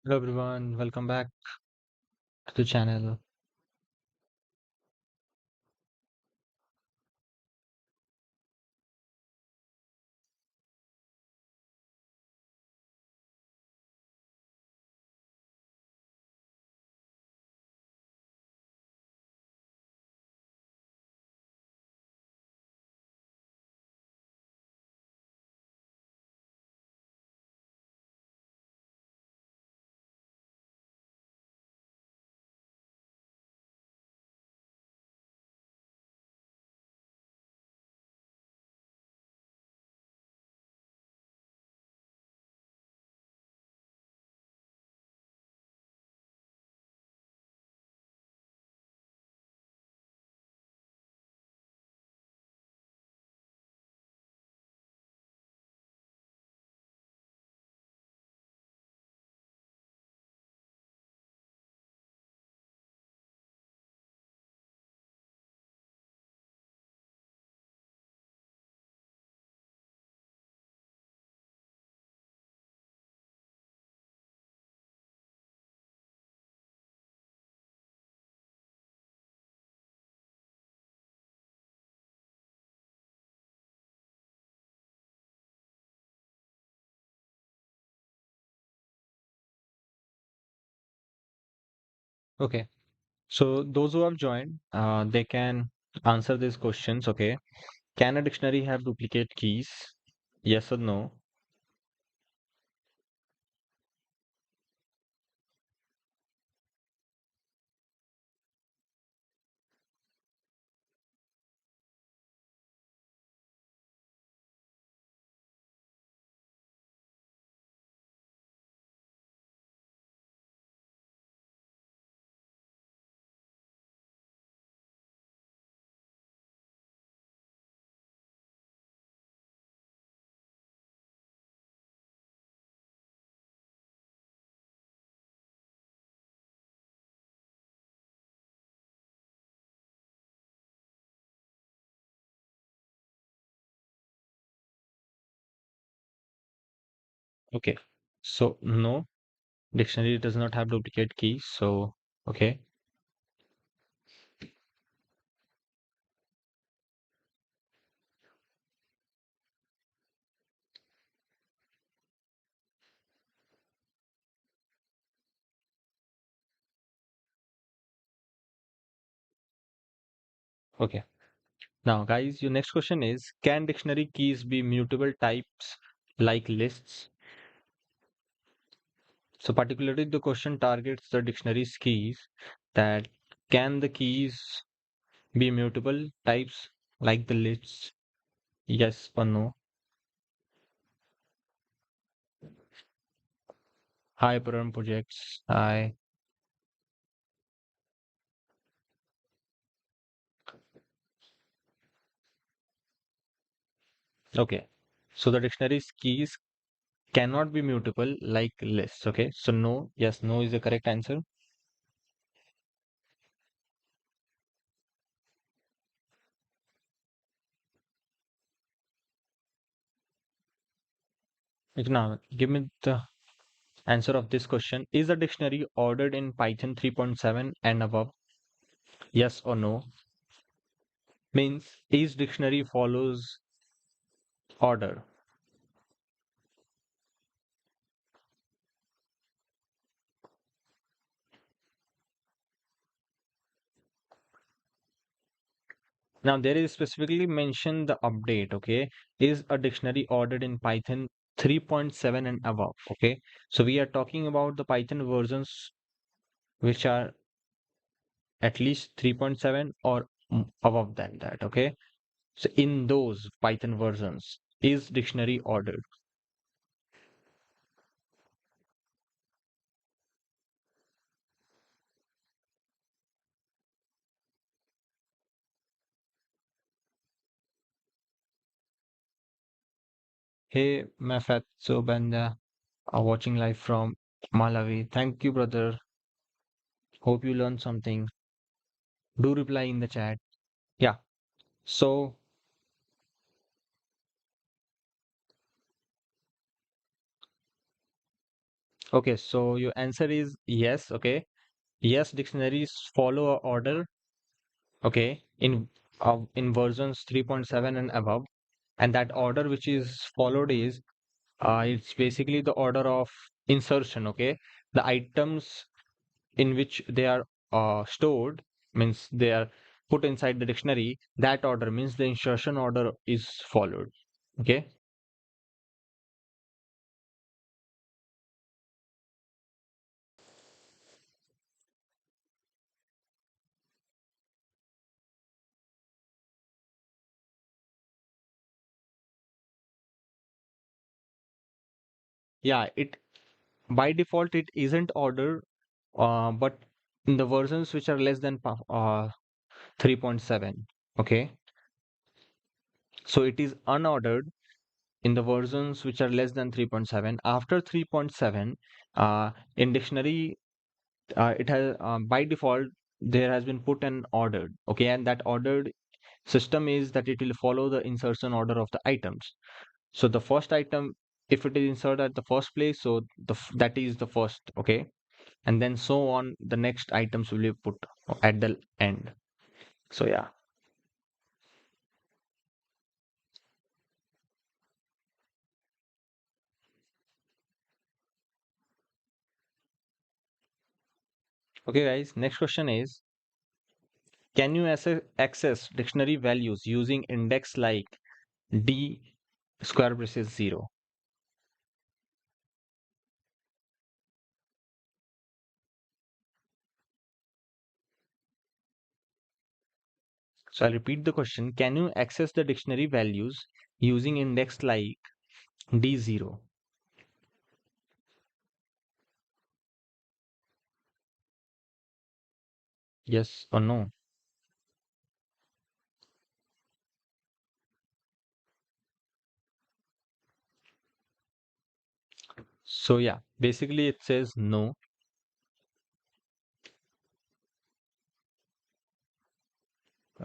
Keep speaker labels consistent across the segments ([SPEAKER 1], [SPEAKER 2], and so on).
[SPEAKER 1] Hello everyone, welcome back to the channel. Okay, so those who have joined, they can answer these questions. Okay, can a dictionary have duplicate keys? Yes or no? Okay, so no, dictionary does not have duplicate keys. So, okay, okay. Now, guys, your next question is, can dictionary keys be mutable types like lists? So, particularly, the question targets the dictionary's keys that can the keys be mutable types like the lists? Yes or no? Hi, Param projects. Hi. Okay. So the dictionary's keys cannot be mutable like lists. Okay. So no, yes, no is the correct answer. Now, give me the answer of this question. Is the dictionary ordered in Python 3.7 and above? Yes or no? Means each dictionary follows order. Now there is specifically mentioned the update, okay? Is a dictionary ordered in Python 3.7 and above, okay? So we are talking about the Python versions which are at least 3.7 or above than that, okay? So in those Python versions, is dictionary ordered? Hey, Mafat Banda, watching live from Malawi. Thank you, brother. Hope you learned something. Do reply in the chat. Yeah. So, Okay, so your answer is yes. Okay, yes, dictionaries follow a order. Okay, in versions 3.7 and above, and that order which is followed is it's basically the order of insertion. Okay, the items in which they are stored, means they are put inside the dictionary, that order means the insertion order is followed. Okay. Yeah, it by default it isn't ordered, but in the versions which are less than 3.7, okay, so it is unordered in the versions which are less than 3.7. After 3.7, in dictionary, it has by default there has been put an ordered, okay, and that ordered system is that it will follow the insertion order of the items. So the first item, if it is inserted at the first place, so that is the first, okay, and then so on the next items will be put at the end. So yeah. Okay guys, next question is, can you access dictionary values using index like d square braces 0? So I'll repeat the question, can you access the dictionary values using index like d0? Yes or no? So yeah, basically it says no.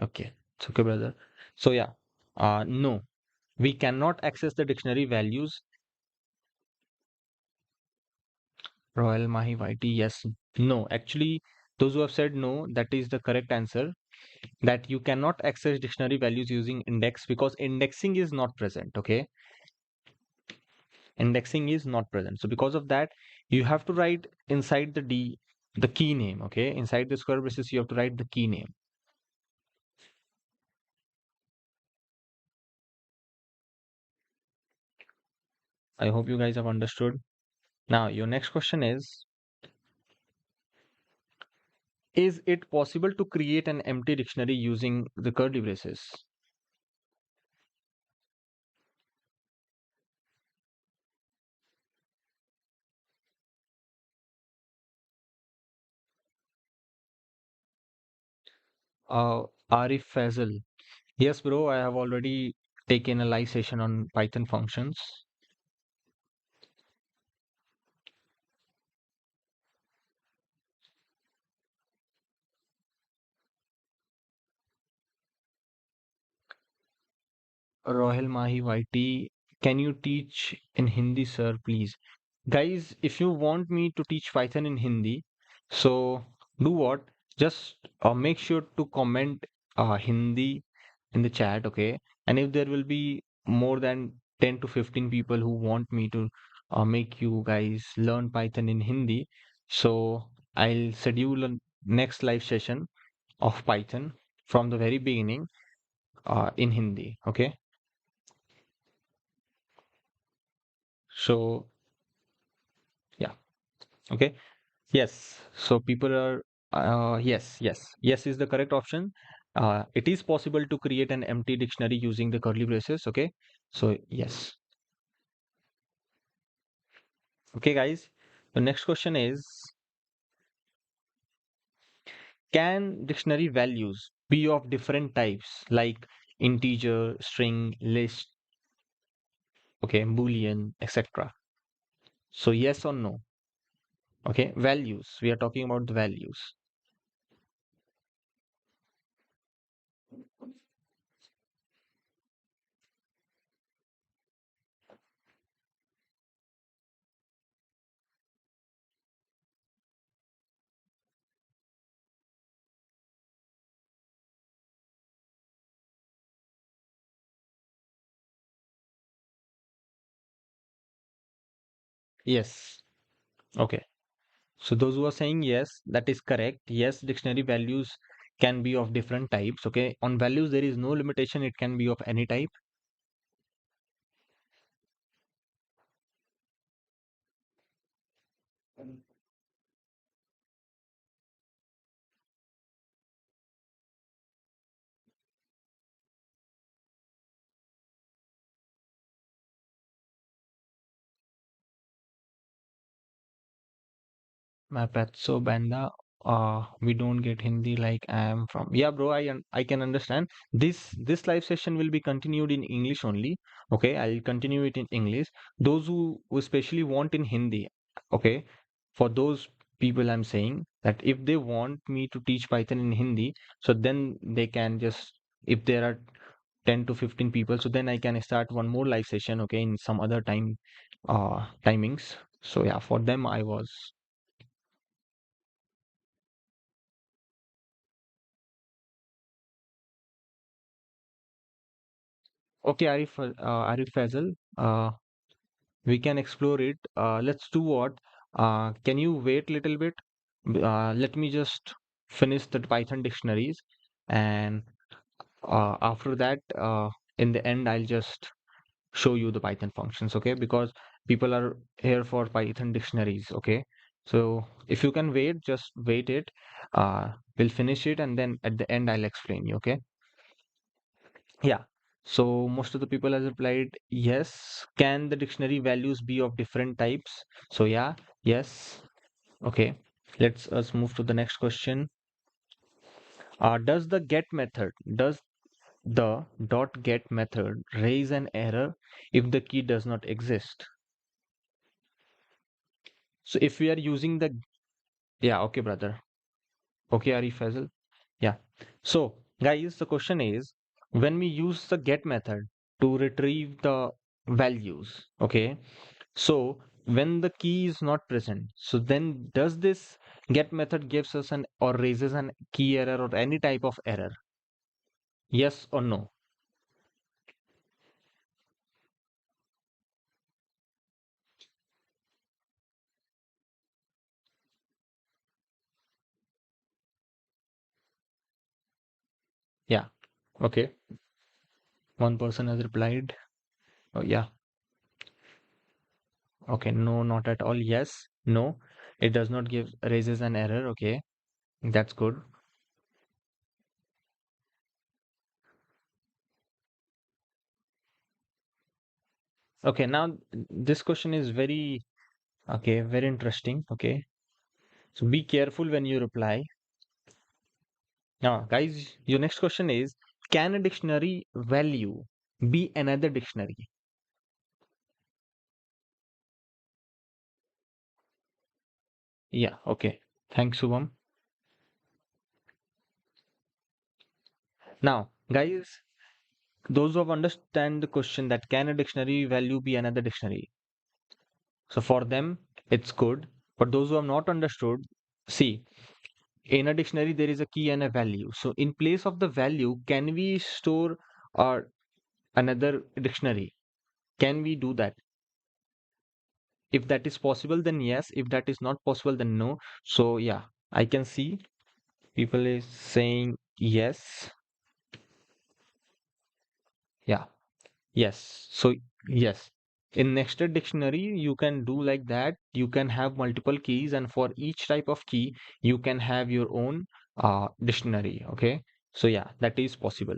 [SPEAKER 1] Okay, it's okay, brother. So yeah, no, we cannot access the dictionary values. Royal Mahi Whitey, yes. No, actually, those who have said no, that is the correct answer. That you cannot access dictionary values using index because indexing is not present. Okay, indexing is not present. So because of that, you have to write inside the D the key name. Okay, inside the square braces, you have to write the key name. I hope you guys have understood. Now, your next question is it possible to create an empty dictionary using the curly braces? Arif Fazal. Yes, bro, I have already taken a live session on Python functions. Rohil Mahi Whitey, can you teach in Hindi, sir, please? Guys, if you want me to teach Python in Hindi, so do what? Just make sure to comment Hindi in the chat, okay? And if there will be more than 10 to 15 people who want me to make you guys learn Python in Hindi, so I'll schedule a next live session of Python from the very beginning in Hindi, okay? So, yeah, okay. Yes, so people are, yes is the correct option. It is possible to create an empty dictionary using the curly braces, okay? So, yes. Okay, guys. The next question is, can dictionary values be of different types like integer, string, list, okay, boolean, etc.? So, yes or no? Okay, values. We are talking about the values. Yes. Okay. So those who are saying yes, that is correct. Yes, dictionary values can be of different types. Okay. On values, there is no limitation. It can be of any type. My pet so banda. We don't get Hindi like I am from. Yeah, bro. I can understand. This live session will be continued in English only. Okay, I'll continue it in English. Those who especially want in Hindi. Okay, for those people I'm saying that if they want me to teach Python in Hindi, so then they can just, if there are 10 to 15 people, so then I can start one more live session. Okay, in some other timings. So yeah, for them I was. Okay, Arif Faisal, we can explore it. Let's do what? Can you wait a little bit? Let me just finish the Python dictionaries, and after that, in the end, I'll just show you the Python functions, okay? Because people are here for Python dictionaries, okay? So if you can wait, just wait it. We'll finish it, and then at the end, I'll explain you, okay? Yeah. So most of the people has replied yes. Can the dictionary values be of different types? So yeah, yes. Okay. Let's us move to the next question. Does the dot get method raise an error if the key does not exist? So if we are using the, yeah, okay, brother. Okay, Arif Faisal. Yeah. So guys, the question is, when we use the get method to retrieve the values, okay? So when the key is not present, so then does this get method gives us an or raises an key error or any type of error? Yes or no? Yeah. Okay. One person has replied. Oh yeah. Okay. No, not at all. Yes. No. It does not give raises an error. Okay. That's good. Okay. Now this question is very okay, very interesting. Okay. So be careful when you reply. Now, guys, your next question is, can a dictionary value be another dictionary? Yeah, okay. Thanks, Subham. Now, guys, those who have understand the question that can a dictionary value be another dictionary? So for them, it's good. But those who have not understood, see, in a dictionary there is a key and a value. So in place of the value, can we store another dictionary? Can we do that? If that is possible, then yes. If that is not possible, then no. So yeah, I can see people is saying yes. Yeah. Yes. So, yes. In nested dictionary, you can do like that. You can have multiple keys, and for each type of key, you can have your own dictionary. Okay. So, yeah, that is possible.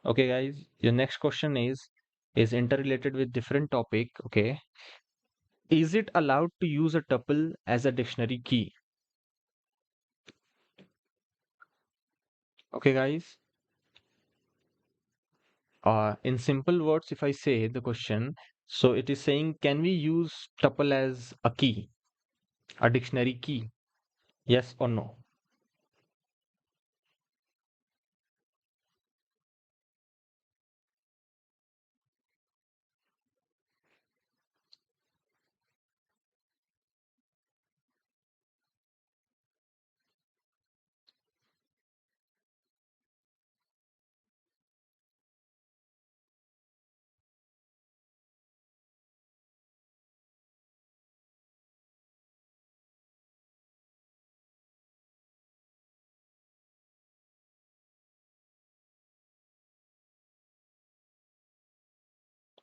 [SPEAKER 1] Okay, guys. Your next question is interrelated with different topic. Okay. Is it allowed to use a tuple as a dictionary key? Okay, guys. In simple words, if I say the question, so it is saying, can we use tuple as a key, a dictionary key? Yes or no?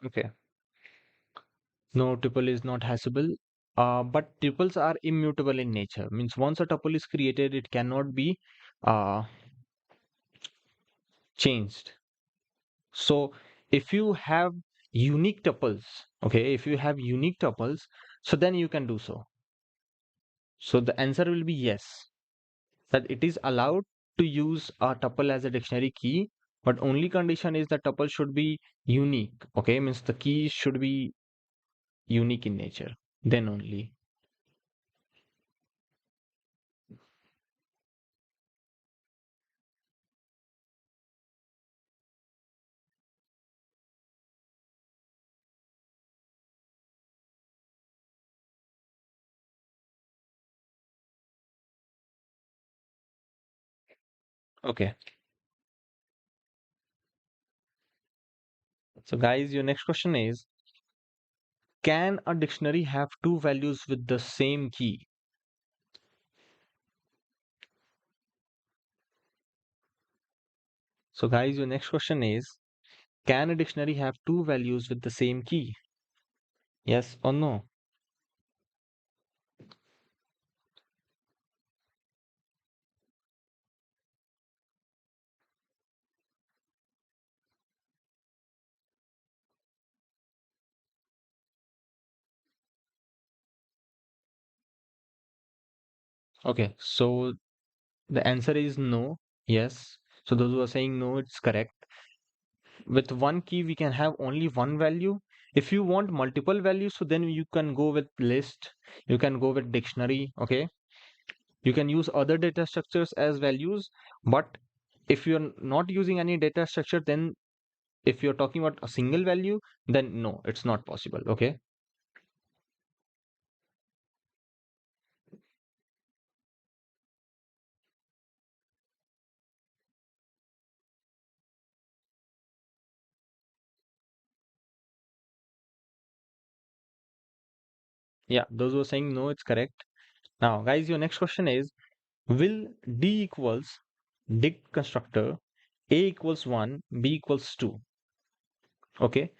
[SPEAKER 1] Okay. No, tuple is not hashable. But tuples are immutable in nature. Means once a tuple is created, it cannot be uh, changed. So if you have unique tuples, okay, if you have unique tuples, so then you can do so. So the answer will be yes, that it is allowed to use a tuple as a dictionary key, but only condition is that tuple should be unique. Okay, means the key should be unique in nature. Then only. Okay. So guys, your next question is, can a dictionary have two values with the same key? So guys, your next question is, can a dictionary have two values with the same key? Yes or no? Okay, so the answer is no. Yes. So those who are saying no, it's correct. With one key, we can have only one value. If you want multiple values, so then you can go with list, you can go with dictionary, okay? You can use other data structures as values, but if you're not using any data structure, then if you're talking about a single value, then no, it's not possible, okay? Yeah, those who are saying no, it's correct. Now, guys, your next question is, will D equals dict constructor, A equals 1, B equals 2, okay,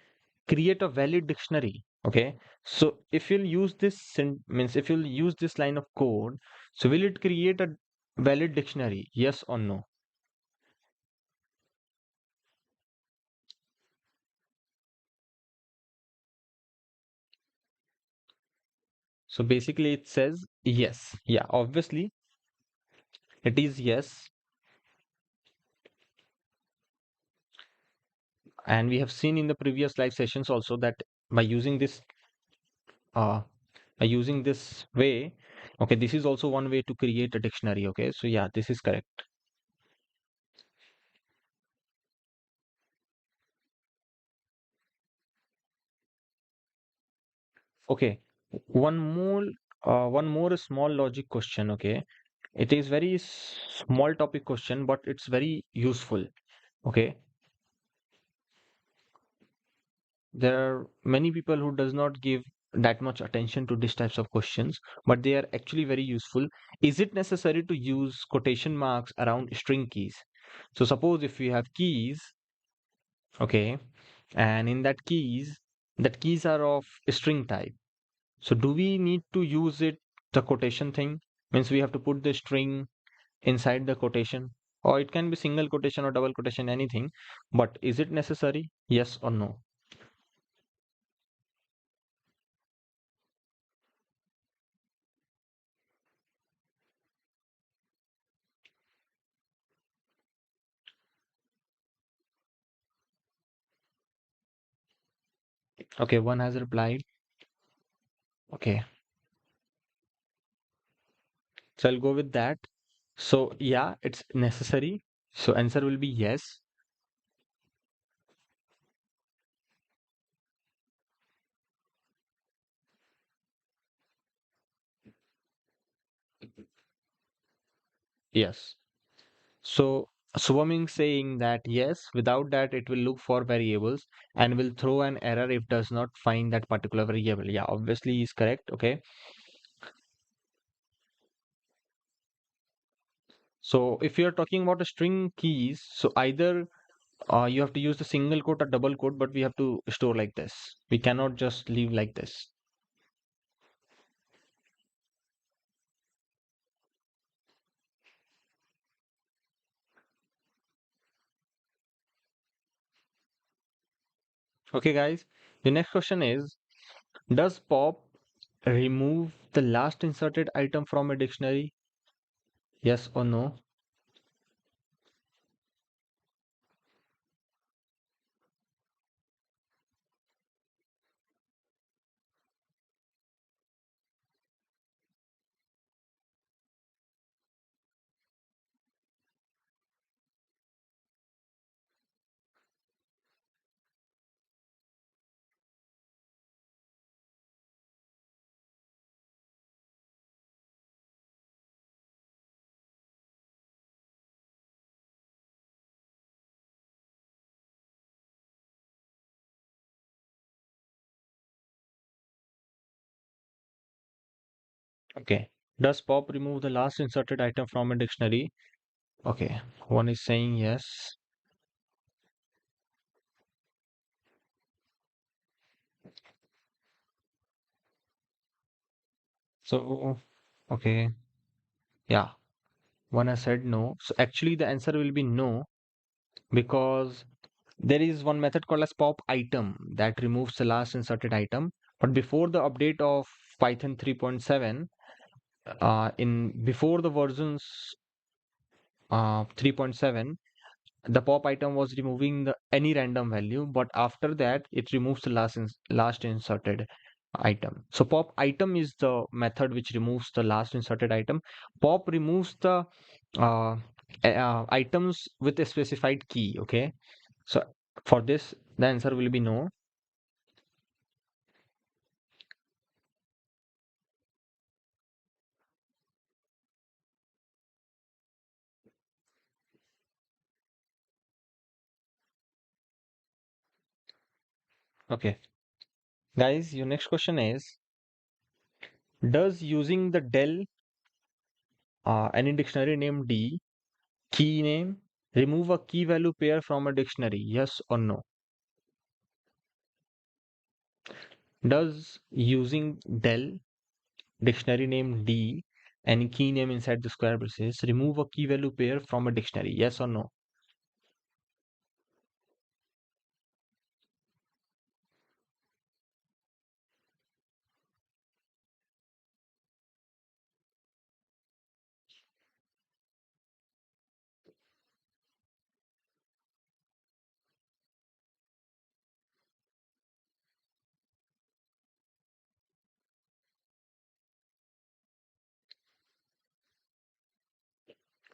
[SPEAKER 1] create a valid dictionary? Okay, so if you'll use this means if you'll use this line of code, so will it create a valid dictionary? Yes or no? So basically it says yes. Yeah, obviously it is yes. And we have seen in the previous live sessions also that by using this uh way, okay, this is also one way to create a dictionary. Okay, so yeah, this is correct. Okay, one more small logic question. Okay, it is very small topic question, but it's very useful. Okay, there are many people who does not give that much attention to these types of questions, but they are actually very useful. Is it necessary to use quotation marks around string keys? So suppose if we have keys, okay, and in that keys are of string type. So do we need to use it, the quotation thing? Means we have to put the string inside the quotation, or it can be single quotation or double quotation, anything. But is it necessary? Yes or no? Okay, one has replied. Okay, so I'll go with that. So yeah, it's necessary. So answer will be yes. Yes. So swarming saying that yes, without that it will look for variables and will throw an error if does not find that particular variable. Yeah, obviously is correct. Okay. So if you're talking about a string keys, so either You have to use the single quote or double quote, but we have to store like this. We cannot just leave like this. Okay, guys. The next question is, does pop remove the last inserted item from a dictionary? Yes or no? Okay. Does pop remove the last inserted item from a dictionary? Okay. One is saying yes. So, okay. Yeah. One has said no. So actually the answer will be no, because there is one method called as pop item that removes the last inserted item. But before the update of Python 3.7, in before the versions 3.7, the pop item was removing any random value, but after that it removes the last inserted item. So pop item is the method which removes the last inserted item. Pop removes the uh, items with a specified key. Okay, so for this the answer will be no. Okay, guys, your next question is, does using the del any dictionary name D key name remove a key value pair from a dictionary? Yes or no? Does using del dictionary name D and key name inside the square braces remove a key value pair from a dictionary? Yes or no?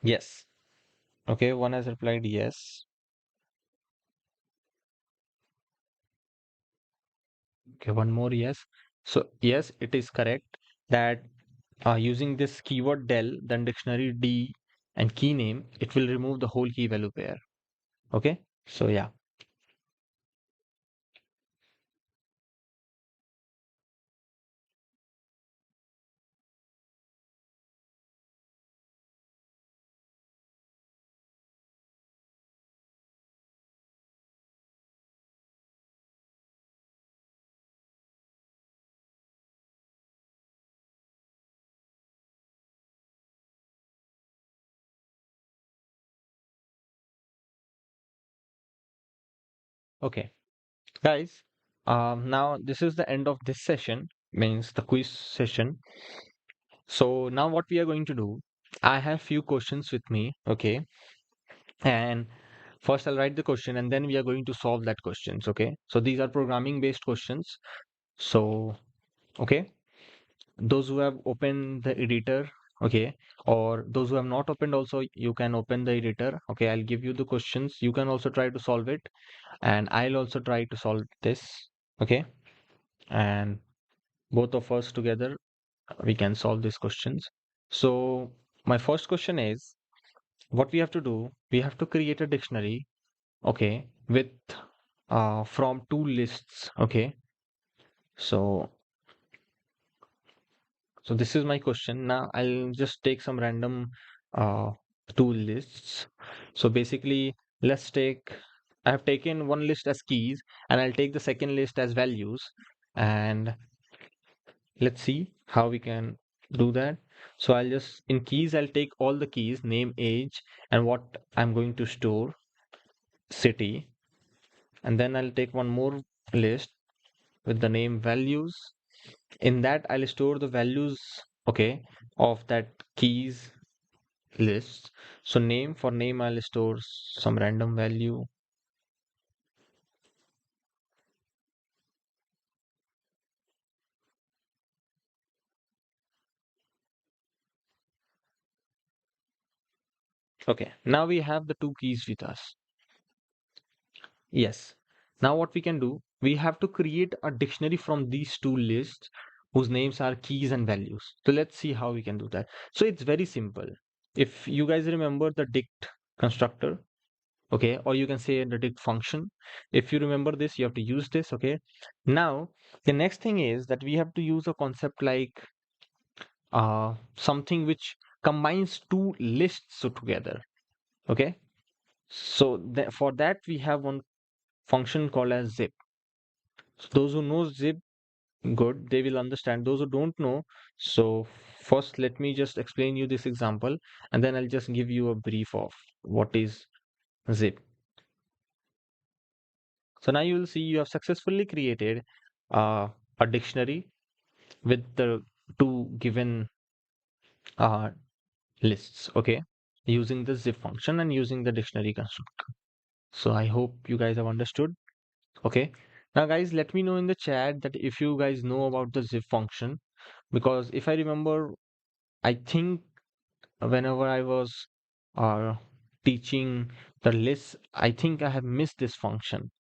[SPEAKER 1] Yes. Okay, one has replied yes. Okay, one more yes. So yes, it is correct that using this keyword del, then dictionary D and key name, it will remove the whole key value pair. Okay, so yeah. Okay, guys. Now this is the end of this session, means the quiz session. So now what we are going to do, I have few questions with me, okay? And first I'll write the question and then we are going to solve that questions, okay? So these are programming based questions. So, okay, those who have opened the editor, okay, or those who have not opened also, you can open the editor, okay? I'll give you the questions. You can also try to solve it and I'll also try to solve this, okay? And both of us together, we can solve these questions. So my first question is, what we have to do, we have to create a dictionary, okay, with from two lists, okay. So so this is my question. Now I'll just take some random uh two lists. So basically let's take I have taken one list as keys, and I'll take the second list as values. And let's see how we can do that. So I'll just, in keys, I'll take all the keys, name, age, and what I'm going to store, city. And then I'll take one more list with the name values. In that, I'll store the values, okay, of that keys list. So name, for name, I'll store some random value. Okay, now we have the two keys with us. Yes. Now what we can do, we have to create a dictionary from these two lists whose names are keys and values. So let's see how we can do that. So it's very simple. If you guys remember the dict constructor, okay, or you can say the dict function. If you remember this, you have to use this, okay. Now, the next thing is that we have to use a concept like something which combines two lists together, okay. So for that, we have one function called as zip. So those who know zip, good, they will understand. Those who don't know, so first let me just explain you this example, and then I'll just give you a brief of what is zip. So now you will see you have successfully created a dictionary with the two given uh, lists, okay, using the zip function and using the dictionary constructor. So I hope you guys have understood. Okay. Now, guys, let me know in the chat that if you guys know about the zip function, because if I remember, I think whenever I was uh, teaching the list, I think I have missed this function.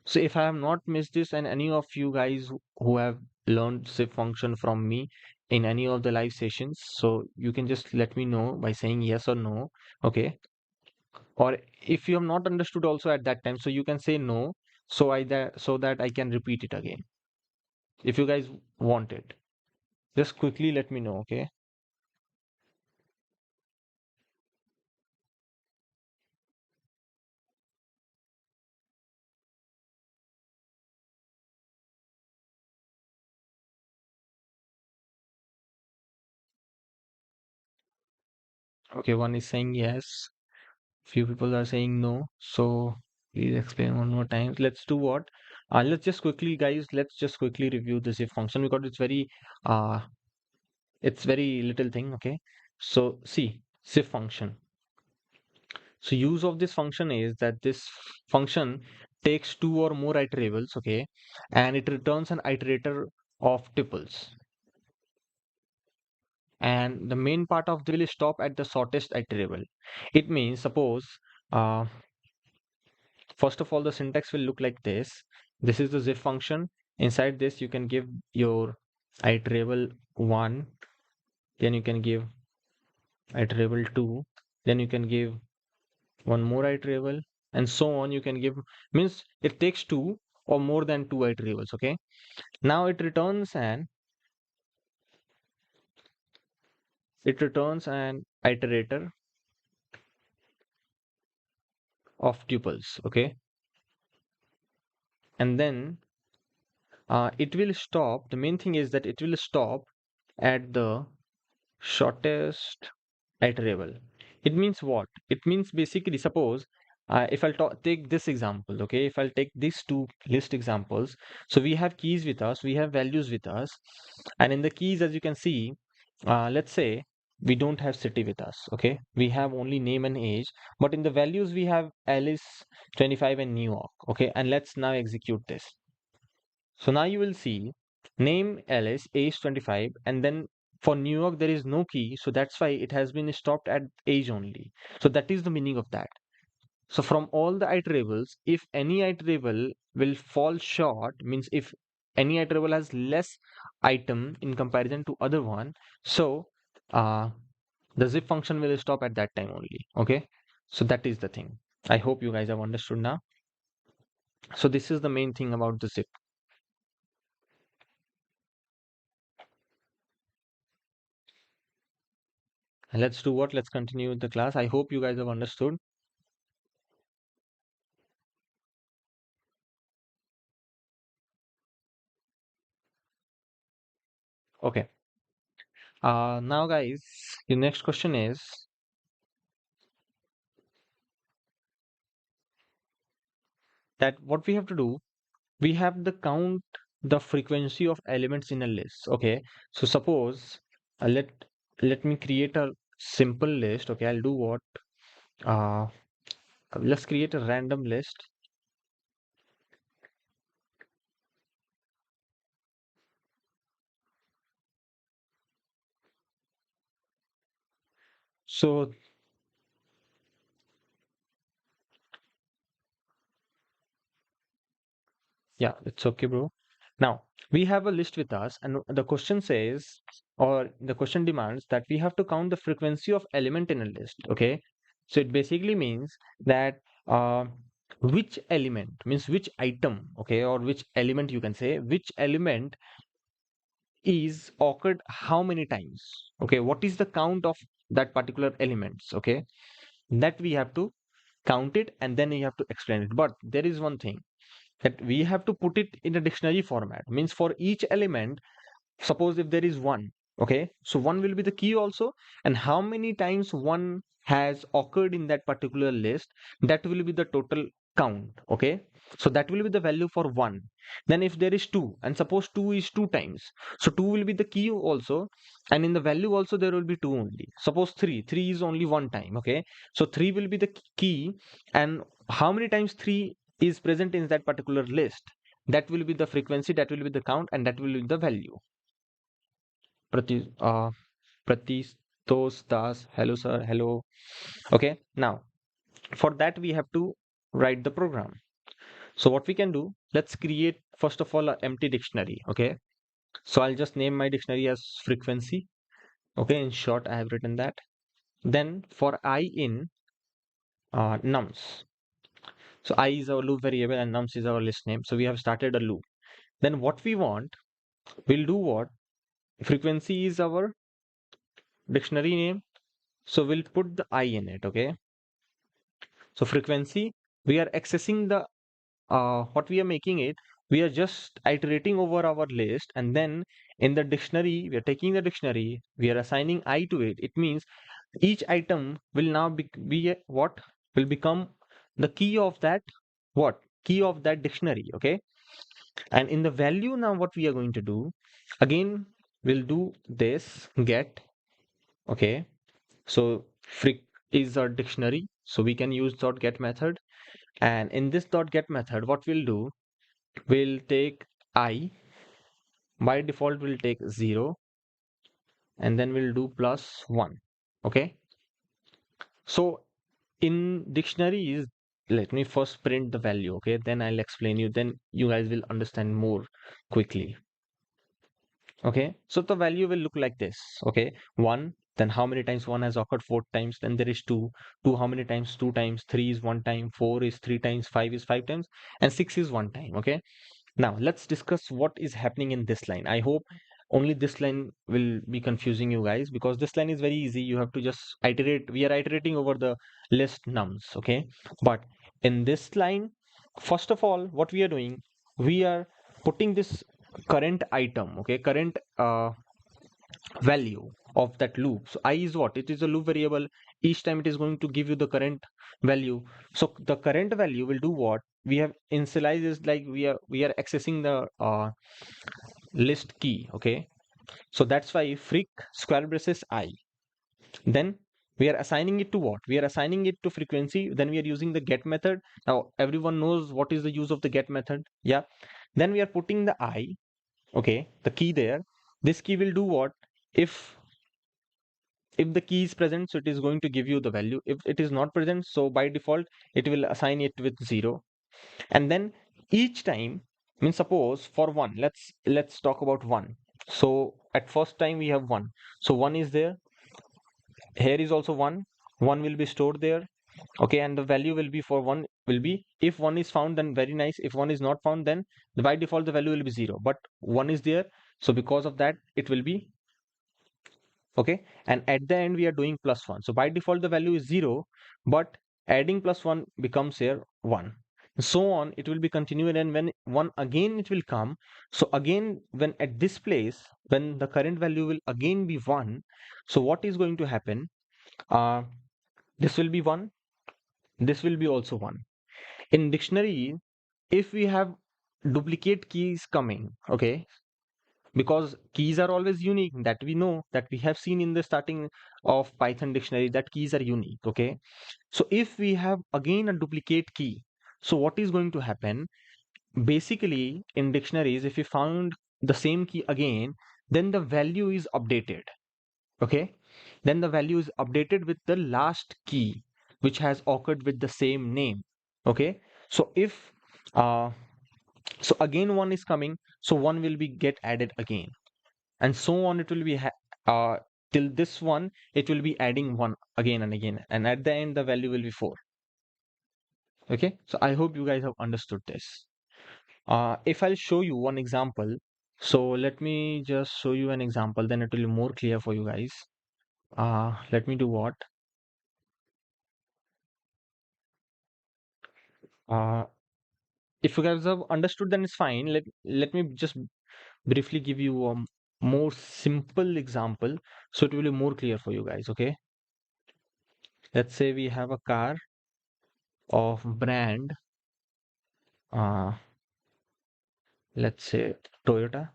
[SPEAKER 1] So if I have not missed this, and any of you guys who have learned zip function from me in any of the live sessions, so you can just let me know by saying yes or no. Okay. Or if you have not understood also at that time, so you can say no, so that I can repeat it again. If you guys want it, just quickly let me know, okay. Okay, one is saying yes, few people are saying no, so please explain one more time. Let's do what, let's just quickly, guys, let's just quickly review the zip function because uh it's very little thing, okay. So see, zip function. So use of this function is that this function takes two or more iterables, okay, and it returns an iterator of tuples. And the main part of the will stop at the shortest iterable. It means, suppose, uh, first of all, the syntax will look like this. This is the zip function. Inside this, you can give your iterable 1, then you can give iterable 2, then you can give one more iterable, and so on. You can give, means it takes two or more than two iterables, okay. Now it returns an iterator of tuples, okay. And then it will stop, the main thing is that it will stop at the shortest iterable. It means what? It means basically, suppose if I'll take this example, okay, if I'll take these two list examples, so we have keys with us, we have values with us, and in the keys, as you can see, let's say we don't have city with us, okay, we have only name and age, but in the values we have Alice, 25, and New York, okay, and let's now execute this. So now you will see name Alice, age 25, and then for New York there is no key, so that's why it has been stopped at age only. So that is the meaning of that. So from all the iterables, if any iterable will fall short, means if any iterable has less item in comparison to other one, so uh, the zip function will stop at that time only. Okay, so that is the thing. I hope you guys have understood now. So this is the main thing about the zip. Let's do what? Let's continue with the class. I hope you guys have understood. Okay. Now guys, the next question is that what we have to do, we have to count the frequency of elements in a list. Okay. So suppose let me create a simple list. Okay, I'll do what? Uh, let's create a random list. So yeah, it's okay, bro. Now we have a list with us, and the question says, or the question demands that we have to count the frequency of element in a list. Okay, so it basically means that uh, which element means which item, okay, or which element you can say, which element is occurred how many times. Okay, what is the count of that particular elements? Okay, that we have to count it, and then you have to explain it. But there is one thing that we have to put it in a dictionary format, means for each element, suppose if there is one, okay, so one will be the key also, and how many times one has occurred in that particular list, that will be the total count. Okay, so that will be the value for one. Then if there is two, and suppose two is two times, so two will be the key also, and in the value also there will be two only. Suppose three is only one time. Okay, so three will be the key, and how many times three is present in that particular list, that will be the frequency, that will be the count, and that will be the value. Prati, Pratistos Das, hello sir, hello. Okay, now for that we have to write the program. So what we can do, let's create first of all an empty dictionary. Okay, so I'll just name my dictionary as frequency. Okay, in short, I have written that. Then for I in nums. So I is our loop variable and nums is our list name. So we have started a loop. Then what we want, we'll do what? Frequency is our dictionary name. So we'll put the I in it. Okay. So frequency, we are accessing the what we are making it, we are just iterating over our list, and then in the dictionary, we are taking the dictionary, we are assigning I to it. It means each item will now what will become the key of that, what key of that dictionary. Okay, and in the value, now what we are going to do, again we'll do this get. Okay, so fric is our dictionary, so we can use dot get method. And in this dot get method, what we'll do, we'll take I, by default we'll take 0, and then we'll do plus 1. Okay, so in dictionaries, let me first print the value. Okay, then I'll explain you, then you guys will understand more quickly. Okay, so the value will look like this. Okay, 1, then how many times 1 has occurred? 4 times. Then there is 2. 2 how many times? 2 times. 3 is 1 time. 4 is 3 times. 5 is 5 times. And 6 is 1 time. Okay, now let's discuss what is happening in this line. I hope only this line will be confusing you guys, because this line is very easy. You have to just iterate. We are iterating over the list nums. Okay, but in this line, first of all, what we are doing, we are putting this current item. Okay, current value of that loop. So I is what? It is a loop variable. Each time it is going to give you the current value. So the current value will do what? We have initialized is like we are accessing the list key. Okay, so that's why fric square braces I. Then we are assigning it to what? We are assigning it to frequency. Then we are using the get method. Now everyone knows what is the use of the get method. Yeah. Then we are putting the I. Okay, the key there. This key will do what? If the key is present, so it is going to give you the value. If it is not present, so by default it will assign it with 0. And then each time, means suppose for 1, let's talk about 1. So at first time we have 1, so 1 is there. Here is also 1. 1 will be stored there. Okay, and the value will be for 1 will be, if 1 is found, then very nice. If 1 is not found, then by default the value will be 0, but 1 is there, so because of that it will be. Okay, and at the end we are doing plus 1, so by default the value is 0, but adding plus 1 becomes here 1. so on it will be continued, and when one again it will come, so again when at this place when the current value will again be 1, so what is going to happen, uh, this will be 1, this will be also 1. In dictionary, if we have duplicate keys coming, okay, because keys are always unique, that we know, that we have seen in the starting of Python dictionary, that keys are unique, okay. So if we have again a duplicate key, so what is going to happen, basically in dictionaries if we found the same key again, then the value is updated, okay, then the value is updated with the last key which has occurred with the same name, okay. So if uh, so again one is coming, so one will be get added again, and so on it will be uh, till this one it will be adding one again and again, and at the end the value will be 4. Okay, so I hope you guys have understood this. If I'll show you one example, so let me just show you an example, then it will be more clear for you guys. Let me do what? Uh, if you guys have understood, then it's fine. Let me just briefly give you a more simple example, so it will be more clear for you guys. Okay, let's say we have a car of brand, uh, let's say Toyota,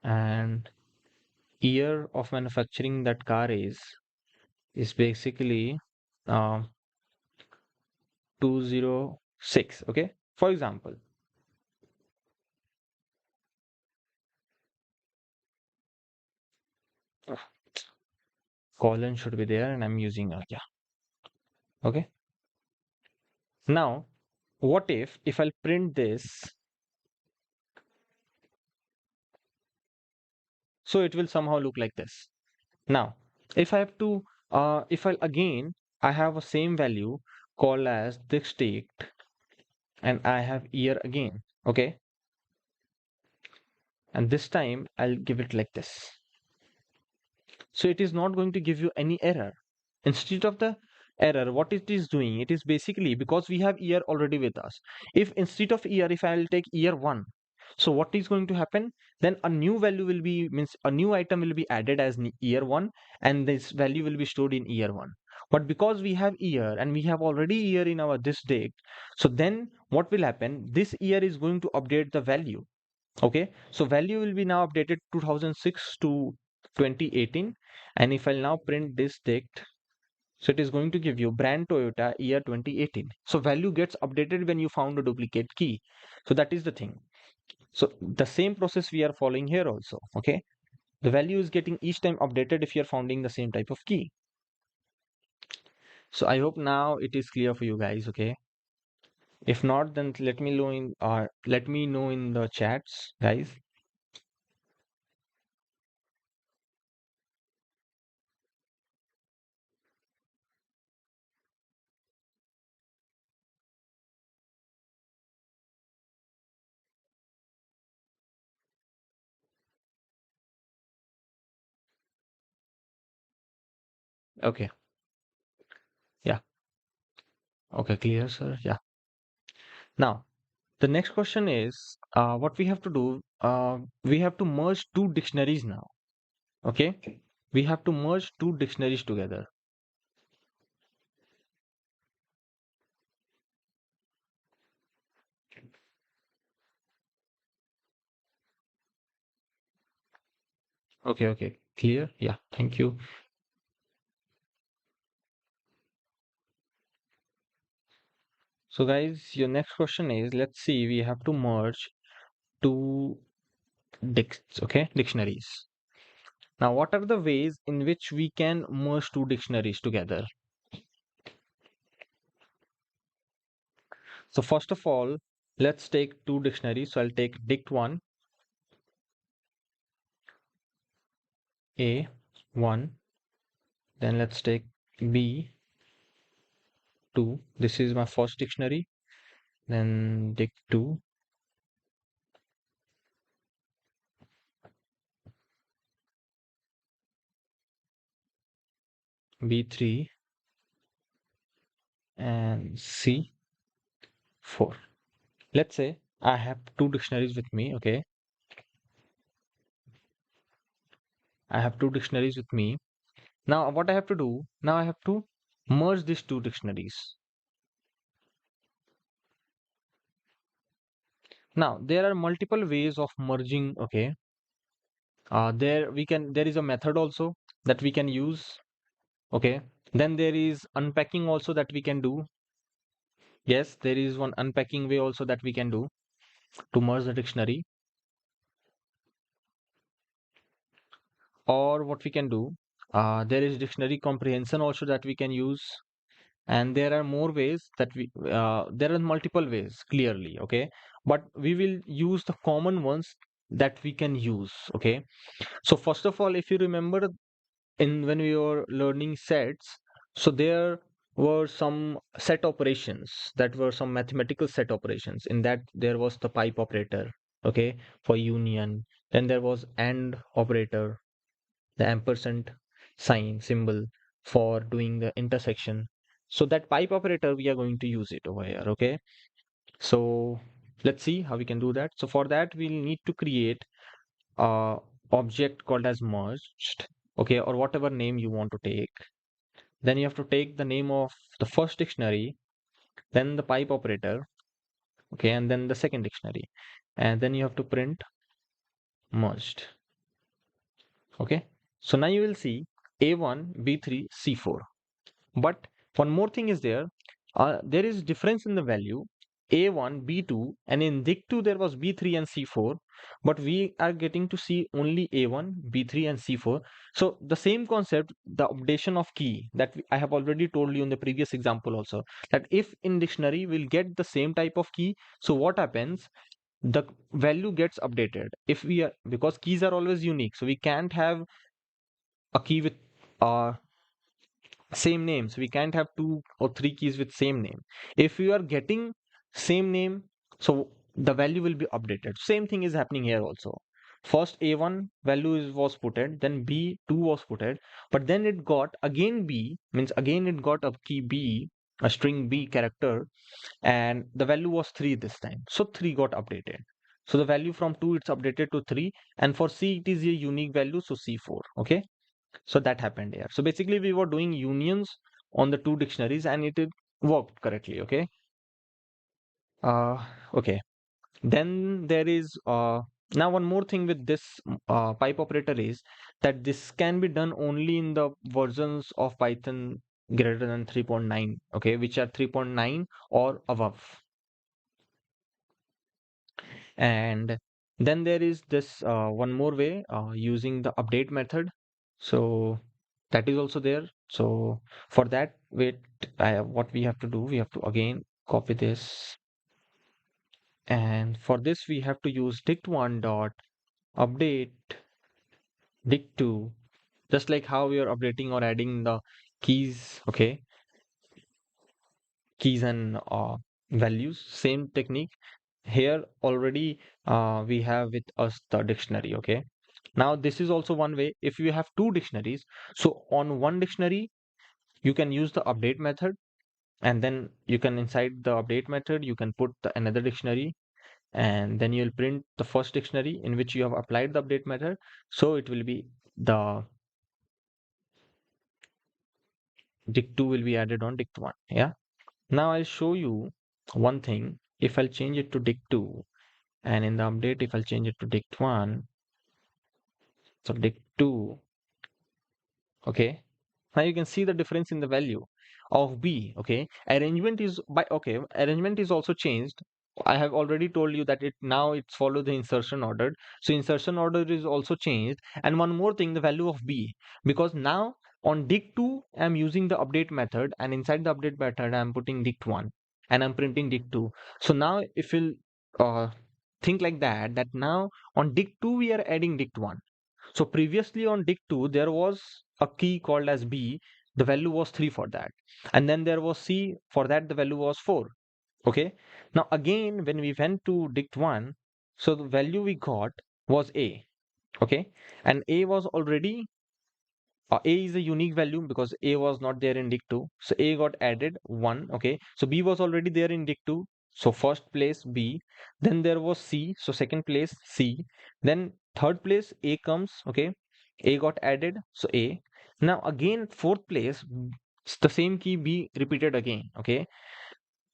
[SPEAKER 1] and year of manufacturing that car is basically uh, 206. Okay, for example, colon should be there and I'm using a yeah. Okay, now what if I'll print this, so it will somehow look like this. Now if I have to if I'll again, I have a same value called as district, and I have year again, okay, and this time I'll give it like this. So it is not going to give you any error. Instead of the error, what it is doing, it is basically because we have year already with us. If instead of year, if I'll take year 1, so what is going to happen? Then a new value will be, means a new item will be added as year 1, and this value will be stored in year 1. But because we have year and we have already year in our this date, so then what will happen? This year is going to update the value. Okay, so value will be now updated 2006 to 2018, and if I'll now print this date, so it is going to give you brand Toyota year 2018. So value gets updated when you found a duplicate key. So that is the thing. So the same process we are following here also. Okay, the value is getting each time updated if you are finding the same type of key. So I hope now it is clear for you guys. Okay, if not, then let me know in the chats, guys. Okay, yeah. Okay, clear, sir. Yeah. Now, the next question is what we have to do. We have to merge two dictionaries now. Okay. We have to merge two dictionaries together. Okay. Okay. Clear? Yeah. Thank you. So, guys, your next question is, let's see, we have to merge two dicts, okay, dictionaries. Now, what are the ways in which we can merge two dictionaries together? So, first of all, let's take two dictionaries. So, I'll take dict1, A1, then let's take B2. This is my first dictionary. Then dict2, B3 and C4. Let's say I have two dictionaries with me, okay? I have two dictionaries with me. Now, what I have to do? Now I have to merge these two dictionaries. Now, there are multiple ways of merging, okay? There is a method also that we can use, okay? Then there is unpacking also that we can do. Yes, there is one unpacking way also that we can do to merge the dictionary. Or what we can do, there is dictionary comprehension also that we can use, and there are more ways that there are multiple ways clearly, okay, but we will use the common ones that we can use, okay. So first of all, if you remember, in when we were learning sets, so there were some set operations, that were some mathematical set operations. In that, there was the pipe operator, okay, for union. Then there was and operator, the ampersand sign symbol for doing the intersection. So that pipe operator, we are going to use it over here, okay? So let's see how we can do that. So for that, we'll need to create a object called as merged, okay, or whatever name you want to take. Then you have to take the name of the first dictionary, then the pipe operator, okay, and then the second dictionary. And then you have to print merged, okay? So now you will see A1, B3, C4. But one more thing is there. There is difference in the value A1, B2, and in dict2 there was B3 and C4, but we are getting to see only A1, B3, and C4. So the same concept, the updation of key that I have already told you in the previous example also, that if in dictionary we'll get the same type of key, so what happens? The value gets updated. If we are, because keys are always unique, so we can't have a key with uh, same name. So we can't have two or three keys with same name. If you are getting same name, so the value will be updated. Same thing is happening here also. First A1 value was putted, then B2 was putted, but then it got again B, means again it got a key B, a string B character, and the value was 3 this time. So 3 got updated. So the value from 2 it's updated to 3, and for C it is a unique value, so C4. Okay. So that happened here. So basically we were doing unions on the two dictionaries and it worked correctly. Okay. Uh, okay. Then there is now one more thing with this pipe operator is that this can be done only in the versions of Python greater than 3.9. Okay, which are 3.9 or above. And then there is this one more way using the update method. So that is also there. So for that, wait, what we have to do, we have to again copy this. And for this, we have to use dict1 dot update dict2, just like how we are updating or adding the keys, okay, keys and values, same technique. Here already we have with us the dictionary, okay. Now this is also one way. If you have two dictionaries, so on one dictionary you can use the update method, and then you can, inside the update method, you can put another dictionary, and then you'll print the first dictionary in which you have applied the update method. So it will be the dict2 will be added on dict1. Yeah. Now I'll show you one thing. If I'll change it to dict2, and in the update, if I'll change it to dict1, so dict2, okay. Now you can see the difference in the value of B, okay. Arrangement is also changed. I have already told you that it now it's follow the insertion order. So insertion order is also changed. And one more thing, the value of B, because now on dict2, I'm using the update method, and inside the update method, I'm putting dict1 and I'm printing dict2. So now if you'll uh, think like that, that now on dict2, we are adding dict1. So previously on dict2, there was a key called as B. The value was 3 for that. And then there was C. For that, the value was 4. Okay. Now again, when we went to dict1, so the value we got was A. Okay. And A was already A is a unique value because A was not there in dict2. So A got added 1. Okay. So B was already there in dict2. So first place B. Then there was C. So second place C. Then third place A comes. Okay. A got added. So A. Now again fourth place, the same key B repeated again. Okay.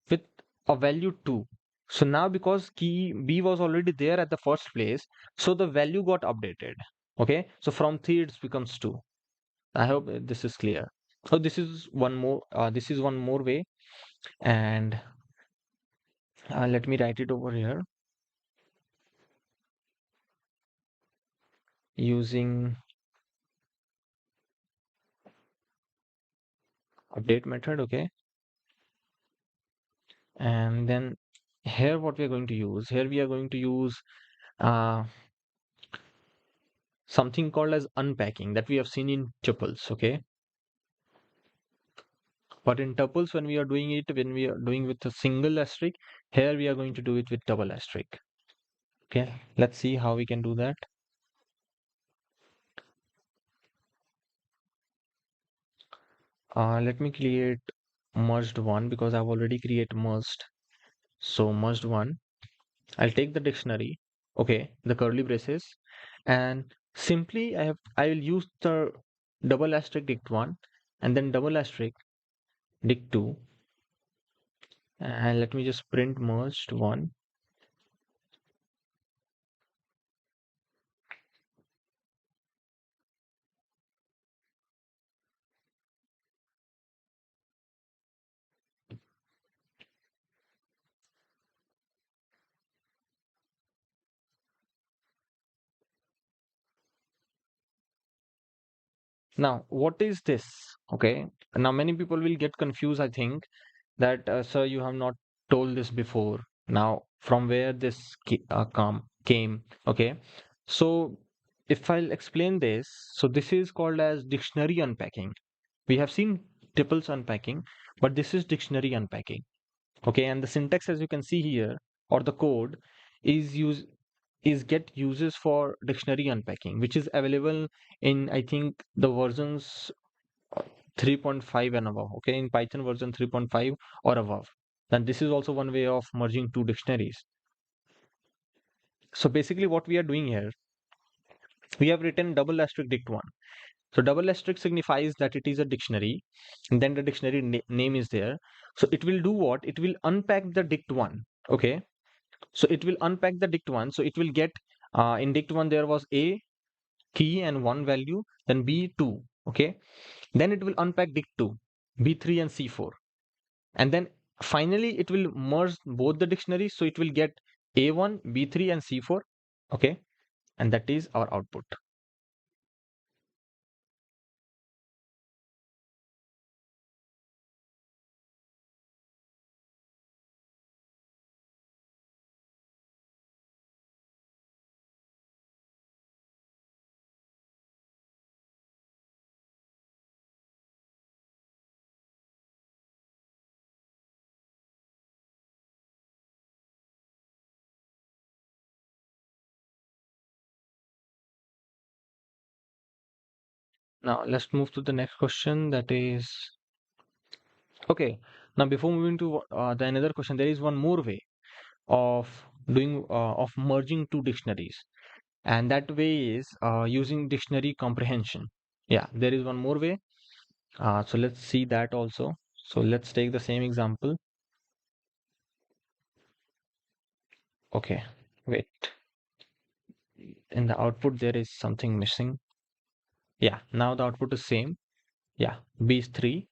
[SPEAKER 1] With a value 2. So now because key B was already there at the first place, so the value got updated. Okay. So from 3 it becomes 2. I hope this is clear. So this is one more. This is one more way, and let me write it over here using update method. Okay, and then here what we are going to use. Here we are going to use uh, something called as unpacking that we have seen in tuples. Okay, but in tuples when we are doing with a single asterisk, here we are going to do it with double asterisk. Okay, let's see how we can do that. Let me create merged one because I've already created merged. So merged one, I'll take the dictionary, okay, the curly braces, and simply I will use the double asterisk dict one and then double asterisk dict two, and let me just print merged one. Now, what is this? Okay, now many people will get confused, I think, that sir, you have not told this before. Now, from where this came? Okay, so if I'll explain this, so this is called as dictionary unpacking. We have seen tuples unpacking, but this is dictionary unpacking. Okay, and the syntax, as you can see here, or the code is use is get uses for dictionary unpacking, which is available in, I think, the versions 3.5 and above. Okay, in Python version 3.5 or above. Then this is also one way of merging two dictionaries. So basically what we are doing here, we have written double asterisk dict one. So double asterisk signifies that it is a dictionary, and then the dictionary name is there. So it will do what? It will unpack the dict one. Okay, so it will unpack the dict one. So it will get in dict one there was a key and one value, then b two. Okay, then it will unpack dict two, b3 and c4, and then finally it will merge both the dictionaries. So it will get a1, b3, and c4. Okay, and that is our output. Now let's move to the next question. That is okay. Now before moving to the another question, there is one more way of of merging two dictionaries, and that way is using dictionary comprehension. Yeah, there is one more way. So let's see that also. So let's take the same example. Okay, wait. In the output there is something missing. Yeah, now the output is same. Yeah, B is 3.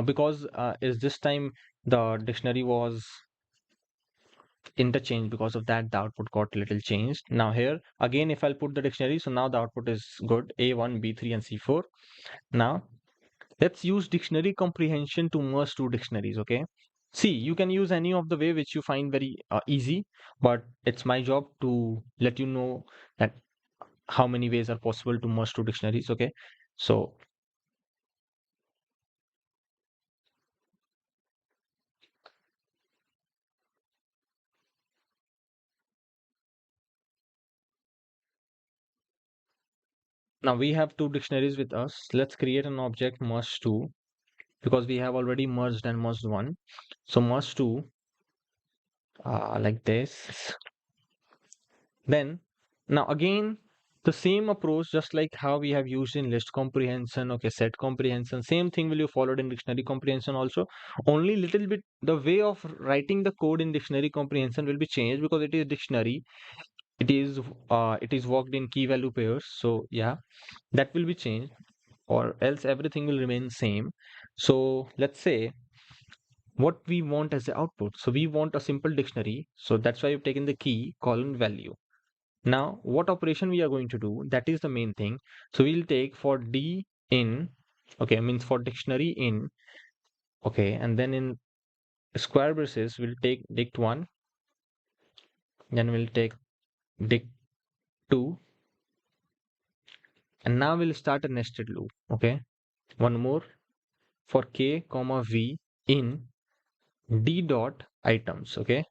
[SPEAKER 1] Because is this time the dictionary was interchanged, because of that the output got a little changed. Now here again if I'll put the dictionary, so now the output is good, A1, B3, and C4. Now let's use dictionary comprehension to merge two dictionaries. Okay, see, you can use any of the way which you find very easy, but it's my job to let you know that how many ways are possible to merge two dictionaries. Okay, so Now we have two dictionaries with us. Let's create an object merge two because we have already merged and merged one. So merge two like this. Then now again the same approach, just like how we have used in list comprehension, okay, set comprehension, same thing will be followed in dictionary comprehension also. Only little bit the way of writing the code in dictionary comprehension will be changed because it is dictionary. It is worked in key value pairs. So yeah, that will be changed, or else everything will remain same. So let's say what we want as the output. So we want a simple dictionary. So that's why we've taken the key colon value. Now, what operation we are going to do, that is the main thing. So we'll take for D in, okay, means for dictionary in, okay, and then in square braces, we'll take dict1, then we'll take dict2, and now we'll start a nested loop, okay. One more for K, comma V in D dot items, okay.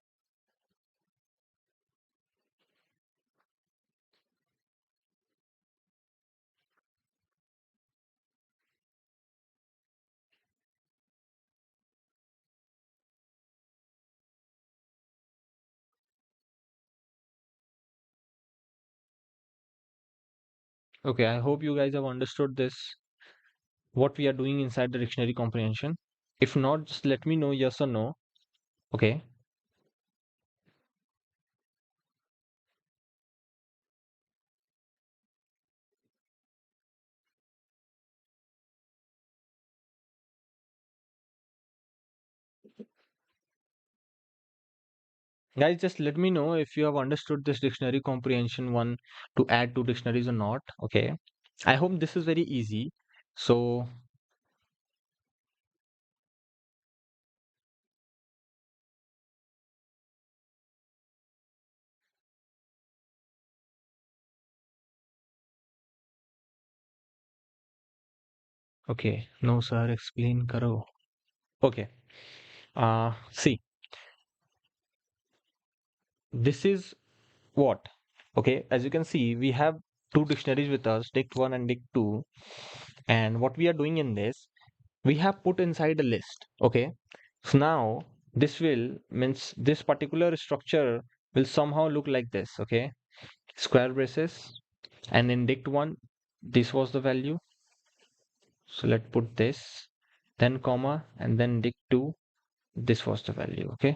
[SPEAKER 1] Okay, I hope you guys have understood this, what we are doing inside the dictionary comprehension. If not, just let me know yes or no, okay. Guys, just let me know if you have understood this dictionary comprehension one to add to dictionaries or not. Okay. I hope this is very easy. So, okay. No, sir, explain karo. Okay. See, this is what? Okay. As you can see, we have two dictionaries with us, dict1 and dict2. And what we are doing in this, we have put inside a list. Okay. So now this will means this particular structure will somehow look like this. Okay, square braces, and in dict1 this was the value, so let's put this, then comma, and then dict2 this was the value. Okay,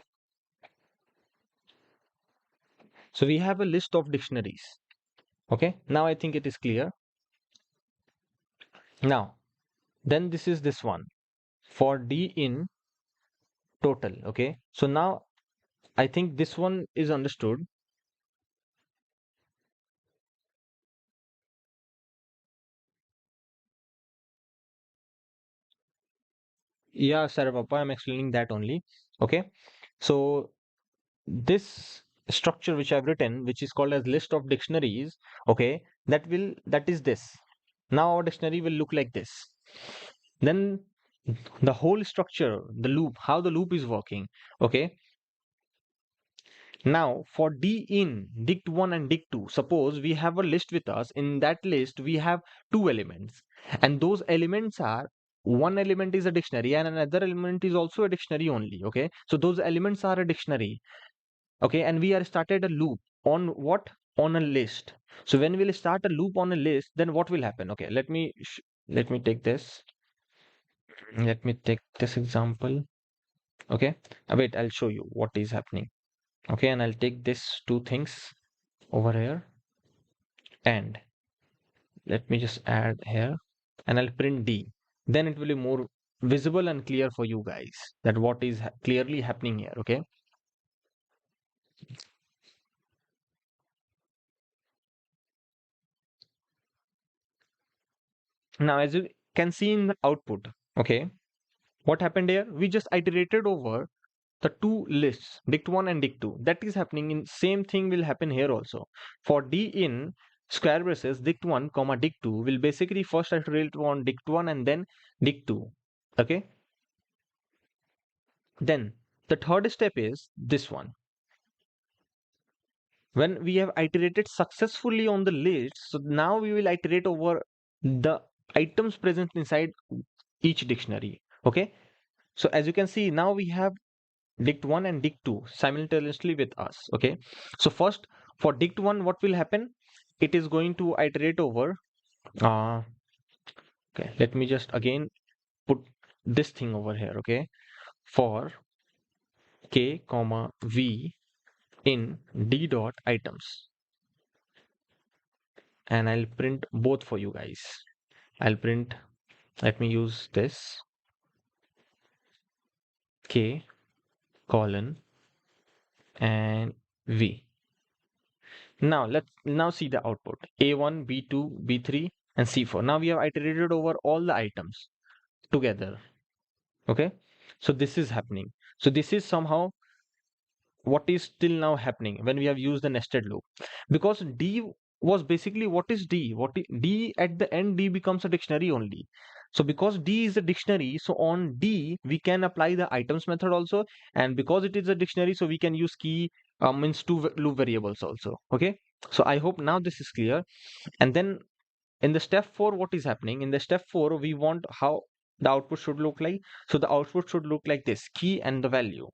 [SPEAKER 1] so we have a list of dictionaries. Okay, now I think it is clear. Now then this is this one for D in total. Okay, so now I think this one is understood. Yeah, Sarah Papa, I'm explaining that only. Okay, so this structure which I've written, which is called as list of dictionaries, okay, that is this. Now our dictionary will look like this. Then the whole structure, the loop, how the loop is working, okay. Now for D in dict1 and dict2, suppose we have a list with us. In that list we have two elements, and those elements are, one element is a dictionary and another element is also a dictionary only. Okay, so those elements are a dictionary. Okay, and we are started a loop on what, on a list. So when we'll start a loop on a list, then what will happen? Okay, let me take this, let me take this example. Okay, wait, I'll show you what is happening. Okay, and I'll take this two things over here, and let me just add here, and I'll print D. Then it will be more visible and clear for you guys that what is clearly happening here. Okay, now as you can see in the output, okay, what happened here, we just iterated over the two lists, dict1 and dict2. That is happening in same thing will happen here also. For D in square braces, dict1 comma dict2 will basically first iterate on dict1 and then dict2. Okay, then the third step is this one. When we have iterated successfully on the list, so now we will iterate over the items present inside each dictionary. Okay. So as you can see, now we have dict1 and dict2 simultaneously with us. Okay. So first, for dict1, what will happen? It is going to iterate over. Uh, okay. Let me just again put this thing over here. Okay. For k comma v in d dot items, and I'll print both for you guys. I'll print. Let me use this k colon and v. Now let's now see the output. A1, B2, B3, and C4. Now we have iterated over all the items together. Okay. So this is happening. So this is somehow what is still now happening when we have used the nested loop. Because D was basically, what is D? D at the end, D becomes a dictionary only. So because D is a dictionary, so on D we can apply the items method also. And because it is a dictionary, so we can use key means two loop variables also. Okay. So I hope now this is clear. And then in the step 4, what is happening? In the step 4, we want how the output should look like. So the output should look like this: key and the value.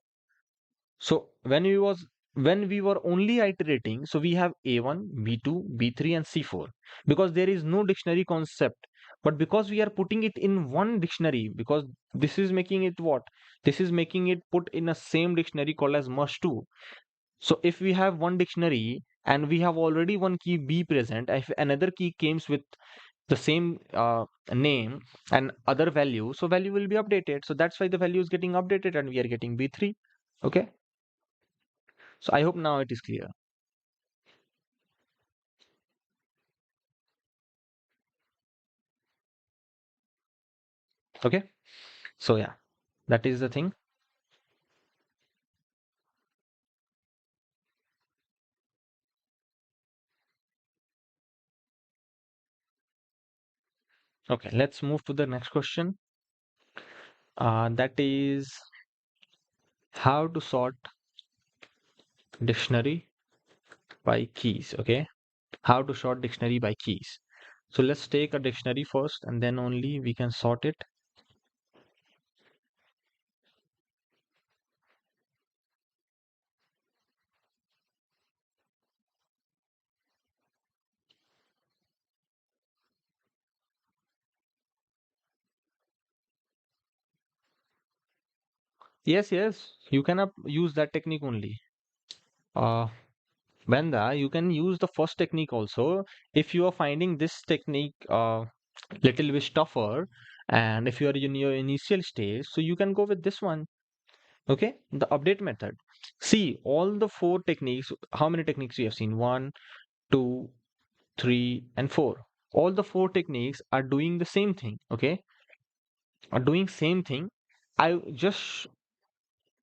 [SPEAKER 1] So when we were only iterating, so we have A1, B2, B3, and C4 because there is no dictionary concept. But because we are putting it in one dictionary, because this is making it what? This is making it put in a same dictionary called as merge2. So if we have one dictionary and we have already one key B present, if another key comes with the same name and other value, so value will be updated. So that's why the value is getting updated and we are getting B3. Okay. So I hope now it is clear. Okay. So yeah, that is the thing. Okay, let's move to the next question. That is how to sort dictionary by keys. Okay. How to sort dictionary by keys. So let's take a dictionary first and then only we can sort it. Yes, yes, you can use that technique only. Uh, Benda, you can use the first technique also. If you are finding this technique little bit tougher, and if you are in your initial stage, so you can go with this one. Okay, the update method. See, all the four techniques, how many techniques we have seen? One, two, three, and four. All the four techniques are doing the same thing. Okay, are doing same thing. I just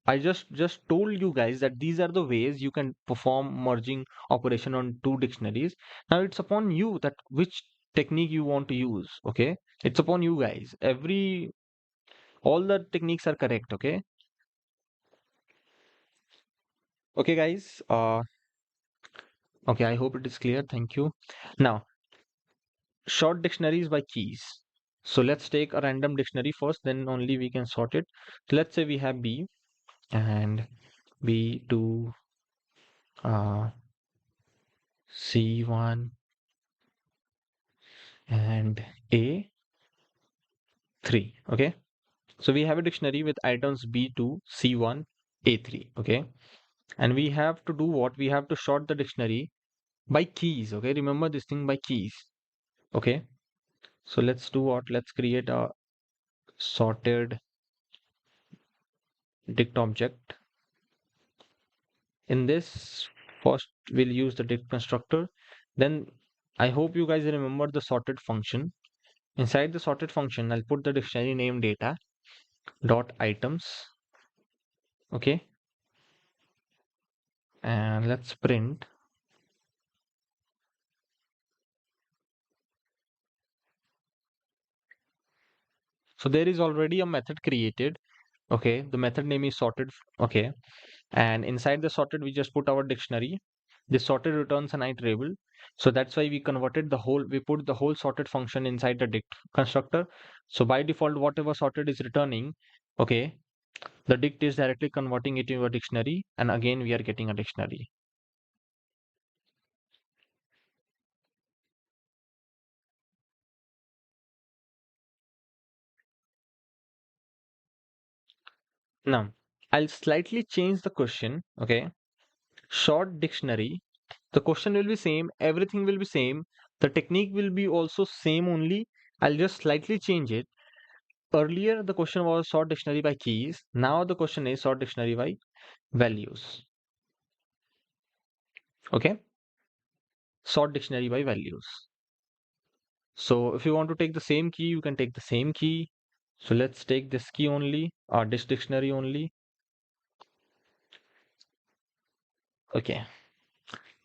[SPEAKER 1] I just told you guys that these are the ways you can perform merging operation on two dictionaries. Now it's upon you that which technique you want to use. Okay, it's upon you guys. All the techniques are correct. Okay, okay, guys. Okay, I hope it is clear. Thank you. Now, short dictionaries by keys. So let's take a random dictionary first, then only we can sort it. So let's say we have B and B2, C1 and A3. Okay. So we have a dictionary with items B2, C1, A3. Okay. And we have to do what? We have to sort the dictionary by keys. Okay. Remember this thing by keys. Okay. So let's do what? Let's create a sorted dict object. In this, first we'll use the dict constructor. Then I hope you guys remember the sorted function. Inside the sorted function, I'll put the dictionary name data dot items. Okay. And let's print. So there is already a method created. Okay. The method name is sorted. Okay. And inside the sorted, we just put our dictionary. This sorted returns an iterable. So that's why we put the whole sorted function inside the dict constructor. So by default, whatever sorted is returning, okay, the dict is directly converting it into a dictionary, and again we are getting a dictionary. Now, I'll slightly change the question, okay? Short dictionary. The question will be same, everything will be same, the technique will be also same only. I'll just slightly change it. Earlier the question was sort dictionary by keys. Now the question is sort dictionary by values. Okay? Sort dictionary by values. So if you want to take the same key, you can take the same key. So let's take this key only, or this dictionary only. Okay.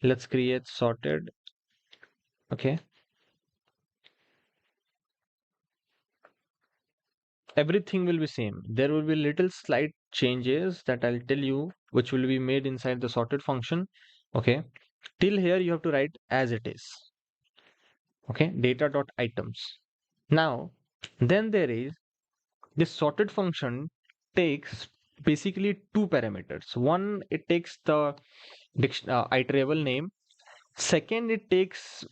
[SPEAKER 1] Let's create sorted. Okay. Everything will be same. There will be little slight changes that I'll tell you, which will be made inside the sorted function. Okay. Till here you have to write as it is. Okay. Data dot items. Now, then there is this sorted function takes basically two parameters. One, it takes the iterable name. Second, it takes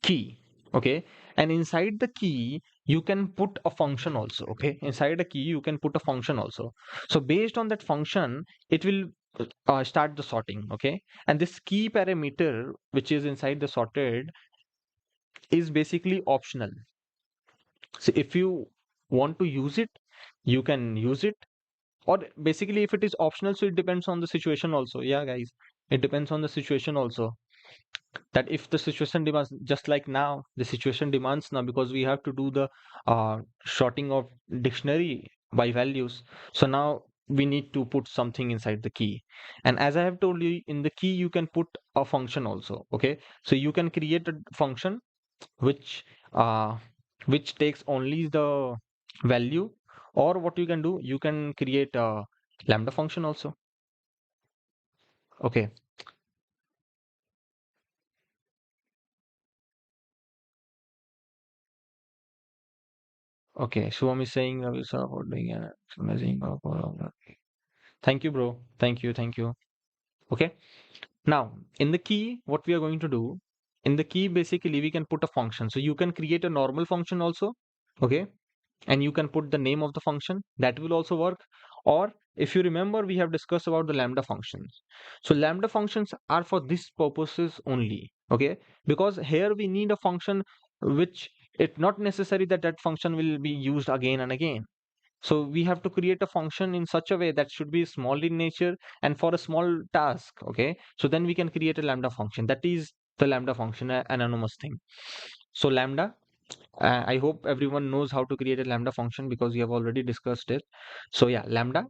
[SPEAKER 1] key. Okay. And inside the key, you can put a function also. Okay. Inside a key, you can put a function also. So based on that function, it will start the sorting. Okay. And this key parameter, which is inside the sorted, is basically optional. So if you want to use it, you can use it. Or basically, if it is optional, so it depends on the situation also. Yeah, guys, it depends on the situation also. That if the situation demands, just like now the situation demands now, because we have to do the sorting of dictionary by values, so now we need to put something inside the key. And as I have told you, in the key you can put a function also. Okay, so you can create a function which uh which takes only the value, or what you can do, you can create a lambda function also. Okay. Okay, Shubham is saying we saw about doing an amazing. Thank you, bro. Thank you. Okay. Now, in the key, what we are going to do, in the key, basically, we can put a function. So you can create a normal function also. Okay. And you can put the name of the function. That will also work. Or if you remember, we have discussed about the lambda functions. So lambda functions are for this purposes only. Okay. Because here we need a function which it's not necessary that that function will be used again and again. So we have to create a function in such a way that should be small in nature and for a small task. Okay. So then we can create a lambda function. That is the lambda function, an anonymous thing. So lambda, I hope everyone knows how to create a lambda function because we have already discussed it. So yeah, lambda,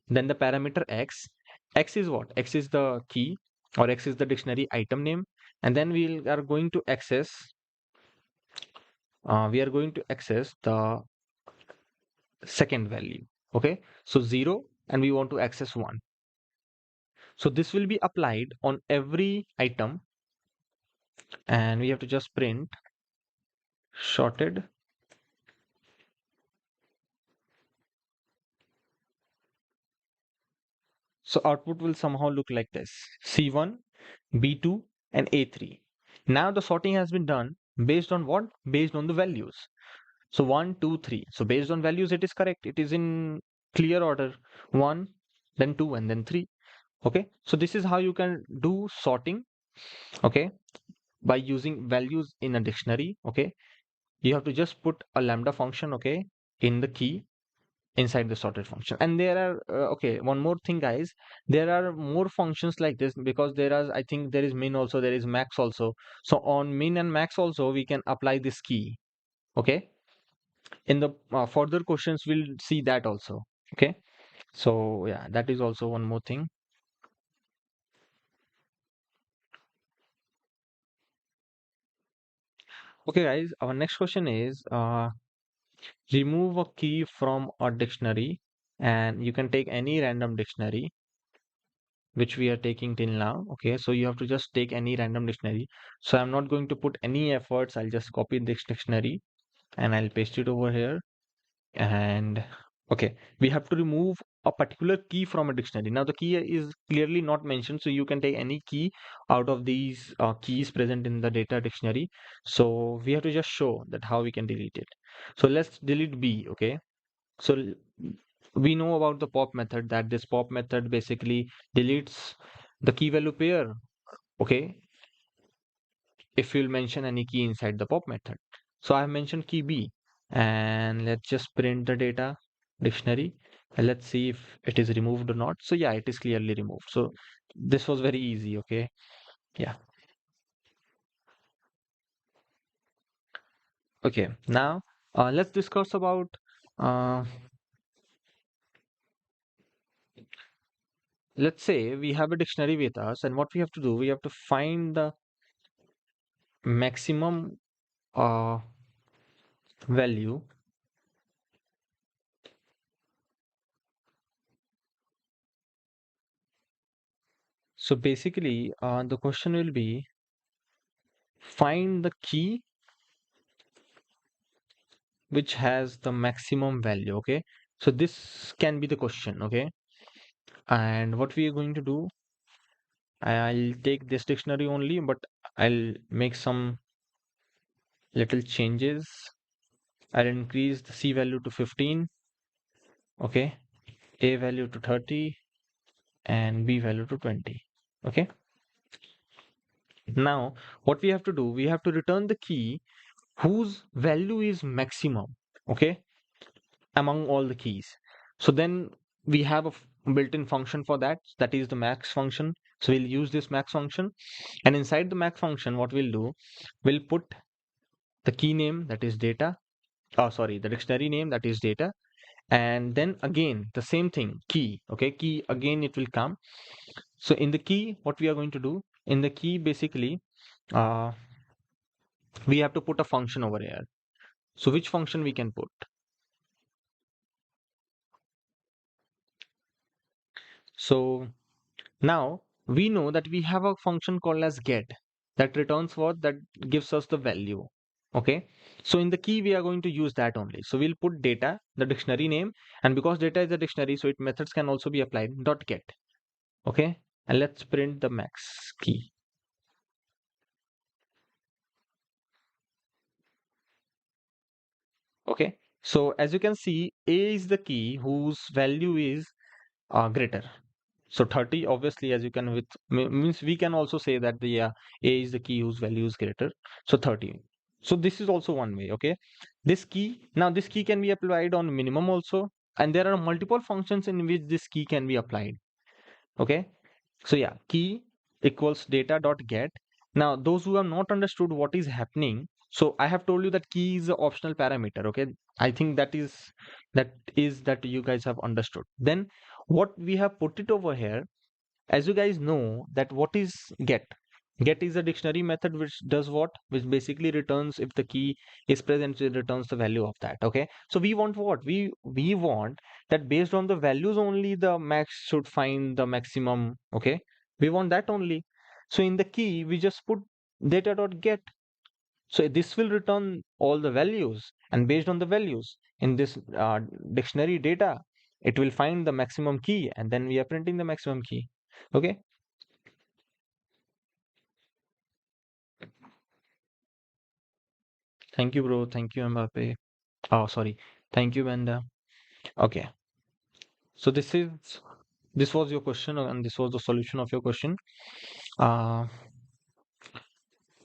[SPEAKER 1] then the parameter x. X is what? X is the key, or X is the dictionary item name. And then are going to access, the second value. Okay. So 0, and we want to access 1. So this will be applied on every item, and we have to just print sorted. So output will somehow look like this: C1, B2, and A3. Now the sorting has been done based on what? Based on the values. So 1, 2, 3. So based on values, it is correct. It is in clear order: 1, then 2, and then 3. Okay. So this is how you can do sorting. Okay. By using values in a dictionary. Okay. You have to just put a lambda function. Okay. In the key inside the sorted function. And there are okay, one more thing, guys. There are more functions like this, because there are, I think there is min also, there is max also. So on min and max also we can apply this key. Okay. In the further questions we'll see that also. Okay. So yeah, that is also one more thing. Okay, guys, our next question is remove a key from a dictionary, and you can take any random dictionary. which we are taking till now. Okay, so you have to just take any random dictionary. So I'm not going to put any efforts. I'll just copy this dictionary and I'll paste it over here. And okay, we have to remove a particular key from a dictionary. Now the key is clearly not mentioned, so you can take any key out of these keys present in the data dictionary. So we have to just show that how we can delete it. So let's delete B. Okay, so we know about the pop method, that this pop method basically deletes the key value pair. Okay, if you'll mention any key inside the pop method. So I have mentioned key B, and let's just print the data dictionary and let's see if it is removed or not. So yeah, it is clearly removed. So this was very easy. Okay, yeah. Okay, now let's discuss about uh, let's say we have a dictionary with us, and what we have to do, we have to find the maximum value. So basically, the question will be find the key which has the maximum value. Okay, so this can be the question. Okay, and what we are going to do, I'll take this dictionary only, but I'll make some little changes. I'll increase the C value to 15. Okay, A value to 30 and B value to 20. Okay, now what we have to do, we have to return the key whose value is maximum. Okay, among all the keys. So then we have a built-in function for that, that is the max function. So we'll use this max function, and inside the max function, what we'll do, we'll put the key name, that is data. Oh, sorry, the dictionary name, that is data. And then again, the same thing, key. Okay, key again, it will come. So in the key, what we are going to do, in the key, basically, uh, we have to put a function over here. So which function we can put? So now we know that we have a function called as get that returns what, that gives us the value. Okay, so in the key we are going to use that only. So we'll put data, the dictionary name, and because data is a dictionary, so it methods can also be applied dot get. Okay, and let's print the max key. Okay, so as you can see, A is the key whose value is greater. So 30, obviously, as you can with means we can also say that the A is the key whose value is greater. So 30. So this is also one way. Okay, this key, now this key can be applied on minimum also, and there are multiple functions in which this key can be applied. Okay, so yeah, key equals data dot get. Now those who have not understood what is happening, so I have told you that key is an optional parameter. Okay, I think that you guys have understood. Then what we have put it over here, as you guys know, that what is get. Get is a dictionary method which does what, which basically returns, if the key is present, it returns the value of that. Okay, so we want what, we want that based on the values only the max should find the maximum. Okay, we want that only. So in the key we just put data dot get. So this will return all the values, and based on the values in this dictionary data, it will find the maximum key, and then we are printing the maximum key. Okay, thank you, bro. Thank you, Mbappe. Oh, sorry. Thank you, Benda. Okay, so this was your question, and this was the solution of your question. Uh,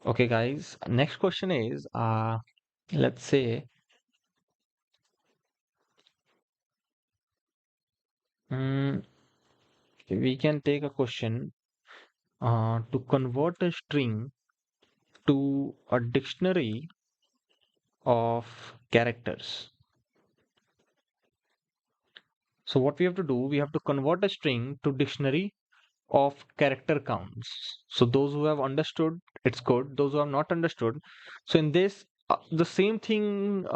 [SPEAKER 1] okay, guys. Next question is, let's say, mm, we can take a question to convert a string to a dictionary of characters. So what we have to do, we have to convert a string to dictionary of character counts. So those who have understood, it's good. Those who have not understood, so in this, the same thing,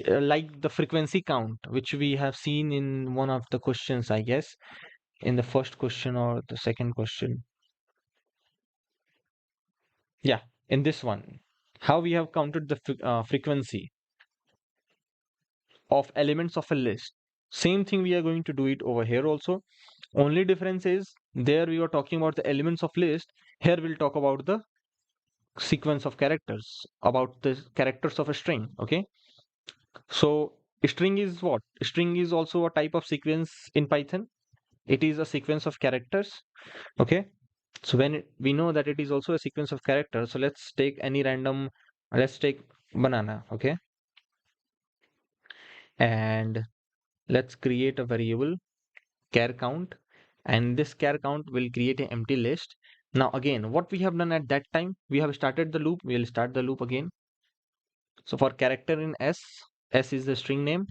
[SPEAKER 1] like the frequency count, which we have seen in one of the questions, I guess. in the first question or the second question. Yeah, in this one, how we have counted the frequency of elements of a list. Same thing we are going to do it over here also. Only difference is there we were talking about the elements of list. Here we'll talk about the sequence of characters, about the characters of a string. Okay. So string is what? String is also a type of sequence in Python. It is a sequence of characters. Okay. So we know that it is also a sequence of characters. So let's take any random, let's take banana. Okay. And let's create a variable char count, and this char count will create an empty list. Now again, what we have done at that time, we have started the loop. We will start the loop again. So for character in S is the string name.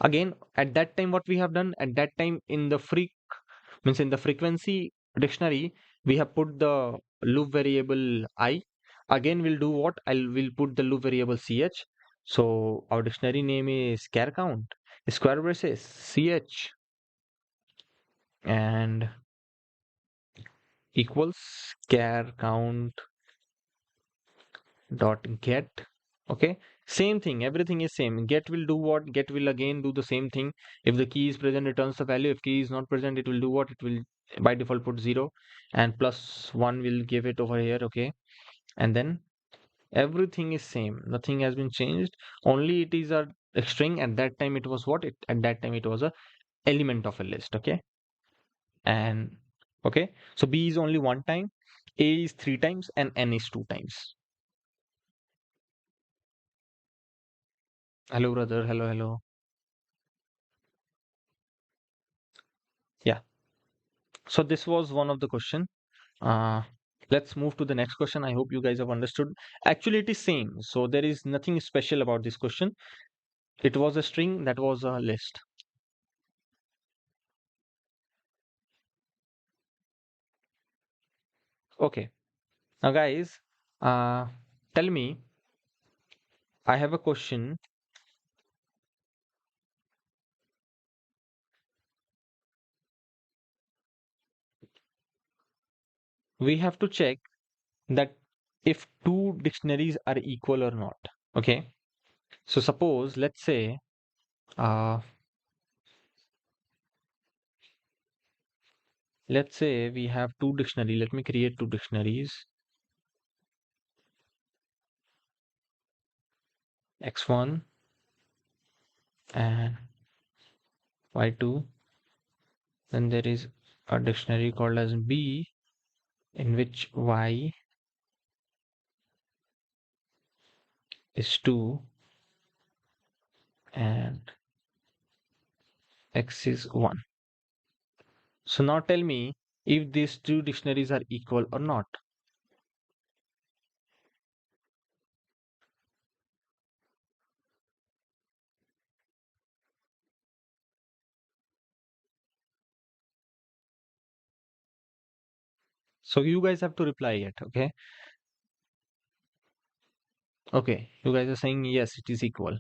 [SPEAKER 1] Again, at that time, what we have done at that time in the means in the frequency dictionary, we have put the loop variable I. Again, we'll do what? Will put the loop variable ch. So our dictionary name is char count square braces ch and equals char count dot get. Okay, same thing, everything is same. Get will do what? Get will again do the same thing. If the key is present, returns the value. If key is not present, it will do what? It will by default put 0 and plus 1 will give it over here. Okay, and then everything is same, nothing has been changed. Only it is a string. At that time it was what? It at that time it was a element of a list. Okay, and okay, so b is only one time, a is three times, and n is two times. Hello, brother. Hello, hello. Yeah. So this was one of the question. Uh, let's move to the next question. I hope you guys have understood. Actually, it is same. So there is nothing special about this question. It was a string that was a list. Okay. Now, guys, uh, tell me. I have a question. We have to check that if two dictionaries are equal or not. Okay. So suppose, uh, let's say we have two dictionary. Let me create two dictionaries. X1 and Y2. Then there is a dictionary called as B, in which Y is 2 and X is 1. So now tell me if these two dictionaries are equal or not. So you guys have to reply it, okay? Okay, you guys are saying yes, it is equal.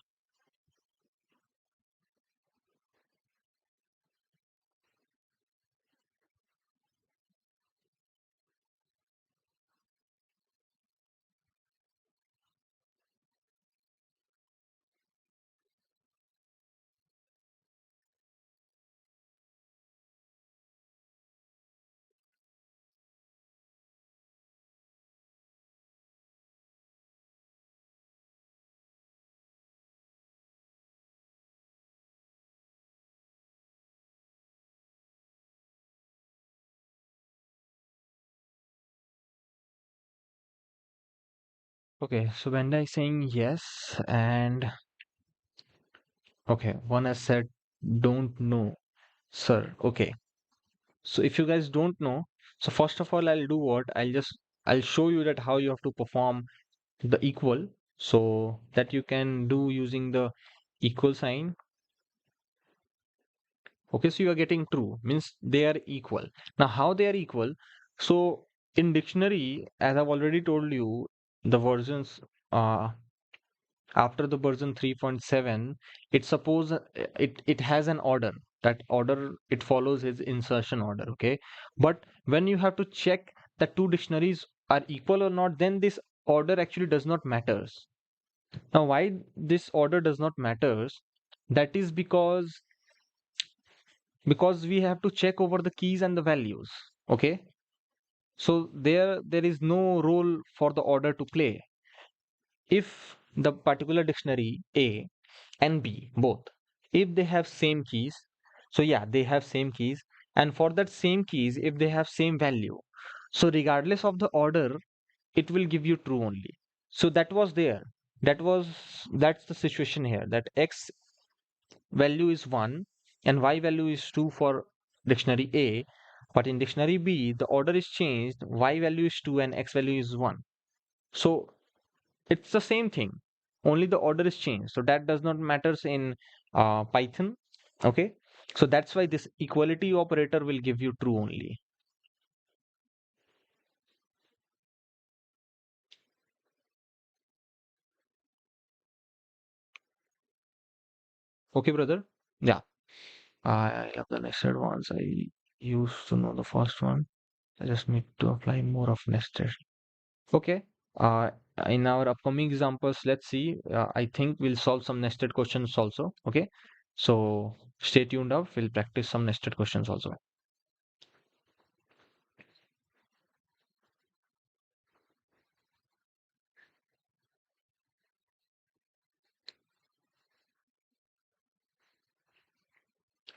[SPEAKER 1] Okay, so Venda is saying yes, and okay, one has said don't know, sir. Okay, so if you guys don't know, so first of all, I'll do what? I'll show you that how you have to perform the equal, so that you can do using the equal sign. Okay, so you are getting true, means they are equal. Now how they are equal? So in dictionary, as I've already told you, the versions after the version 3.7, it suppose it has an order. That order, it follows his insertion order, okay? But when you have to check that two dictionaries are equal or not, then this order actually does not matters. Now, why this order does not matters? That is because we have to check over the keys and the values, okay? So there is no role for the order to play. If the particular dictionary A and B both, if they have same keys, so yeah, they have same keys, and for that same keys, if they have same value, so regardless of the order, it will give you true only. So that was there. That's the situation here, that X value is 1 and Y value is 2 for dictionary A, but in dictionary B, the order is changed, Y value is 2 and X value is 1. So it's the same thing, only the order is changed. So that does not matters in Python, okay? So that's why this equality operator will give you true only. Okay, brother? Yeah. I love the nested ones. I used to know the first one. I just need to apply more of nested. Okay. Uh, in our upcoming examples, let's see. I think we'll solve some nested questions also. Okay. So stay tuned up. We'll practice some nested questions also.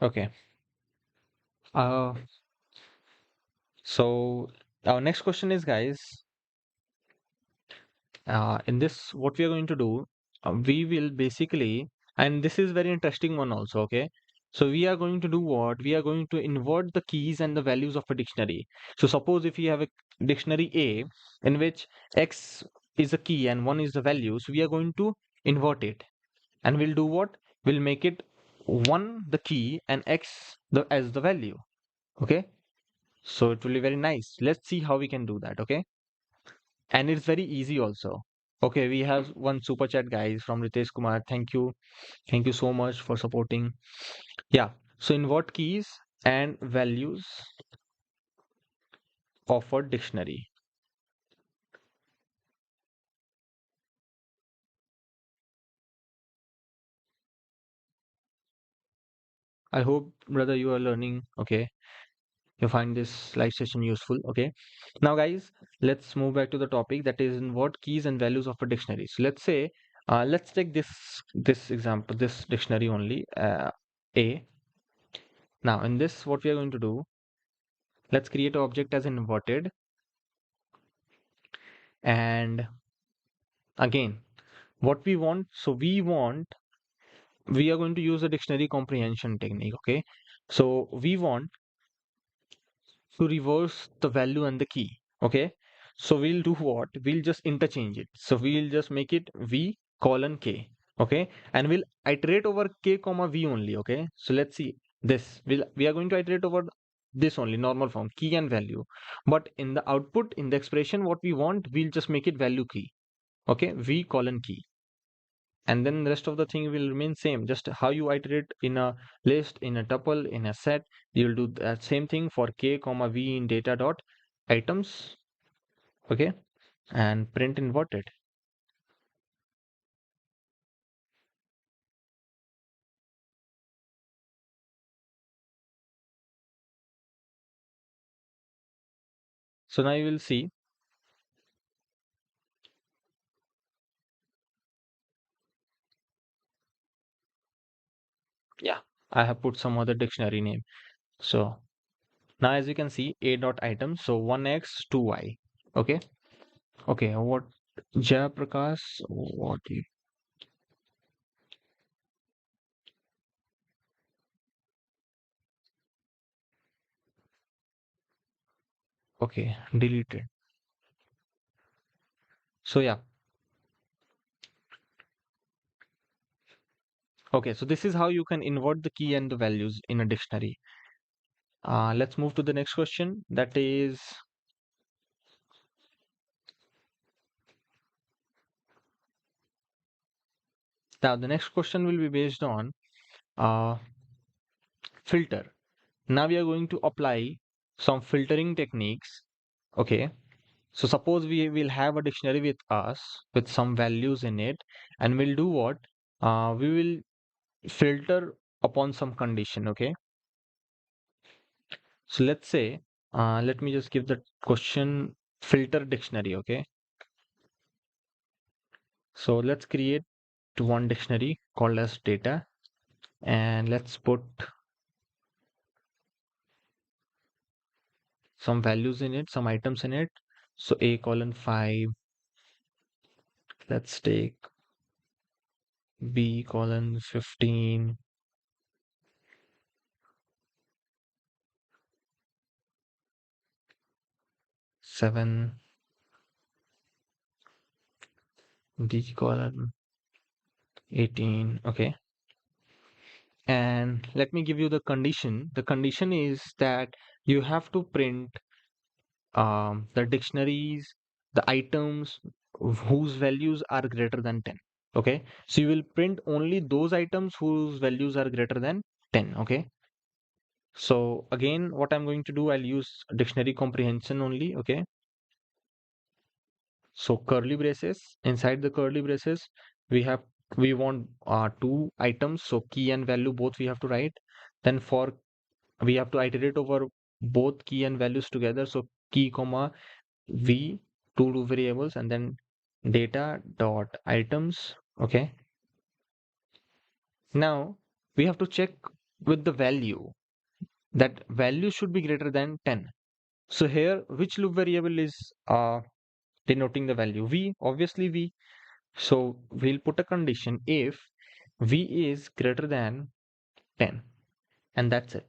[SPEAKER 1] Okay. Uh, so our next question is, guys, in this, what we are going to do, we will basically, and this is very interesting one also, okay? So we are going to do what? We are going to invert the keys and the values of a dictionary. So suppose if you have a dictionary A in which X is a key and 1 is the value, so we are going to invert it. And we'll do what? We'll make it 1 the key and X the as the value. Okay? So it will be very nice. Let's see how we can do that, okay? And it's very easy also. Okay, we have one super chat, guys, from Ritesh Kumar. Thank you so much for supporting. Yeah, so invert keys and values of a dictionary. I hope, brother, you are learning. Okay, you find this live session useful. Okay, now, guys, let's move back to the topic, that is invert keys and values of a dictionary. So let's say, let's take this example, this dictionary only, A. Now, in this, what we are going to do, let's create an object as inverted. And again, what we want, so we are going to use a dictionary comprehension technique, okay? So we want to reverse the value and the key, okay? So we'll do what? We'll just interchange it. So we'll just make it V colon K, okay? And we'll iterate over K comma V only, okay? So let's see this. We are going to iterate over this only, normal form, key and value. But in the output, in the expression, what we want, we'll just make it value key, okay? V colon key, and then the rest of the thing will remain same. Just how you iterate in a list, in a tuple, in a set, you'll do that same thing for k comma v in data dot items, okay, and print inverted. So now you will see, yeah, I have put some other dictionary name. So now as you can see, a dot items, so 1x 2y, okay. Okay, what Jayaprakash, what you, okay, deleted. So yeah, okay, so this is how you can invert the key and the values in a dictionary. Let's move to the next question. That is, now the next question will be based on, uh, filter. Now we are going to apply some filtering techniques. Okay. So suppose we will have a dictionary with us with some values in it, and we'll do what? We will filter upon some condition. Okay. So let's say, let me just give the question filter dictionary. Okay. So let's create one dictionary called as data, and let's put some values in it, some items in it. So a colon 5, let's take b colon 15, 7, d colon 18. Okay. And let me give you the condition. The condition is that you have to print the dictionaries, the items whose values are greater than 10. Okay. So you will print only those items whose values are greater than 10. Okay. So again, what I'm going to do, I'll use dictionary comprehension only. Okay. So curly braces, inside the curly braces, we have we want two items. So key and value both we have to write. Then for we have to iterate over both key and values together. So key comma v, two variables, and then data dot items. Okay. Now we have to check with the value, that value should be greater than 10. So here, which loop variable is denoting the value? V, obviously V. So we'll put a condition if V is greater than 10, and that's it.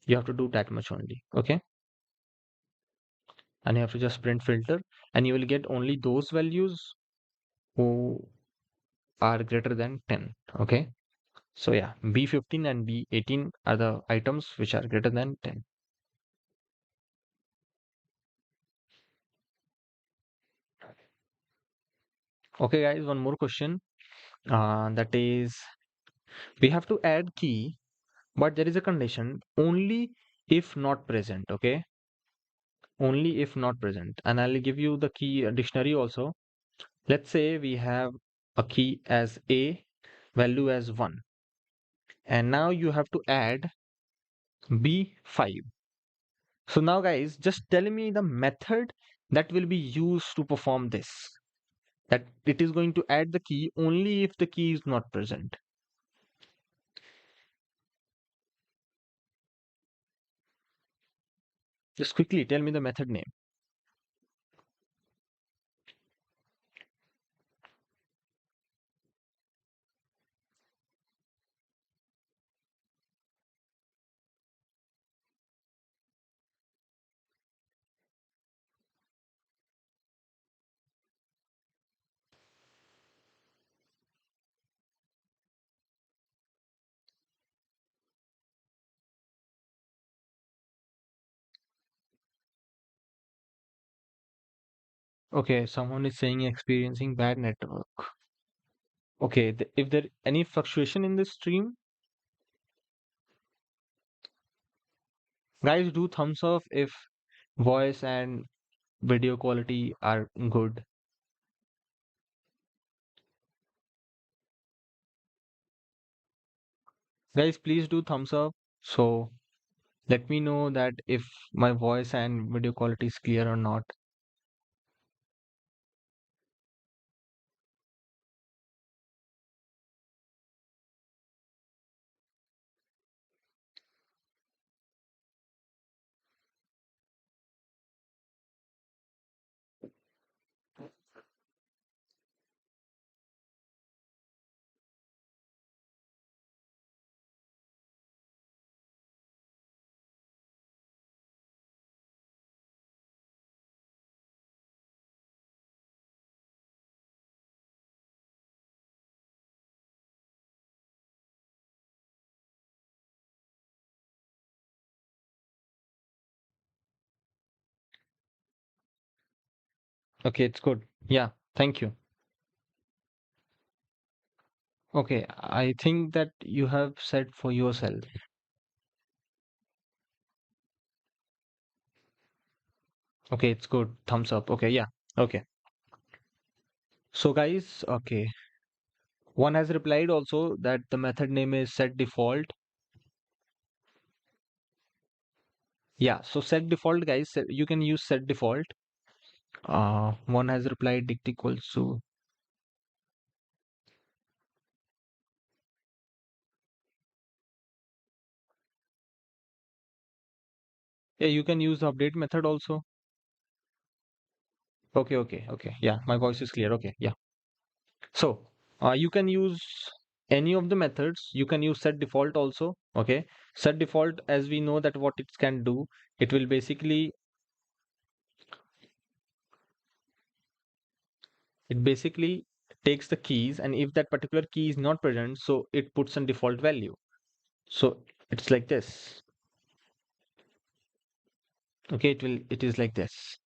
[SPEAKER 1] You have to do that much only. Okay. And you have to just print filter, and you will get only those values who are greater than 10. Okay. So yeah, B15 and B18 are the items which are greater than 10. Okay, guys, one more question. That is, we have to add key, but there is a condition only if not present. Okay, only if not present. And I'll give you the key dictionary also. Let's say we have a key as a, value as 1, and now you have to add b5. So now, guys, just tell me the method that will be used to perform this, that it is going to add the key only if the key is not present. Just quickly tell me the method name. Okay, someone is saying experiencing bad network. Okay, if there any fluctuation in the stream, guys, do thumbs up if voice and video quality are good. Guys, please do thumbs up. So let me know that if my voice and video quality is clear or not. Okay, it's good. Yeah, thank you. Okay, I think that you have said for yourself. Okay, it's good. Thumbs up. Okay, yeah. Okay. So guys, okay. One has replied also that the method name is set default. Yeah, so set default guys, you can use set default. One has replied dict equals to, yeah, you can use the update method also. Okay, okay, okay. Yeah, my voice is clear. Okay, yeah. So, you can use any of the methods. You can use set default also. Okay, set default, as we know that what it can do, it will basically takes the keys, and if that particular key is not present, so it puts a default value. So it's like this. Okay, it is like this.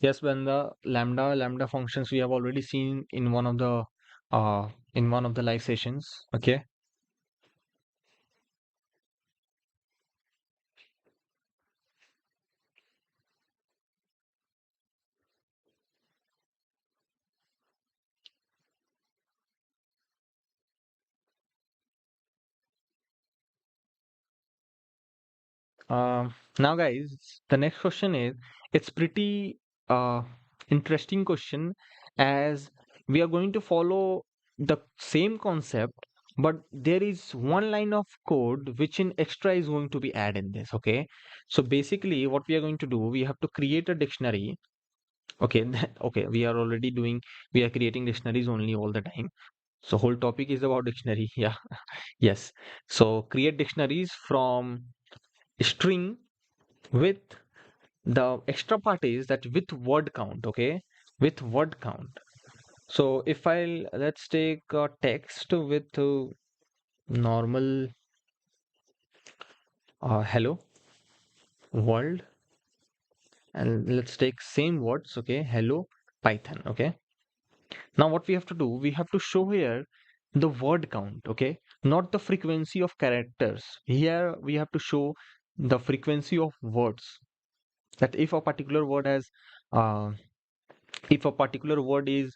[SPEAKER 1] Yes, when the lambda functions we have already seen in one of the live sessions. Okay. Now, guys, the next question is, it's pretty uh, interesting question, as we are going to follow the same concept, but there is one line of code which in extra is going to be added in this. Okay, so basically, what we are going to do, we have to create a dictionary. Okay, okay, we are creating dictionaries only all the time. So whole topic is about dictionary. Yeah, yes. So create dictionaries from string with the extra part is that with word count. Okay, with word count. So if I'll let's take a text with normal hello world, and let's take same words. Okay, hello Python. Okay, now what we have to do, we have to show here the word count. Okay, not the frequency of characters. Here we have to show the frequency of words, that if a particular word has uh, if a particular word is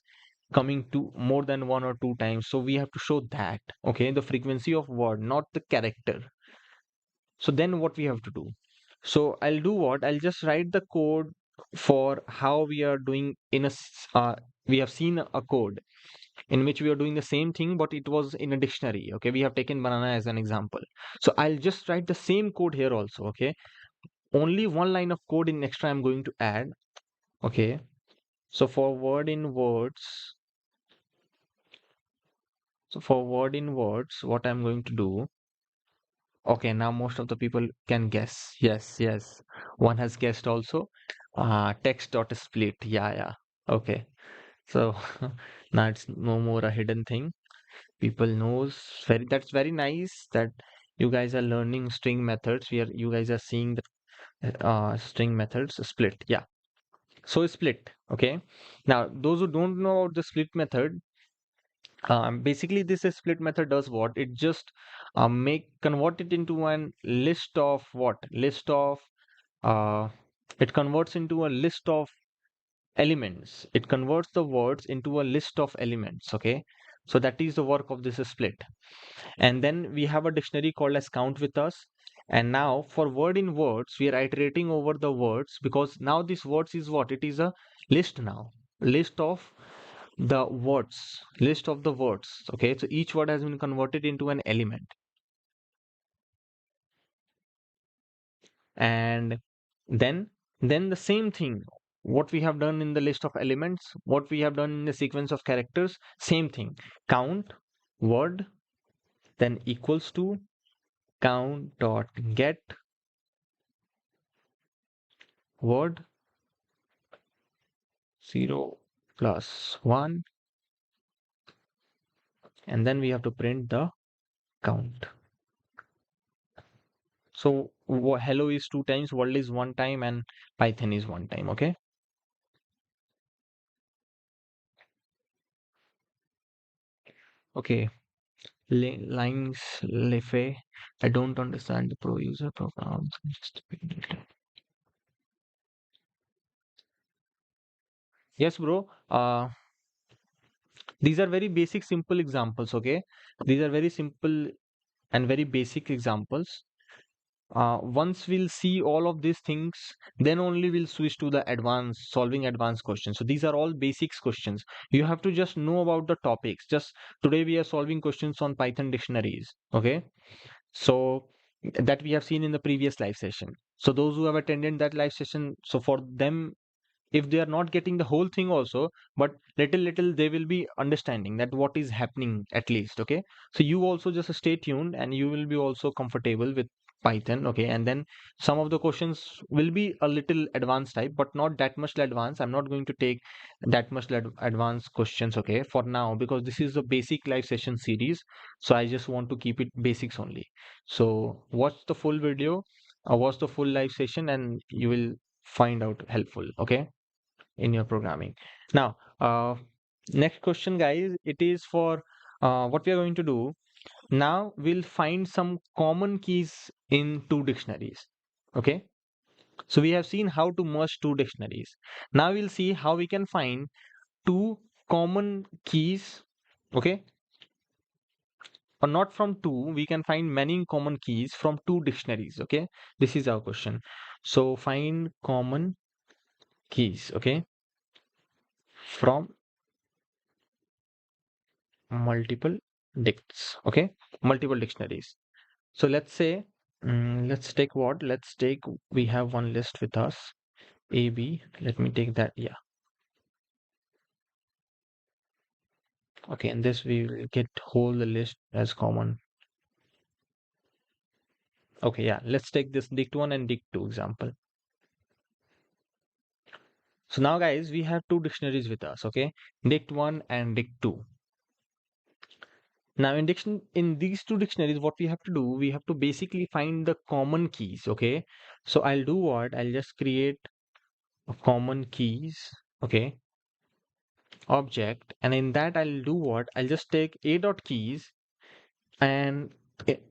[SPEAKER 1] coming to more than one or two times, so we have to show that. Okay, the frequency of word, not the character. So then what we have to do, so I'll do what, I'll just write the code for how we are doing we have seen a code in which we are doing the same thing, but it was in a dictionary. Okay, we have taken banana as an example, so I'll just write the same code here also. Okay, only one line of code in extra I'm going to add. Okay, so for word in words, what I'm going to do. Okay, now most of the people can guess. Yes, yes. One has guessed also. Text dot split. Yeah, yeah. Okay. So now it's no more a hidden thing. People knows very, that's very nice that you guys are learning string methods. You guys are seeing the string methods split. Yeah. So split. Okay. Now those who don't know about the split method, basically, this split method does what? It just make convert it into an list of what? List of uh, it converts into a list of elements. It converts the words into a list of elements. Okay, so that is the work of this split. And then we have a dictionary called as count with us. And now for word in words, we are iterating over the words, because now this words is what? It is a list now. List of the words, list of the words. Okay, so each word has been converted into an element. And then then the same thing, what we have done in the list of elements, what we have done in the sequence of characters, same thing. Count word, then equals to count dot get word 0 plus 1, and then we have to print the count. So hello is two times, world is one time, and Python is one time. Okay, Okay, lines lefe. I don't understand the pro user programs. Yes, bro. These are very basic, simple examples. Okay, these are very simple and very basic examples. Once we'll see all of these things, then only we'll switch to the advanced solving advanced questions. So these are all basics questions. You have to just know about the topics. Just today we are solving questions on Python dictionaries. Okay, so that we have seen in the previous live session. So those who have attended that live session, so for them, if they are not getting the whole thing also, but little they will be understanding that what is happening at least. Okay, so you also just stay tuned and you will be also comfortable with Python. Okay, and then some of the questions will be a little advanced type, but not that much advanced. I'm not going to take that much advanced questions, okay, for now, because this is a basic live session series. So I just want to keep it basics only. So watch the full video, watch the full live session, and you will find out helpful. Okay, in your programming. Now, next question, guys, it is for what we are going to do. Now, we'll find some common keys in two dictionaries. Okay. So we have seen how to merge two dictionaries. Now we'll see how we can find two common keys. Okay. Or not from two, we can find many common keys from two dictionaries. Okay. This is our question. So find common keys. Okay. From multiple dicts. Okay, multiple dictionaries. So let's say, let's take what, let's take, we have one list with us, ab, let me take that. Yeah, okay, and this we will get whole the list as common. Okay, yeah, let's take this dict1 and dict2 example. So now, guys, we have two dictionaries with us. Okay, dict1 and dict2. Now in these two dictionaries, what we have to do, we have to basically find the common keys. Okay, so I'll do what, I'll just create a common keys, okay, object, and in that I'll do what, I'll just take a dot keys and i-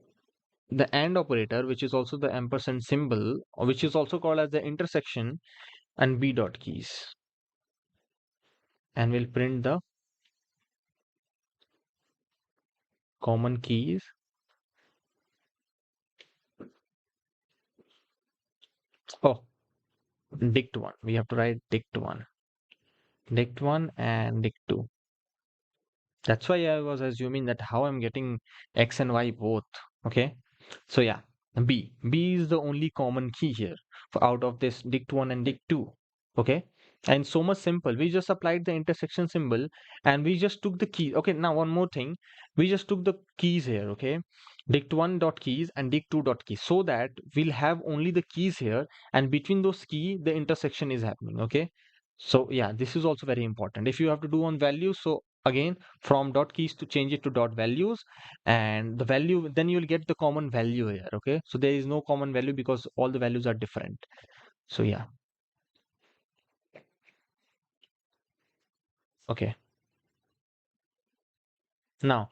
[SPEAKER 1] the and operator, which is also the ampersand symbol, or which is also called as the intersection, and b dot keys, and we'll print the common keys. Oh, dict1, we have to write dict1, dict1 and dict2. That's why I was assuming that how I'm getting X and Y both. Okay. So yeah, B is the only common key here for out of this dict1 and dict2. Okay. And so much simple. We just applied the intersection symbol and we just took the key. Okay. Now one more thing. We just took the keys here. Okay. Dict1 dot keys and dict2 dot keys, so that we'll have only the keys here, and between those key the intersection is happening. Okay. So yeah, this is also very important. If you have to do on values, so again, from dot keys to change it to dot values, and the value, then you'll get the common value here. Okay, so there is no common value because all the values are different. So yeah, okay. Now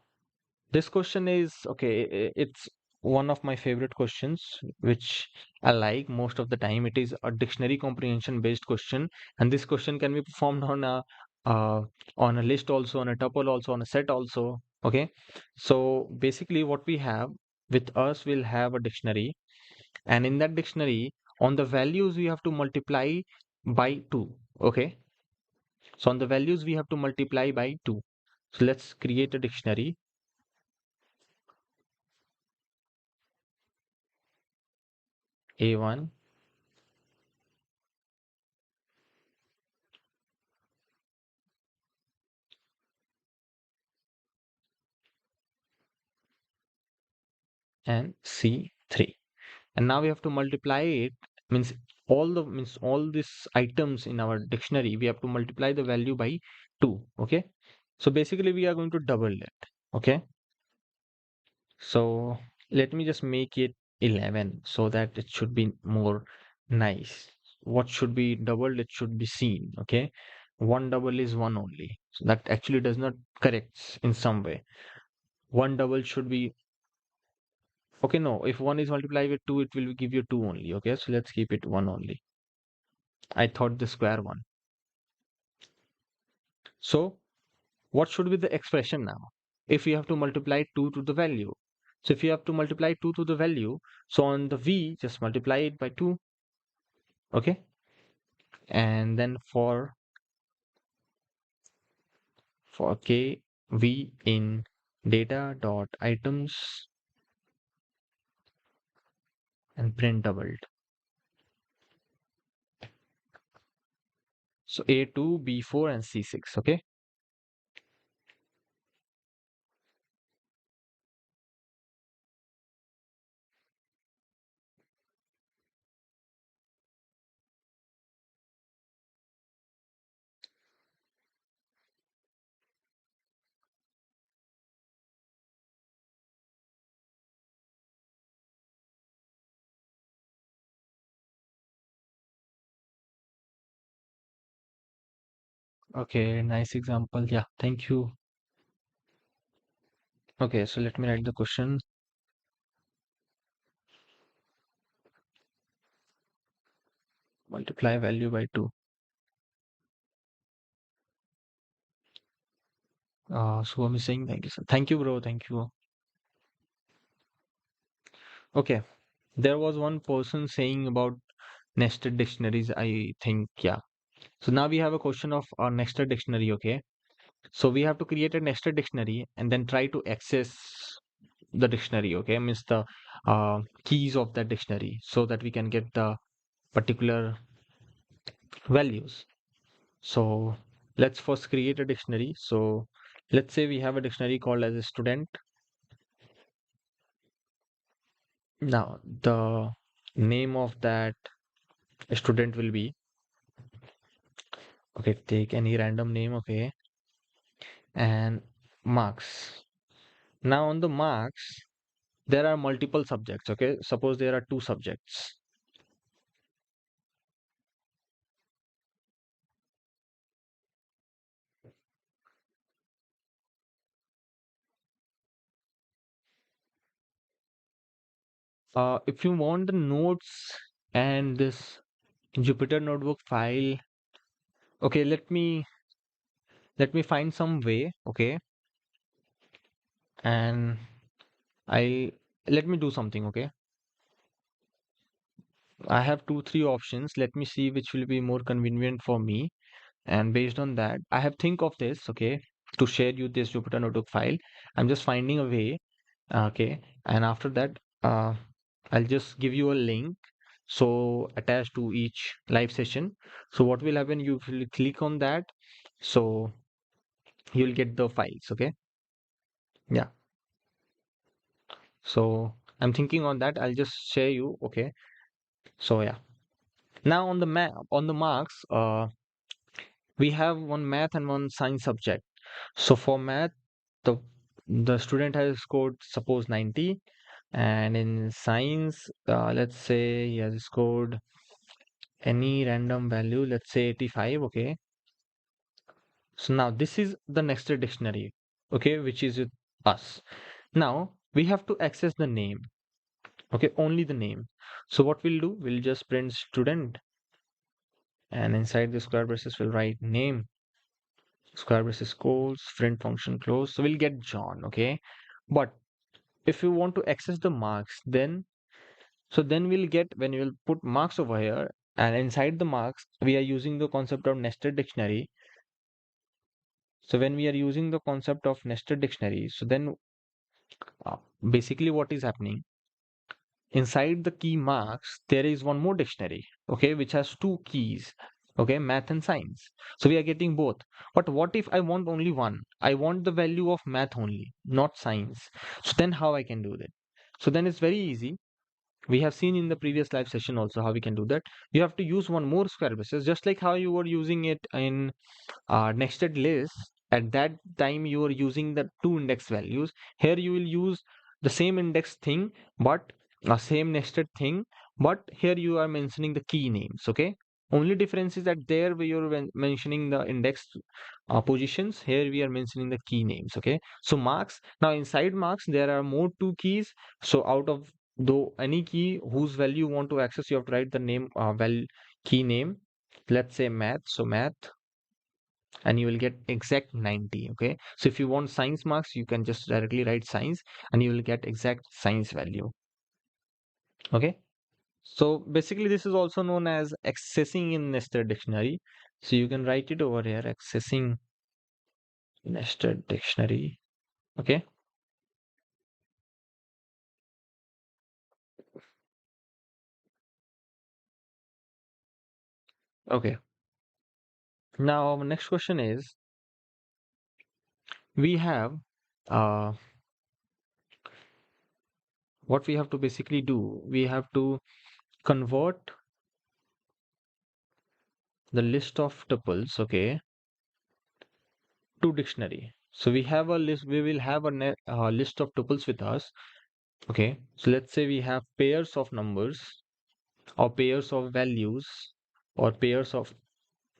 [SPEAKER 1] this question is okay, it's one of my favorite questions, which I like most of the time. It is a dictionary comprehension based question, and this question can be performed uh, on a list also, on a tuple also, on a set also. Okay, so basically what we have with us, we'll have a dictionary, and in that dictionary, on the values we have to multiply by 2. Okay, so on the values we have to multiply by 2. So let's create a dictionary, A1, and C3, and now we have to multiply it, means all these items in our dictionary, we have to multiply the value by 2. Okay, so basically we are going to double it. Okay, so let me just make it 11 so that it should be more nice. What should be doubled, it should be seen. Okay, one double is one only, so that actually does not correct in some way. One double should be, okay, no, if one is multiplied with two, it will give you two only. Okay, so let's keep it one only. I thought the square one. So what should be the expression now? If you have to multiply 2 to the value. So if you have to multiply 2 to the value, so on the v, just multiply it by 2. Okay. And then for k v in data dot items and print doubled. So A2, B4 and C6. Okay. Okay, nice example. Yeah, thank you. Okay, so let me write the question. Multiply value by 2. So I'm saying thank you, sir. Thank you, bro. Thank you. Okay, there was one person saying about nested dictionaries, I think. Yeah. So now we have a question of a nested dictionary. Okay. So we have to create a nested dictionary and then try to access the dictionary. Okay. Means the keys of that dictionary so that we can get the particular values. So let's first create a dictionary. So let's say we have a dictionary called as a student. Now the name of that student will be, okay, take any random name, okay, and marks. Now on the marks, there are multiple subjects, okay. Suppose there are two subjects. If you want the notes and this Jupyter notebook file, okay, let me find some way, okay, and I let me do something, okay. I have two, three options. Let me see which will be more convenient for me. And based on that, I have think of this, okay, to share you this Jupyter notebook file. I'm just finding a way, okay. And after that, I'll just give you a link. So attached to each live session. So what will happen? You will click on that. So you'll get the files, okay. Yeah. So I'm thinking on that. I'll just share you, okay. So yeah. Now on the map, on the marks, we have one math and one science subject. So for math, the the student has scored suppose 90, and in science, let's say he has scored any random value, let's say 85. Okay. So now this is the nested dictionary, okay, which is with us. Now we have to access the name, okay, only the name. So what we'll do, we'll just print student, and inside the square braces we'll write name, square braces close, print function close. So we'll get John, okay. But if you want to access the marks, then so then we'll get, when you will put marks over here, and inside the marks we are using the concept of nested dictionary. So when we are using the concept of nested dictionary, so then uh, basically what is happening, inside the key marks there is one more dictionary, okay, which has two keys, okay, math and science. So we are getting both. But what if I want only one? I want the value of math only, not science. So then how I can do that? So then it's very easy. We have seen in the previous live session also how we can do that. You have to use one more square braces, just like how you were using it in nested list. At that time you are using the two index values. Here you will use the same index thing, but same nested thing, but here you are mentioning the key names, okay. Only difference is that there we are mentioning the index positions. Here we are mentioning the key names. Okay. So marks. Now inside marks there are more two keys. So out of though any key whose value you want to access, you have to write the name key name. Let's say math. So math, and you will get exact 90. Okay. So if you want science marks, you can just directly write science and you will get exact science value. Okay. So basically, this is also known as accessing in nested dictionary. So you can write it over here, accessing nested dictionary. Okay. Okay. Now, our next question is we have uh, what we have to basically do. We have to convert the list of tuples, okay, to dictionary. So we have a list, we will have a list of tuples with us. Okay. So let's say we have pairs of numbers or pairs of values or pairs of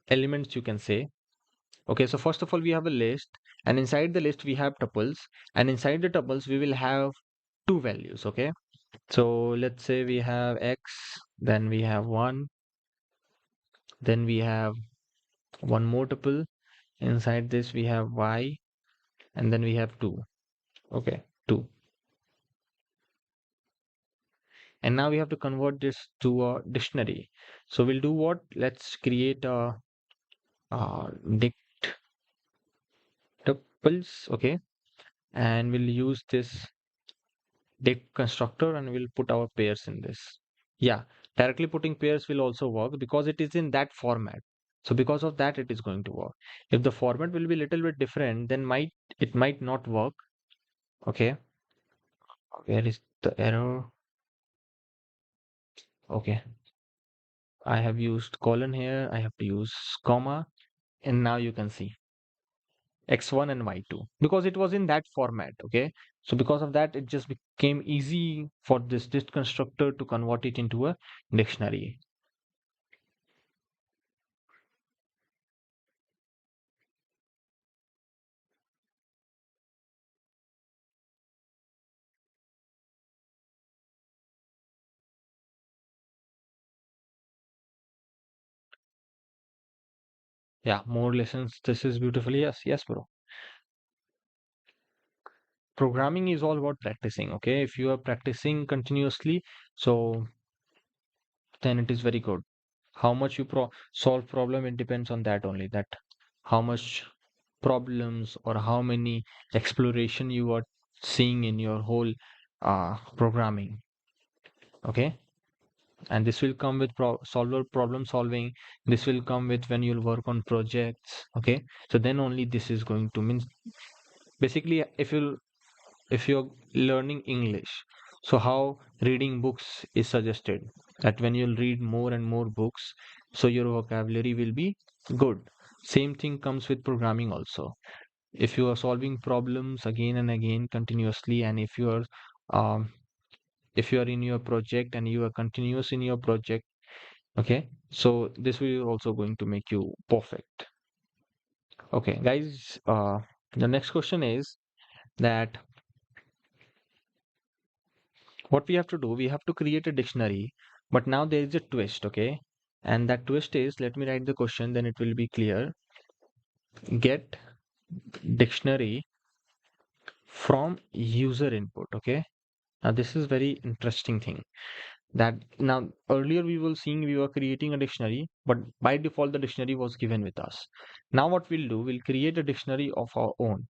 [SPEAKER 1] elements, you can say. Okay, so first of all, we have a list, and inside the list we have tuples, and inside the tuples we will have two values. Okay, so let's say we have x, then we have 1, then we have one more tuple. Inside this we have y, and then we have 2. Okay, 2. And now we have to convert this to a dictionary. So we'll do what? Let's create a dict tuples. Okay, and we'll use this dict constructor and we'll put our pairs in this. Yeah, directly putting pairs will also work because it is in that format. So because of that, it is going to work. If the format will be a little bit different, then might not work. Okay, where is the error? Okay, I have used colon here. I have to use comma, and now you can see x1 and y2 because it was in that format. Okay, so because of that, it just became easy for this constructor to convert it into a dictionary. Yeah, more lessons. This is beautifully. Yes, yes, bro. Programming is all about practicing. Okay, if you are practicing continuously, so then it is very good. How much you solve problem, it depends on that only. That how much problems or how many exploration you are seeing in your whole programming. Okay, and this will come with solver problem solving. This will come with when you'll work on projects. Okay, so then only this is going to means basically if you're learning English, so how reading books is suggested that when you'll read more and more books, so your vocabulary will be good. Same thing comes with programming also. If you are solving problems again and again continuously, and um, if you are in your project and you are continuous in your project, okay, so this will also going to make you perfect. Okay, guys, the next question is that what we have to do, we have to create a dictionary, but now there is a twist. Okay, and that twist is, let me write the question, then it will be clear. Get dictionary from user input. Okay, now this is very interesting thing, that now earlier we were seeing we were creating a dictionary, but by default the dictionary was given with us. Now what we'll do, we'll create a dictionary of our own,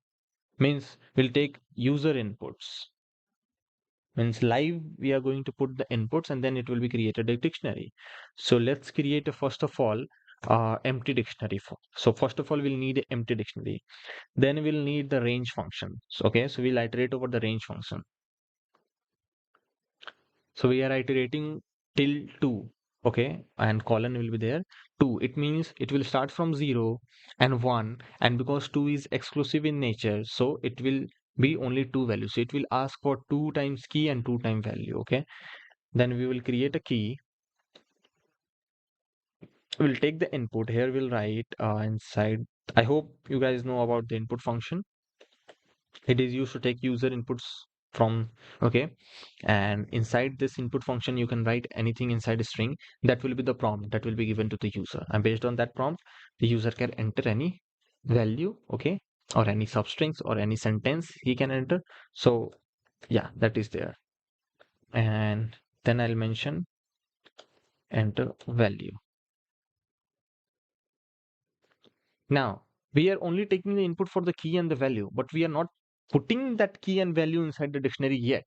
[SPEAKER 1] means we'll take user inputs. Means live we are going to put the inputs and then it will be created a dictionary. So let's create a first of all empty dictionary. So first of all we'll need an empty dictionary, then we'll need the range function. So, okay, so we'll iterate over the range function. So we are iterating till 2. Okay, and colon will be there. 2, it means it will start from 0 and 1, and because 2 is exclusive in nature, so it will be only two values. So it will ask for 2 times key and 2 time value. Okay, then we will create a key, We'll take the input here. We'll write inside. I hope you guys know about the input function. It is used to take user inputs from, okay, and inside this input function you can write anything inside a string. That will be the prompt that will be given to the user, and based on that prompt the user can enter any value, okay, or any substrings or any sentence he can enter. So yeah, that is there. And then I'll mention enter value. Now, we are only taking the input for the key and the value, but we are not putting that key and value inside the dictionary yet.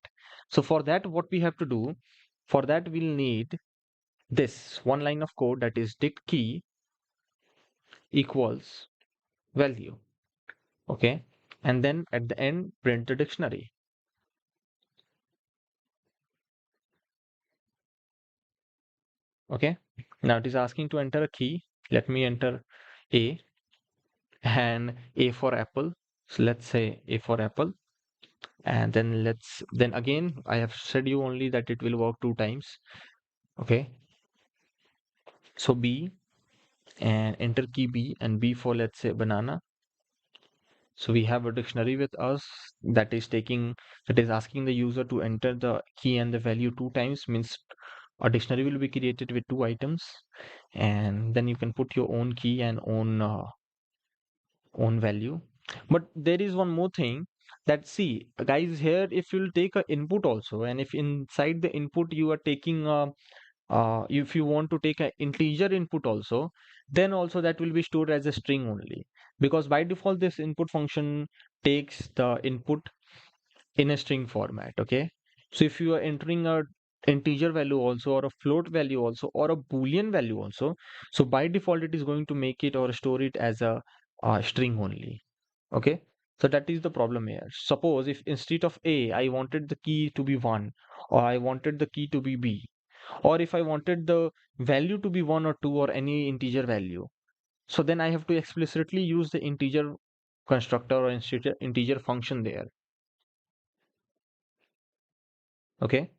[SPEAKER 1] So for that, what we have to do, for that we'll need this one line of code, that is dict key equals value. Okay. And then at the end, print the dictionary. Okay. Now it is asking to enter a key. Let me enter A, and A for apple. So let's say A for apple. And then again, I have said you only that it will work 2 times. Okay. So B, and enter key B, and B for, let's say, banana. So we have a dictionary with us that is asking the user to enter the key and the value 2 times, means a dictionary will be created with 2 items, and then you can put your own key and own value. But there is one more thing, that see guys, here if you'll take a input also, and if inside the input you are taking if you want to take an integer input also, then also that will be stored as a string only, because by default this input function takes the input in a string format. Okay, so if you are entering a integer value also, or a float value also, or a boolean value also, so by default it is going to make it or store it as a string only. Okay, so that is the problem here. Suppose if instead of A I wanted the key to be 1, or I wanted the key to be B, or if I wanted the value to be 1 or 2 or any integer value, so then I have to explicitly use the integer constructor or integer function there. Okay,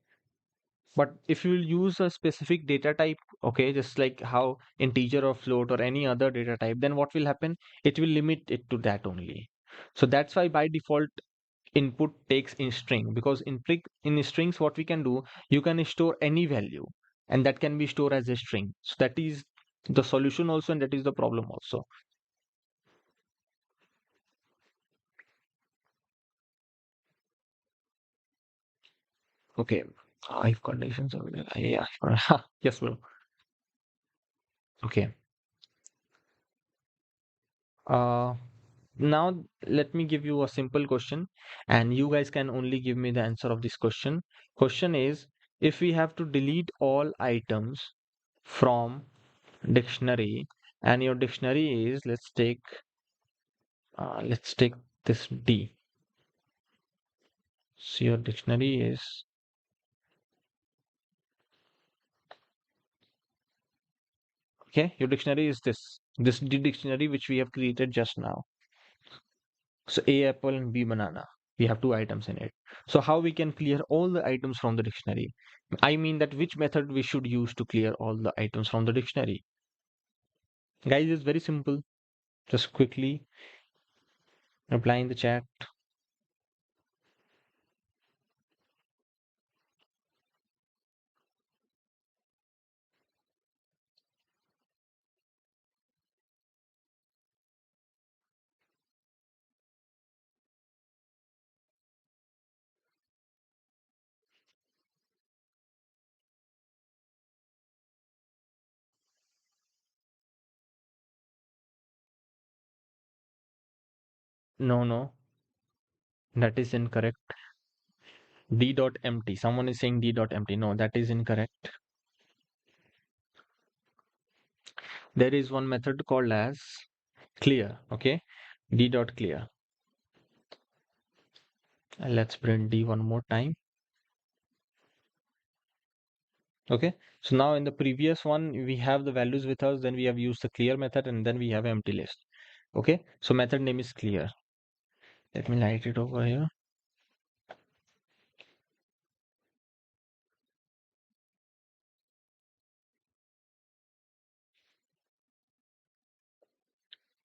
[SPEAKER 1] but if you will use a specific data type, okay, just like how integer or float or any other data type, then what will happen, it will limit it to that only. So that's why by default input takes in string, because in strings what we can do, you can store any value, and that can be stored as a string. So that is the solution also, and that is the problem also. Okay, if conditions are, yeah, yes bro. Okay, uh now let me give you a simple question, and you guys can only give me the answer of this question is, if we have to delete all items from dictionary, and your dictionary is, let's take this D. So your dictionary is, okay, your dictionary is this D dictionary which we have created just now. So A apple and B banana, we have 2 items in it. So how we can clear all the items from the dictionary? I mean that which method we should use to clear all the items from the dictionary? Guys, it's very simple. Just quickly reply in the chat. No, no, that is incorrect. D dot empty. Someone is saying D dot empty. No, that is incorrect. There is one method called as clear. Okay, D dot clear. And let's print D one more time. Okay, so now in the previous one we have the values with us, then we have used the clear method, and then we have empty list. Okay, so method name is clear. Let me write it over here.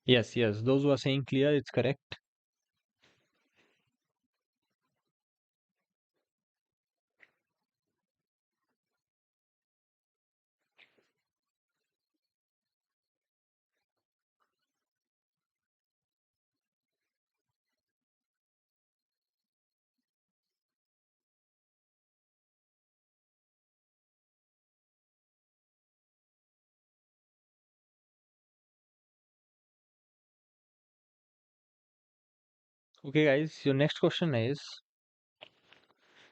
[SPEAKER 1] Yes, yes. Those who are saying clear, it's correct. Okay, guys, your next question is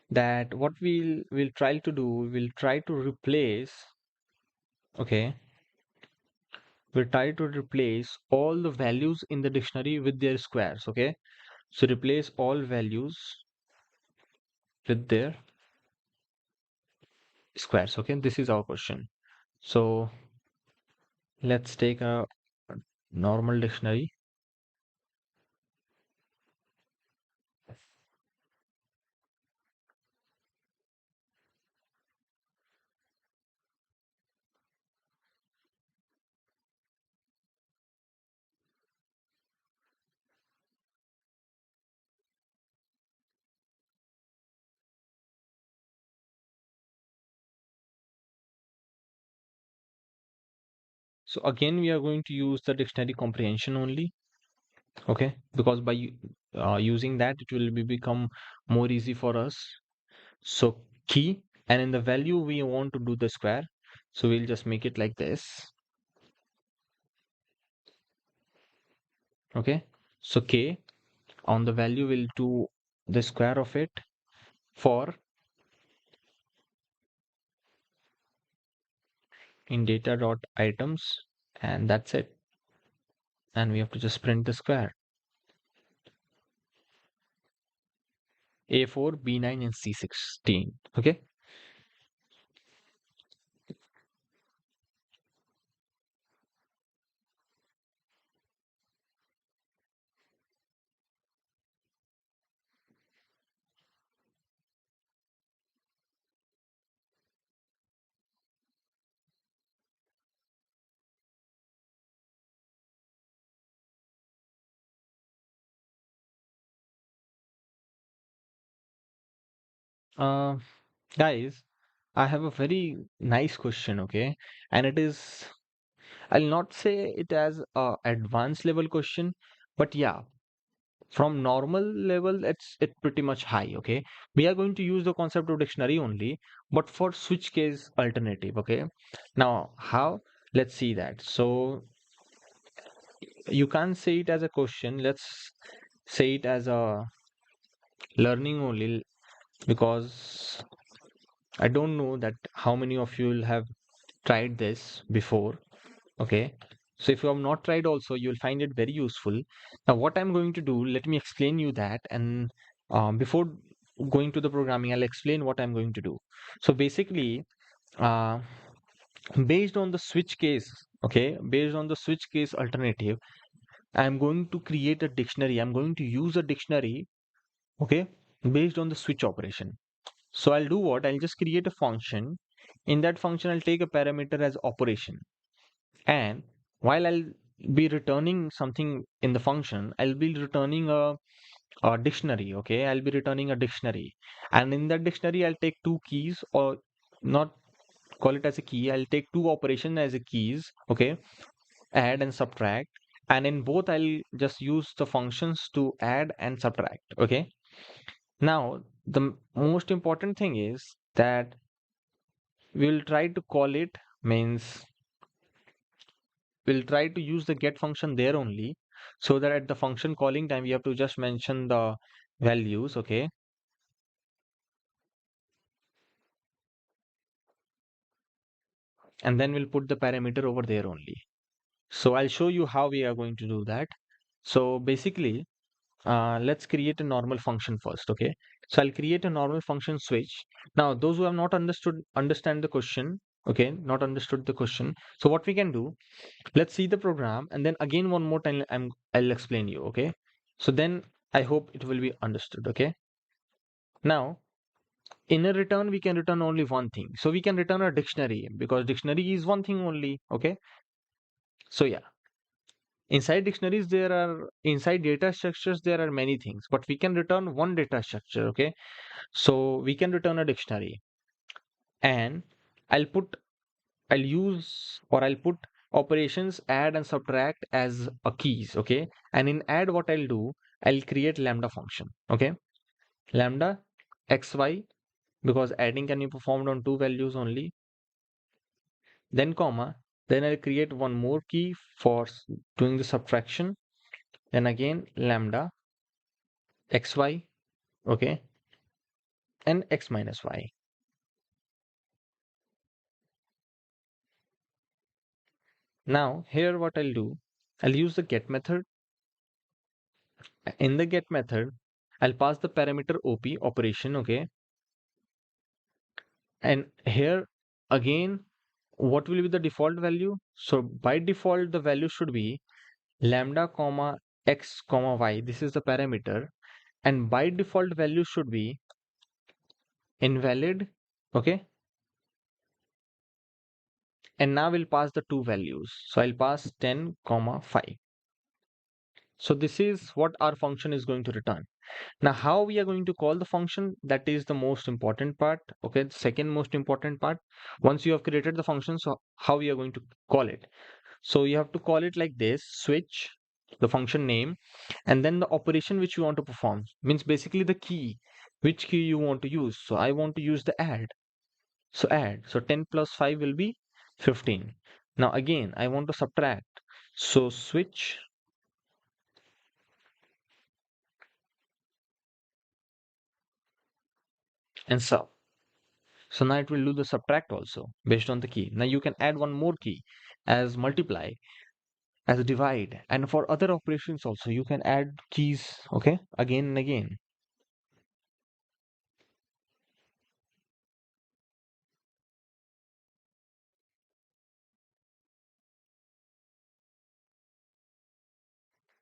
[SPEAKER 1] that what we'll try to do, we'll try to replace, okay, we'll try to replace all the values in the dictionary with their squares, okay? So replace all values with their squares, okay? This is our question. So let's take a normal dictionary. So again, we are going to use the dictionary comprehension only, okay? Because by using that, it will become more easy for us. So key, and in the value we want to do the square. So we'll just make it like this, okay? So k on the value will do the square of it for in data dot items, and that's it. And we have to just print the square. A4, B9, and C16. Okay. Uh, Guys, I have a very nice question, okay? And it is, I'll not say it as a advanced level question, but yeah, from normal level, it pretty much high, okay? We are going to use the concept of dictionary only, but for switch case alternative, okay? Now, how? Let's see that. So you can't say it as a question. Let's say it as a learning only because I don't know that how many of you will have tried this before. Okay. So if you have not tried also, you'll find it very useful. Now, what I'm going to do, let me explain you that. And before going to the programming, I'll explain what I'm going to do. So basically, uh, based on the switch case, okay, based on the switch case alternative, I'm going to create a dictionary. I'm going to use a dictionary, okay, based on the switch operation. So I'll do what? I'll just create a function. In that function, I'll take a parameter as operation. And while I'll be returning something in the function, I'll be returning a dictionary. Okay, I'll be returning a dictionary. And in that dictionary, I'll take two keys or not call it as a key. I'll take two operation as a keys. Okay, add and subtract. And in both, I'll just use the functions to add and subtract. Okay. Now, the most important thing is that we'll try to call it means we'll try to use the get function there only so that at the function calling time we have to just mention the values, okay, and then we'll put the parameter over there only. So I'll show you how we are going to do that. So basically, let's create a normal function first, okay? So I'll create a normal function switch. Now those who have not understand the question, okay, not understood the question, so what we can do, let's see the program and then again one more time I'll explain you, okay? So then I hope it will be understood, okay? Now, in a return, we can return only one thing. So we can return a dictionary because dictionary is one thing only, okay? So yeah. Inside dictionaries, inside data structures, there are many things, but we can return one data structure. Okay. So we can return a dictionary, and I'll put, I'll use, or I'll put operations add and subtract as a keys. Okay. And in add, what I'll do, I'll create lambda function. Okay. Lambda xy, because adding can be performed on two values only. Then comma, then I'll create one more key for doing the subtraction. Then again lambda xy, okay, and x minus y. Now here what I'll do, I'll use the get method. In the get method, I'll pass the parameter op operation, okay, and here again, what will be the default value? So by default, the value should be lambda comma x comma y. This is the parameter, and by default value should be invalid, okay. And now we'll pass the two values. So I'll pass 10 comma 5. So this is what our function is going to return. Now how we are going to call the function, that is the most important part. Okay, the second most important part. Once you have created the function, so how we are going to call it. So you have to call it like this: switch, the function name, and then the operation which you want to perform. Means basically the key, which key you want to use. So I want to use the add. So add. So 10 plus 5 will be 15. Now again, I want to subtract. So switch and sub. So now it will do the subtract also based on the key. Now you can add one more key as multiply, as divide, and for other operations also you can add keys, okay, again and again.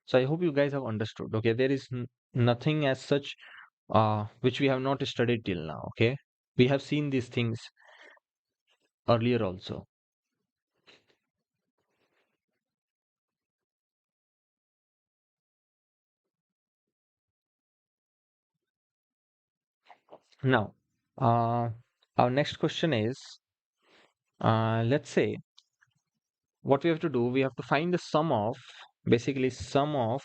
[SPEAKER 1] So I hope you guys have understood. Okay, there is nothing as such which we have not studied till now. Okay, we have seen these things earlier also. Now, our next question is, let's say what we have to do, we have to find the sum of, basically sum of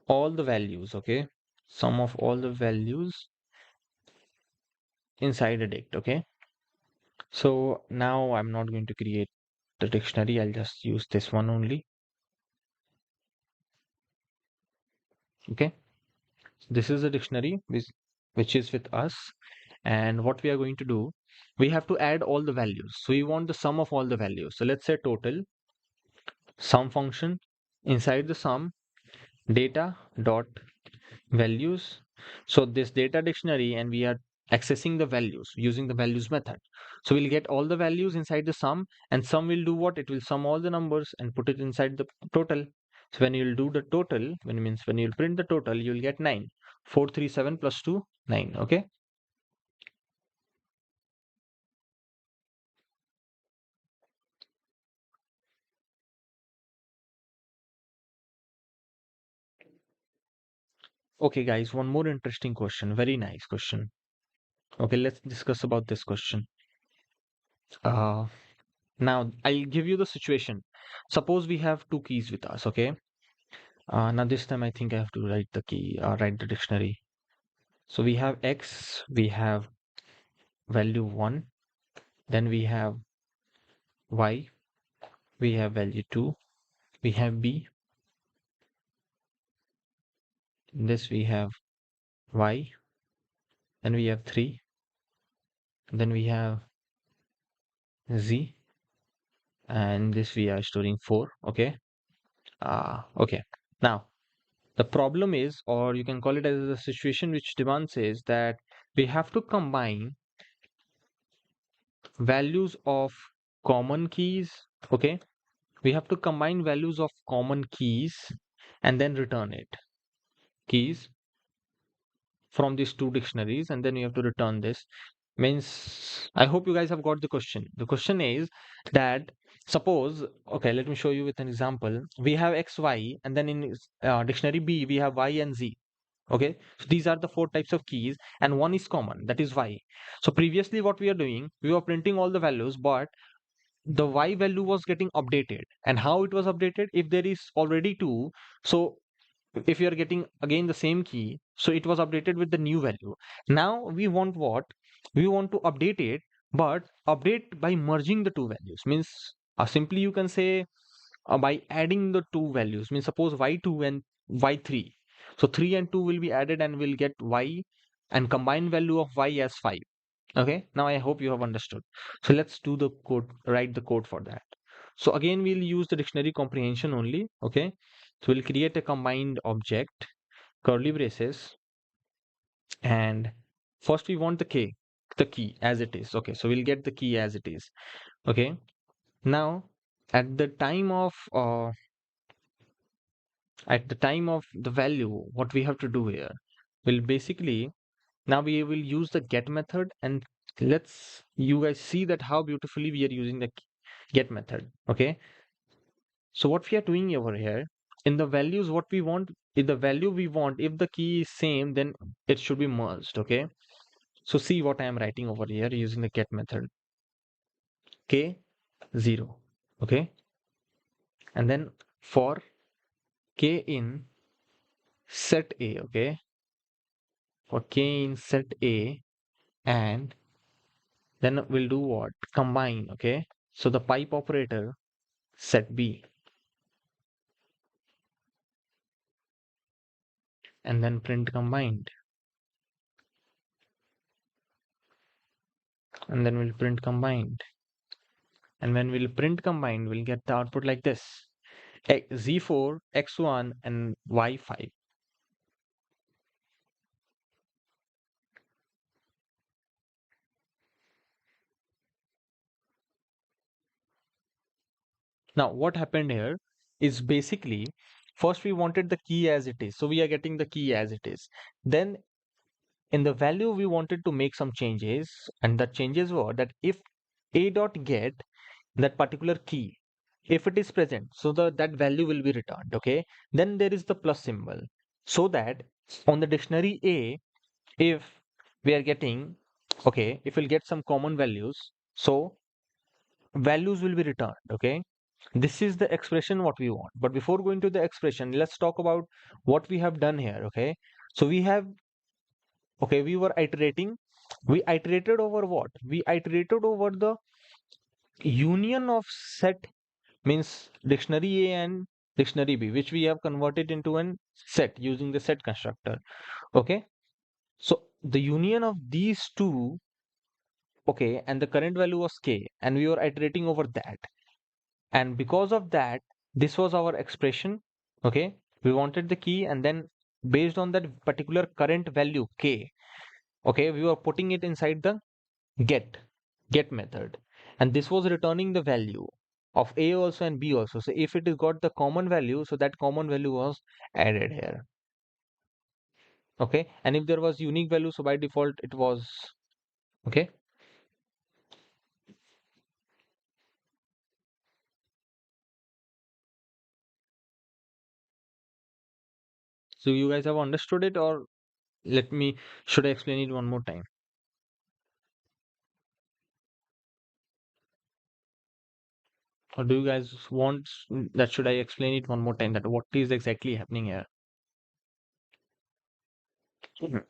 [SPEAKER 1] all the values, okay, sum of all the values inside a dict. Okay, so now I'm not going to create the dictionary, I'll just use this one only. Okay, this is a dictionary which is with us, and what we are going to do, we have to add all the values. So we want the sum of all the values. So let's say total sum function, inside the sum, data dot values. So this data dictionary, and we are accessing the values using the values method. So we'll get all the values inside the sum, and sum will do what? It will sum all the numbers and put it inside the total. So when you'll do the total, when you'll print the total, you'll get 9. 437 plus 2, 9. Okay. Okay, guys, one more interesting question. Very nice question. Okay, let's discuss about this question. Uh, Now I'll give you the situation. Suppose we have two keys with us. Okay. Now this time I think I have to write the key, write the dictionary. So we have X, we have value 1, then we have Y, we have value 2, we have B, this we have Y, then we have 3, then we have Z, and this we are storing 4. Okay. Okay. Now the problem is, or you can call it as a situation which demands, is that we have to combine values of common keys. Okay, we have to combine values of common keys and then return it, keys from these two dictionaries, and then you have to return this. Means I hope you guys have got the question. The question is that suppose, okay, let me show you with an example. We have x, y, and then in dictionary B we have y and z. Okay, so these are the four types of keys, and one is common, that is y. So previously, what we are doing, we were printing all the values, but the y value was getting updated. And how it was updated? If there is already two, so if you are getting again the same key, so it was updated with the new value. Now we want what? We want to update it, but update by merging the two values. Means simply you can say by adding the two values. Means suppose y2 and y3. So 3 and 2 will be added and we'll get y and combined value of y as 5. Okay, now I hope you have understood. So let's do the code, write the code for that. So again, we'll use the dictionary comprehension only. Okay, so we'll create a combined object, curly braces, and first we want the key as it is. Okay, so we'll get the key as it is. Okay, now at the time of the value, what we have to do here will basically, now we will use the get method, and let's you guys see that how beautifully we are using the get method. Okay, so what we are doing over here, in the values what we want, if the value we want, if the key is same, then it should be merged. Okay, so see what I am writing over here using the get method, k 0. Okay, and then for k in set a. Okay, for k in set a, and then we'll do what? Combine. Okay, so the pipe operator set b, and then print combined, and then we'll print combined, and when we'll print combined, we'll get the output like this: z4, x1, and y5. Now what happened here is basically, first we wanted the key as it is, so we are getting the key as it is. Then in the value we wanted to make some changes, and the changes were that if a dot get that particular key, if it is present, so that value will be returned. Okay, then there is the plus symbol, so that on the dictionary a, if we are getting, okay, if we'll get some common values, so values will be returned. Okay, this is the expression what we want. But before going to the expression, let's talk about what we have done here. Okay, so we have, okay, we were iterating. We iterated over what? We iterated over the union of set, means dictionary A and dictionary B, which we have converted into an set using the set constructor. Okay, so the union of these two, okay, and the current value was k, and we were iterating over that, and because of that, this was our expression. Okay, we wanted the key, and then based on that particular current value k, okay, we were putting it inside the get get method, and this was returning the value of a also and b also. So if it is got the common value, so that common value was added here. Okay, and if there was unique value, so by default it was, okay. So you guys have understood it, or let me, should I explain it one more time, or do you guys want that should I explain it one more time, that what is exactly happening here? Mhm.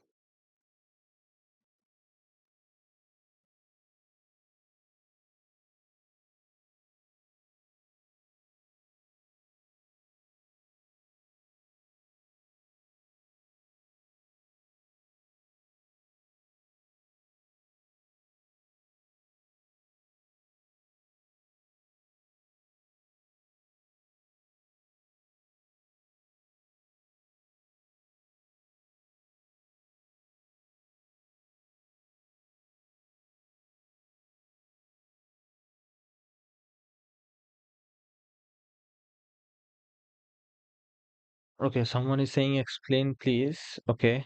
[SPEAKER 1] Okay, someone is saying explain please. Okay,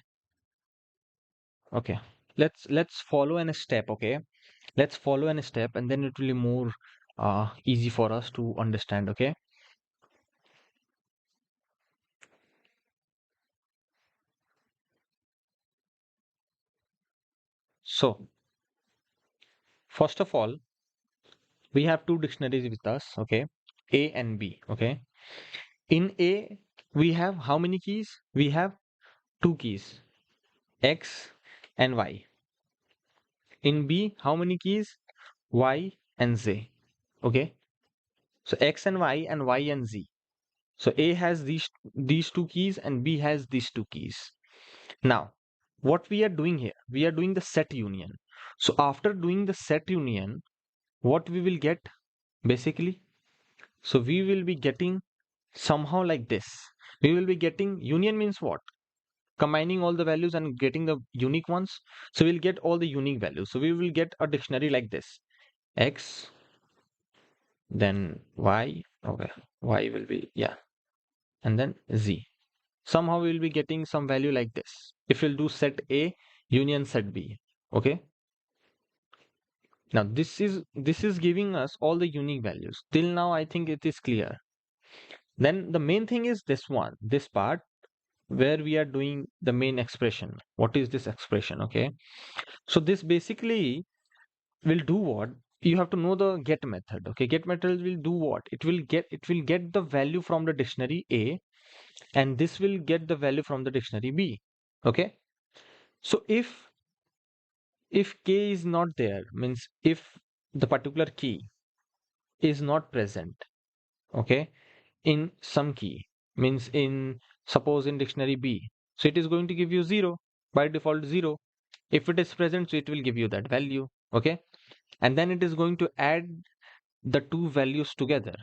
[SPEAKER 1] okay. let's follow an step, okay? Let's follow an step, and then it will be more easy for us to understand, okay? So first of all, we have two dictionaries with us, okay? A and B, okay? In A, we have how many keys? We have two keys, X and Y. In B, how many keys? Y and Z, okay? So X and Y and Z. So A has these two keys and B has these two keys. Now, what we are doing here? We are doing the set union. So after doing the set union, what we will get basically? So we will be getting somehow like this. We will be getting union means what? Combining all the values and getting the unique ones. So we'll get all the unique values. So we will get a dictionary like this. X, then Y, okay. Y will be, yeah, and then Z. Somehow we will be getting some value like this. If we'll do set A, union set B, okay. Now this is giving us all the unique values. Till now, I think it is clear. Then the main thing is this one, this part where we are doing the main expression. What is this expression? Okay. So this basically will do what? You have to know the get method. Okay. Get method will do what? It will get the value from the dictionary A, and this will get the value from the dictionary B. Okay. So if K is not there, means if the particular key is not present, okay, in some key, means in, suppose in dictionary B, so it is going to give you 0, by default 0. If it is present, so it will give you that value, okay. And then it is going to add the two values together.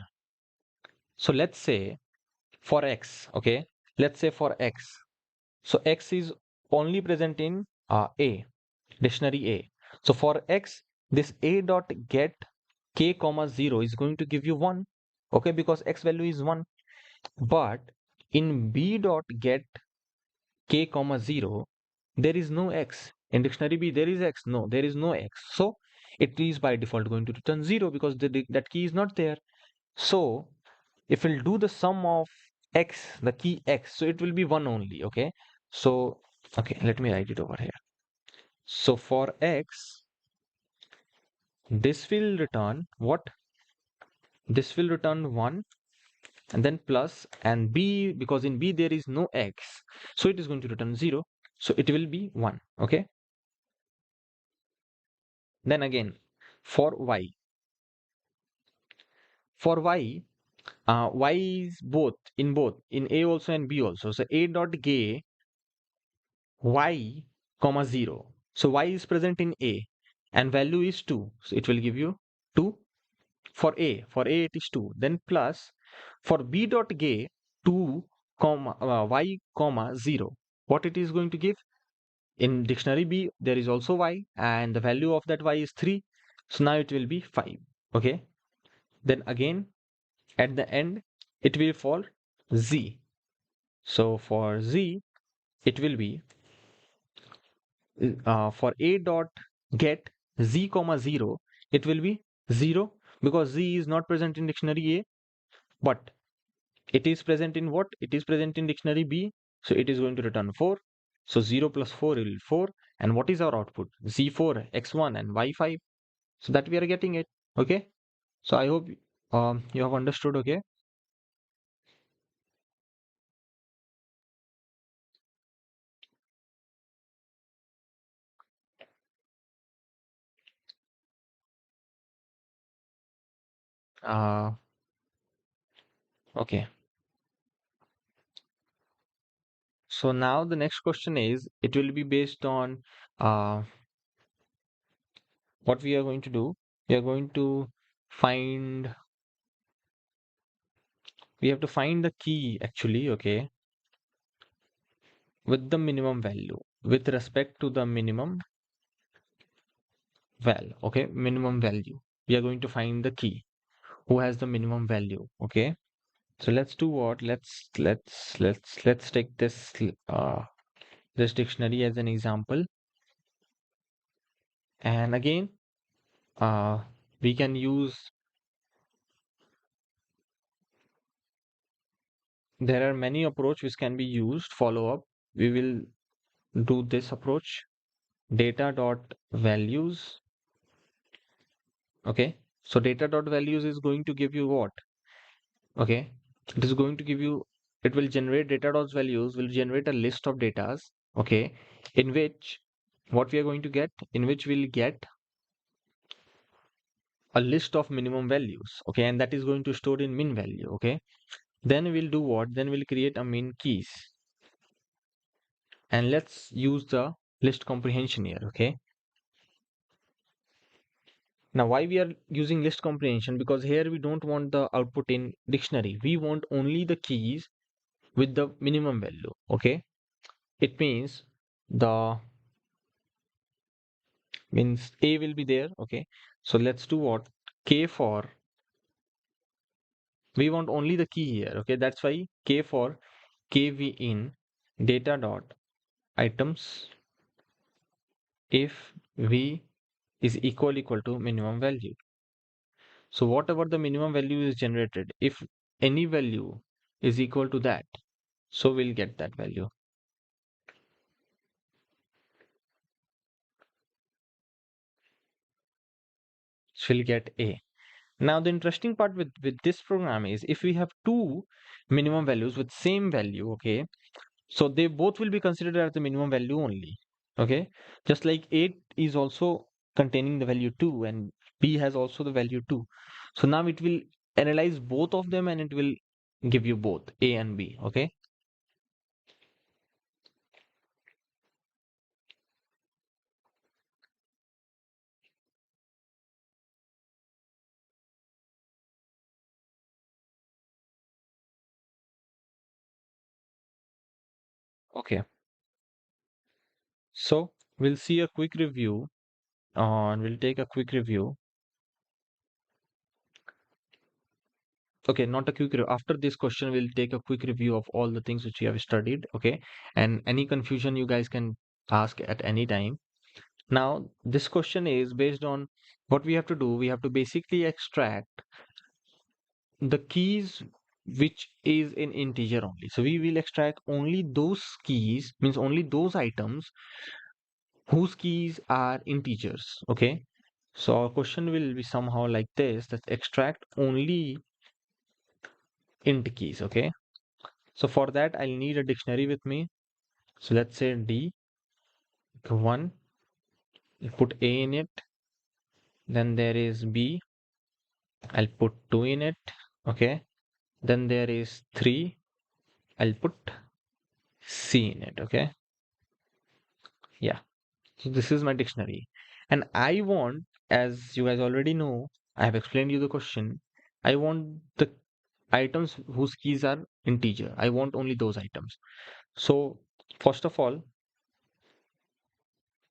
[SPEAKER 1] So let's say for X, okay, let's say for X, so X is only present in A, dictionary A. So for X, this A dot get K comma 0 is going to give you 1, okay, because X value is 1. But in B dot get K comma 0, there is no X. In dictionary B, there is X. No, there is no X. So it is by default going to return 0 because that key is not there. So if we'll do the sum of X, the key X, so it will be 1 only. Okay. So, okay, let me write it over here. So for X, this will return what? This will return 1, and then plus, and B, because in B there is no X, so it is going to return 0. So it will be 1. Okay. Then again, for Y, Y is both in A also and B also. So A dot gay Y comma 0. So Y is present in A and value is 2. So it will give you 2 for A. For A it is 2. Then plus for B dot gay 2 comma Y comma 0. What it is going to give? In dictionary B there is also Y and the value of that Y is 3. So now it will be 5. Okay. Then again at the end it will for Z. So for Z it will be for A dot get Z comma 0, it will be 0 because Z is not present in dictionary A, but it is present in what? It is present in dictionary B, so it is going to return 4. So 0 plus 4 will be 4. And what is our output? Z4, X1 and Y5. So that we are getting it. Okay. So I hope you have understood. Okay. Uh, okay. So now the next question is, it will be based on uh, what we are going to do. We are going to find, we have to find the key actually, okay, with the minimum value with respect to the minimum okay, minimum value. We are going to find the key who has the minimum value, okay. So let's do what? Let's take this this dictionary as an example. And again, we can use, there are many approach which can be used. Follow up, we will do this approach, data dot values. Okay, so data dot values is going to give you what? Okay, it is going to give you, it will generate data dot values, will generate a list of datas. Okay, in which what we are going to get, in which we'll get a list of minimum values. Okay, and that is going to store in min value. Okay, then we'll do what? Then we'll create a min keys, and let's use the list comprehension here. Okay, now why we are using list comprehension? Because here we don't want the output in dictionary, we want only the keys with the minimum value. Okay, it means the means a will be there. Okay, so let's do what? K for, we want only the key here. Okay, that's why K for kv in data dot items if v is equal to minimum value. So whatever the minimum value is generated, if any value is equal to that, so we'll get that value. So we'll get A. Now the interesting part with this program is if we have two minimum values with same value, okay, so they both will be considered as the minimum value only. Okay, just like 8 is also containing the value 2 and B has also the value 2. So now it will analyze both of them and it will give you both A and B. Okay, okay. So we'll see a quick review and we'll take a quick review. Okay, not a quick review. After this question, we'll take a quick review of all the things which you have studied. Okay, and any confusion you guys can ask at any time. Now, this question is based on what we have to do. We have to basically extract the keys which is in integer only. So we will extract only those keys, means only those items whose keys are integers. Okay, so our question will be somehow like this: that extract only int keys. Okay, so for that I'll need a dictionary with me. So let's say D1, I'll put A in it. Then there is B, I'll put 2 in it. Okay, then there is 3, I'll put C in it. Okay, yeah, so this is my dictionary. And I want, as you guys already know, I have explained you the question, I want the items whose keys are integer. I want only those items. So first of all,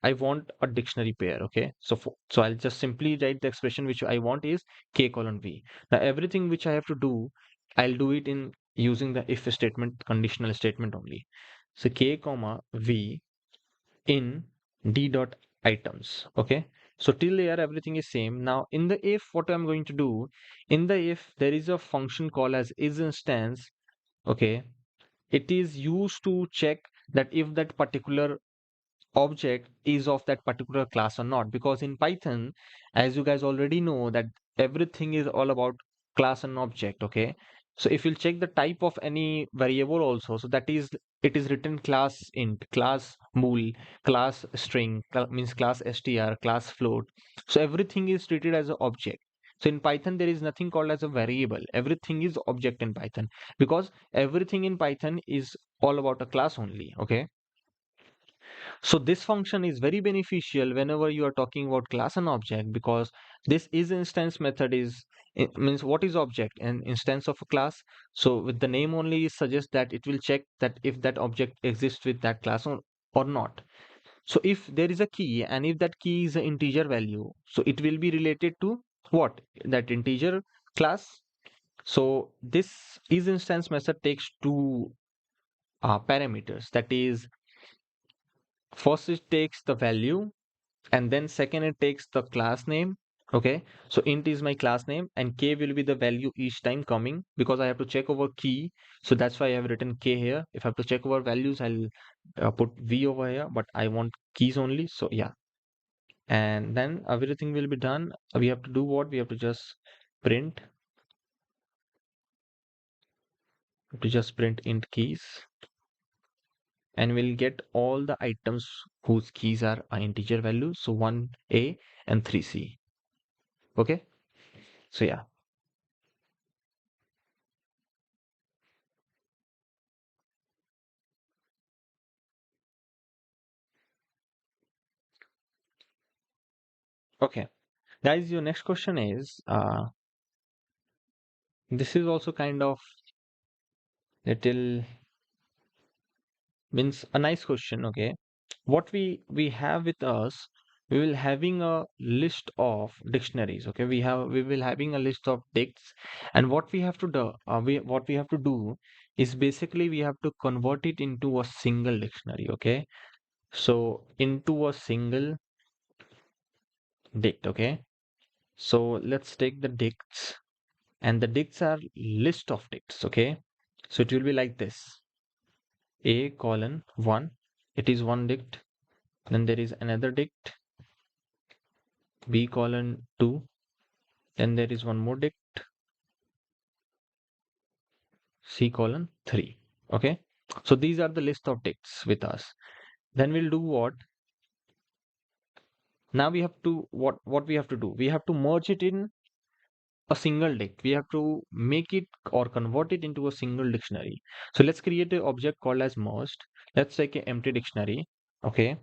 [SPEAKER 1] I want a dictionary pair. Okay, so so I'll just simply write the expression which I want is k colon v. Now everything which I have to do, I'll do it in using the if statement, conditional statement only. So k comma v in d dot items. Okay, so till here everything is same. Now in the if, what I'm going to do, in the if there is a function called as is instance. Okay, it is used to check that if that particular object is of that particular class or not, because in Python, as you guys already know, that everything is all about class and object. Okay, so if you'll check the type of any variable also, so that is, it is written class int, class bool, class string, means class str, class float. So everything is treated as an object. So in Python there is nothing called as a variable, everything is object in Python, because everything in Python is all about a class only. Okay, so this function is very beneficial whenever you are talking about class and object, because this is instance method is, it means what is object? An instance of a class. So with the name only suggests that it will check that if that object exists with that class or not. So if there is a key and if that key is an integer value, so it will be related to what? That integer class. So this is instance method takes two parameters, that is, first it takes the value And then second, it takes the class name. Okay, so int is my class name and k will be the value each time coming, because I have to check over key. So that's why I have written k here. If I have to check over values, I'll put v over here, but I want keys only. So yeah, and then everything will be done. We have to do what? We have to just print, int keys, and we'll get all the items whose keys are integer values. So 1a and 3c. Okay, so yeah. Okay, guys, your next question is this is also kind of little means a nice question. Okay, what we have with us, we will having a list of dictionaries. Okay, we will having a list of dicts, and what we have to do, what we have to do is basically we have to convert it into a single dictionary. Okay, so into a single dict. Okay, so let's take the dicts, and the dicts are list of dicts. Okay, so it will be like this: a colon 1, it is one dict. Then there is another dict, b colon 2. Then there is one more dict, c colon 3. Okay, so these are the list of dicts with us. Then we'll do what? Now we have to what we have to do? We have to merge it in a single dict. We have to make it or convert it into a single dictionary. So let's create an object called as merged. Let's take an empty dictionary. Okay,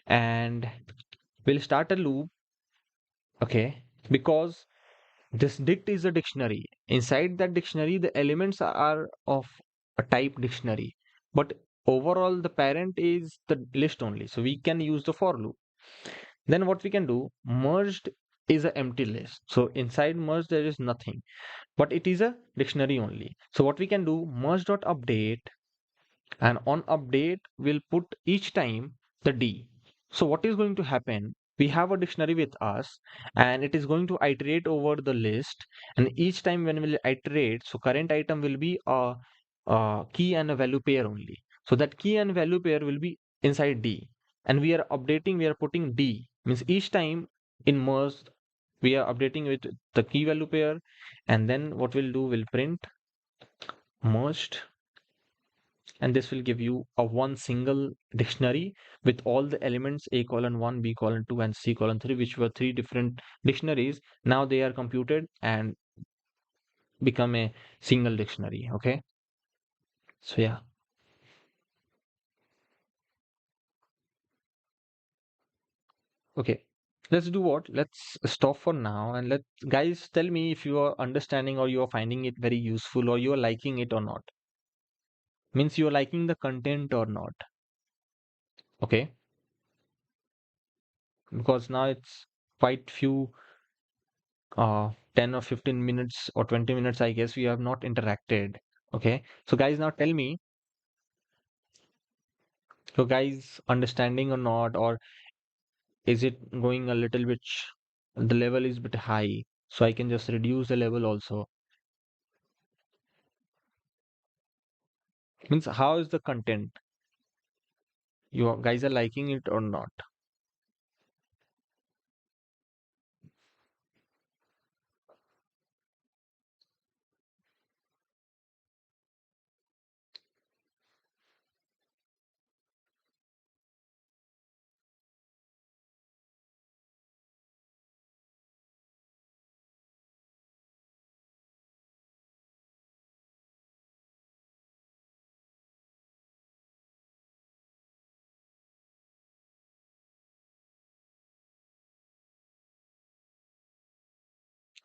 [SPEAKER 1] and we'll start a loop. Okay, because this dict is a dictionary. Inside that dictionary, the elements are of a type dictionary, but overall the parent is the list only. So we can use the for loop. Then what we can do, merged is an empty list. So inside merged there is nothing, but it is a dictionary only. So what we can do, merge dot update, and on update we'll put each time the d. So what is going to happen, we have a dictionary with us and it is going to iterate over the list, and each time when we'll iterate, so current item will be a key and a value pair only. So that key and value pair will be inside d, and we are updating, we are putting d, means each time in merge we are updating with the key value pair. And then what we'll do, we'll print merged, and this will give you a one single dictionary with all the elements a colon 1, b colon 2, and c colon 3, which were three different dictionaries. Now they are computed and become a single dictionary. Okay, so yeah. Okay, let's do what, let's stop for now, and let guys tell me if you are understanding or you are finding it very useful or you are liking it or not, means you are liking the content or not. Okay, because now it's quite few 10 or 15 minutes or 20 minutes, I guess we have not interacted. Okay, so guys, now tell me, so guys, understanding or not, or is it going a little bit, the level is bit high, so I can just reduce the level also. Means how is the content? You guys are liking it or not?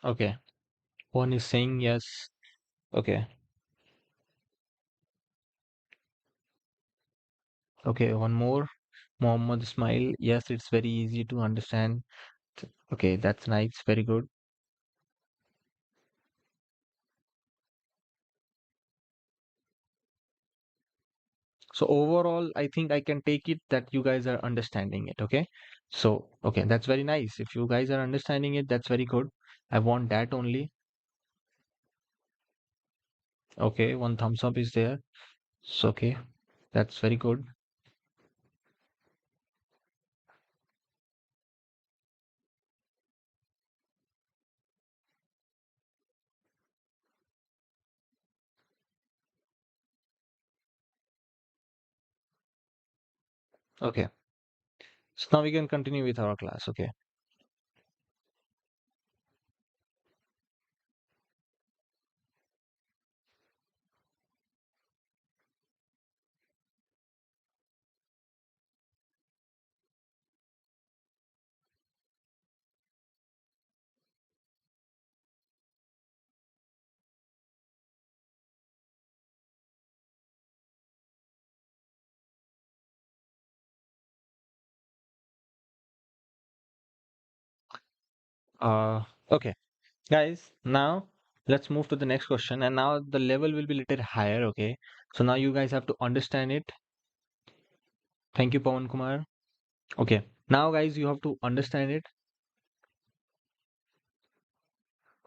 [SPEAKER 1] Okay, one is saying yes. Okay, okay, one more. Mohammed Ismail, yes, it's very easy to understand. Okay, that's nice, very good. So overall, I think I can take it that you guys are understanding it. Okay. So, okay, that's very nice. If you guys are understanding it, that's very good. I want that only. Okay, one thumbs up is there. So, okay, that's very good. Okay. So now we can continue with our class. Okay. Okay, guys, now let's move to the next question. And now the level will be little higher. Okay. So now you guys have to understand it. Thank you, Pawan Kumar. Okay. Now, guys, you have to understand it.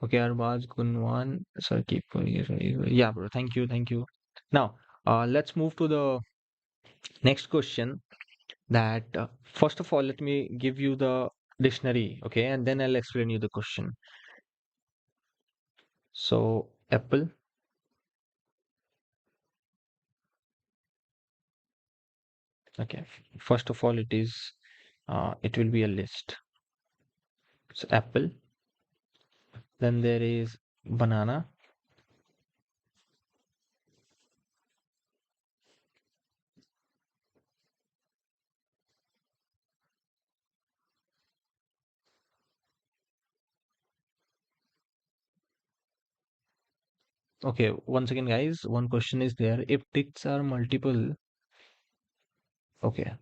[SPEAKER 1] Okay, Arbaz Gunwan. Sir, keep yeah, bro. Thank you. Thank you. Now, let's move to the next question. That first of all, let me give you the dictionary. Okay, and then I'll explain you the question. So, apple. Okay. First of all, it will be a list. So, apple. Then there is banana. Okay, once again, guys, one question is there. If dicts are multiple, okay.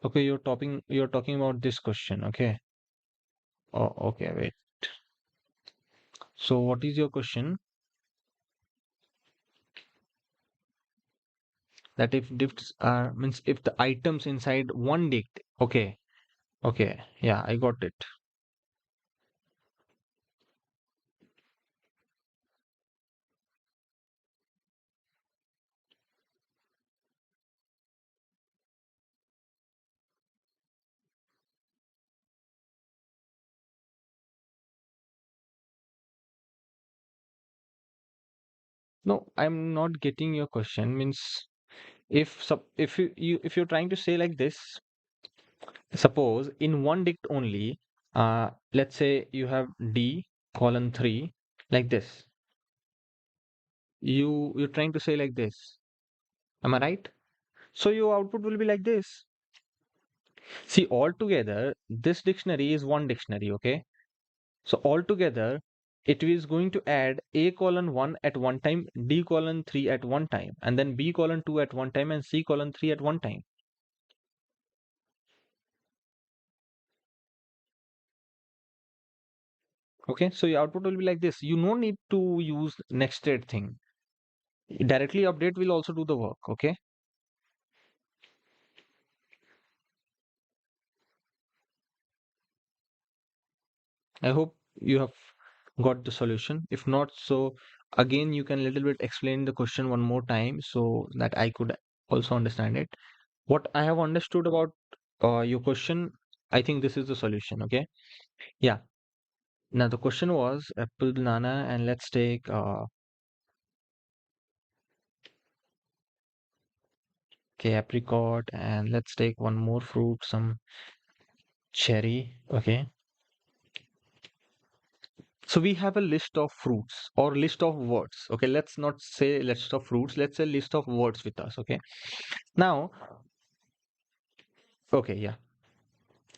[SPEAKER 1] Okay, you're talking about this question, okay? Oh, okay, wait. So what is your question? That if dicts are means if the items inside one dict, okay, okay, yeah, I got it. No, I'm not getting your question. Means if you're trying to say like this, suppose in one dict only, let's say you have D colon 3 like this. You're trying to say like this. Am I right? So your output will be like this. See, altogether, this dictionary is one dictionary, okay? So altogether, it is going to add A colon 1 at one time, D colon 3 at one time, and then B colon 2 at one time, and C colon 3 at one time. Okay, so your output will be like this. You no need to use nested thing. Directly update will also do the work, okay? I hope you have got the solution. If not, so again, you can little bit explain the question one more time so that I could also understand it. What I have understood about your question, I think this is the solution. Okay. Yeah. Now the question was apple, banana, and let's take okay, apricot, and let's take one more fruit, some cherry. Okay. So we have a list of fruits or list of words. Okay. Let's not say list of fruits. Let's say list of words with us. Okay. Now, okay. Yeah.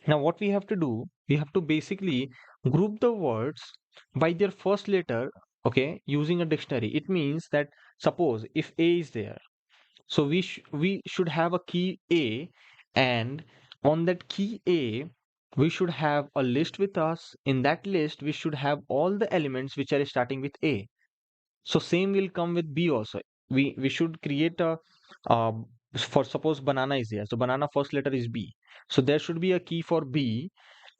[SPEAKER 1] Now what we have to do, we have to basically group the words by their first letter okay, using a dictionary, it means that suppose if A is there, so we should have a key A, and on that key A, we should have a list with us. In that list, we should have all the elements which are starting with A. So same will come with B also. We should create a uh, for suppose banana is there. So banana first letter is B. So there should be a key for B,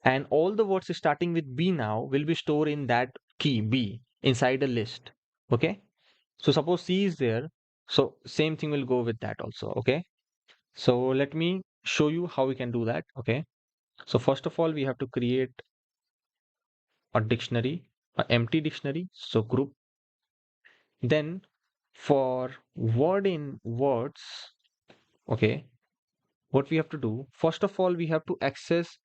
[SPEAKER 1] and all the words starting with B now will be stored in that key B inside a list. Okay. So suppose C is there. So same thing will go with that also. Okay. So let me show you how we can do that. Okay. So first of all, we have to create a dictionary, an empty dictionary. So group. Then for word in words, okay, what we have to do, first of all, we have to access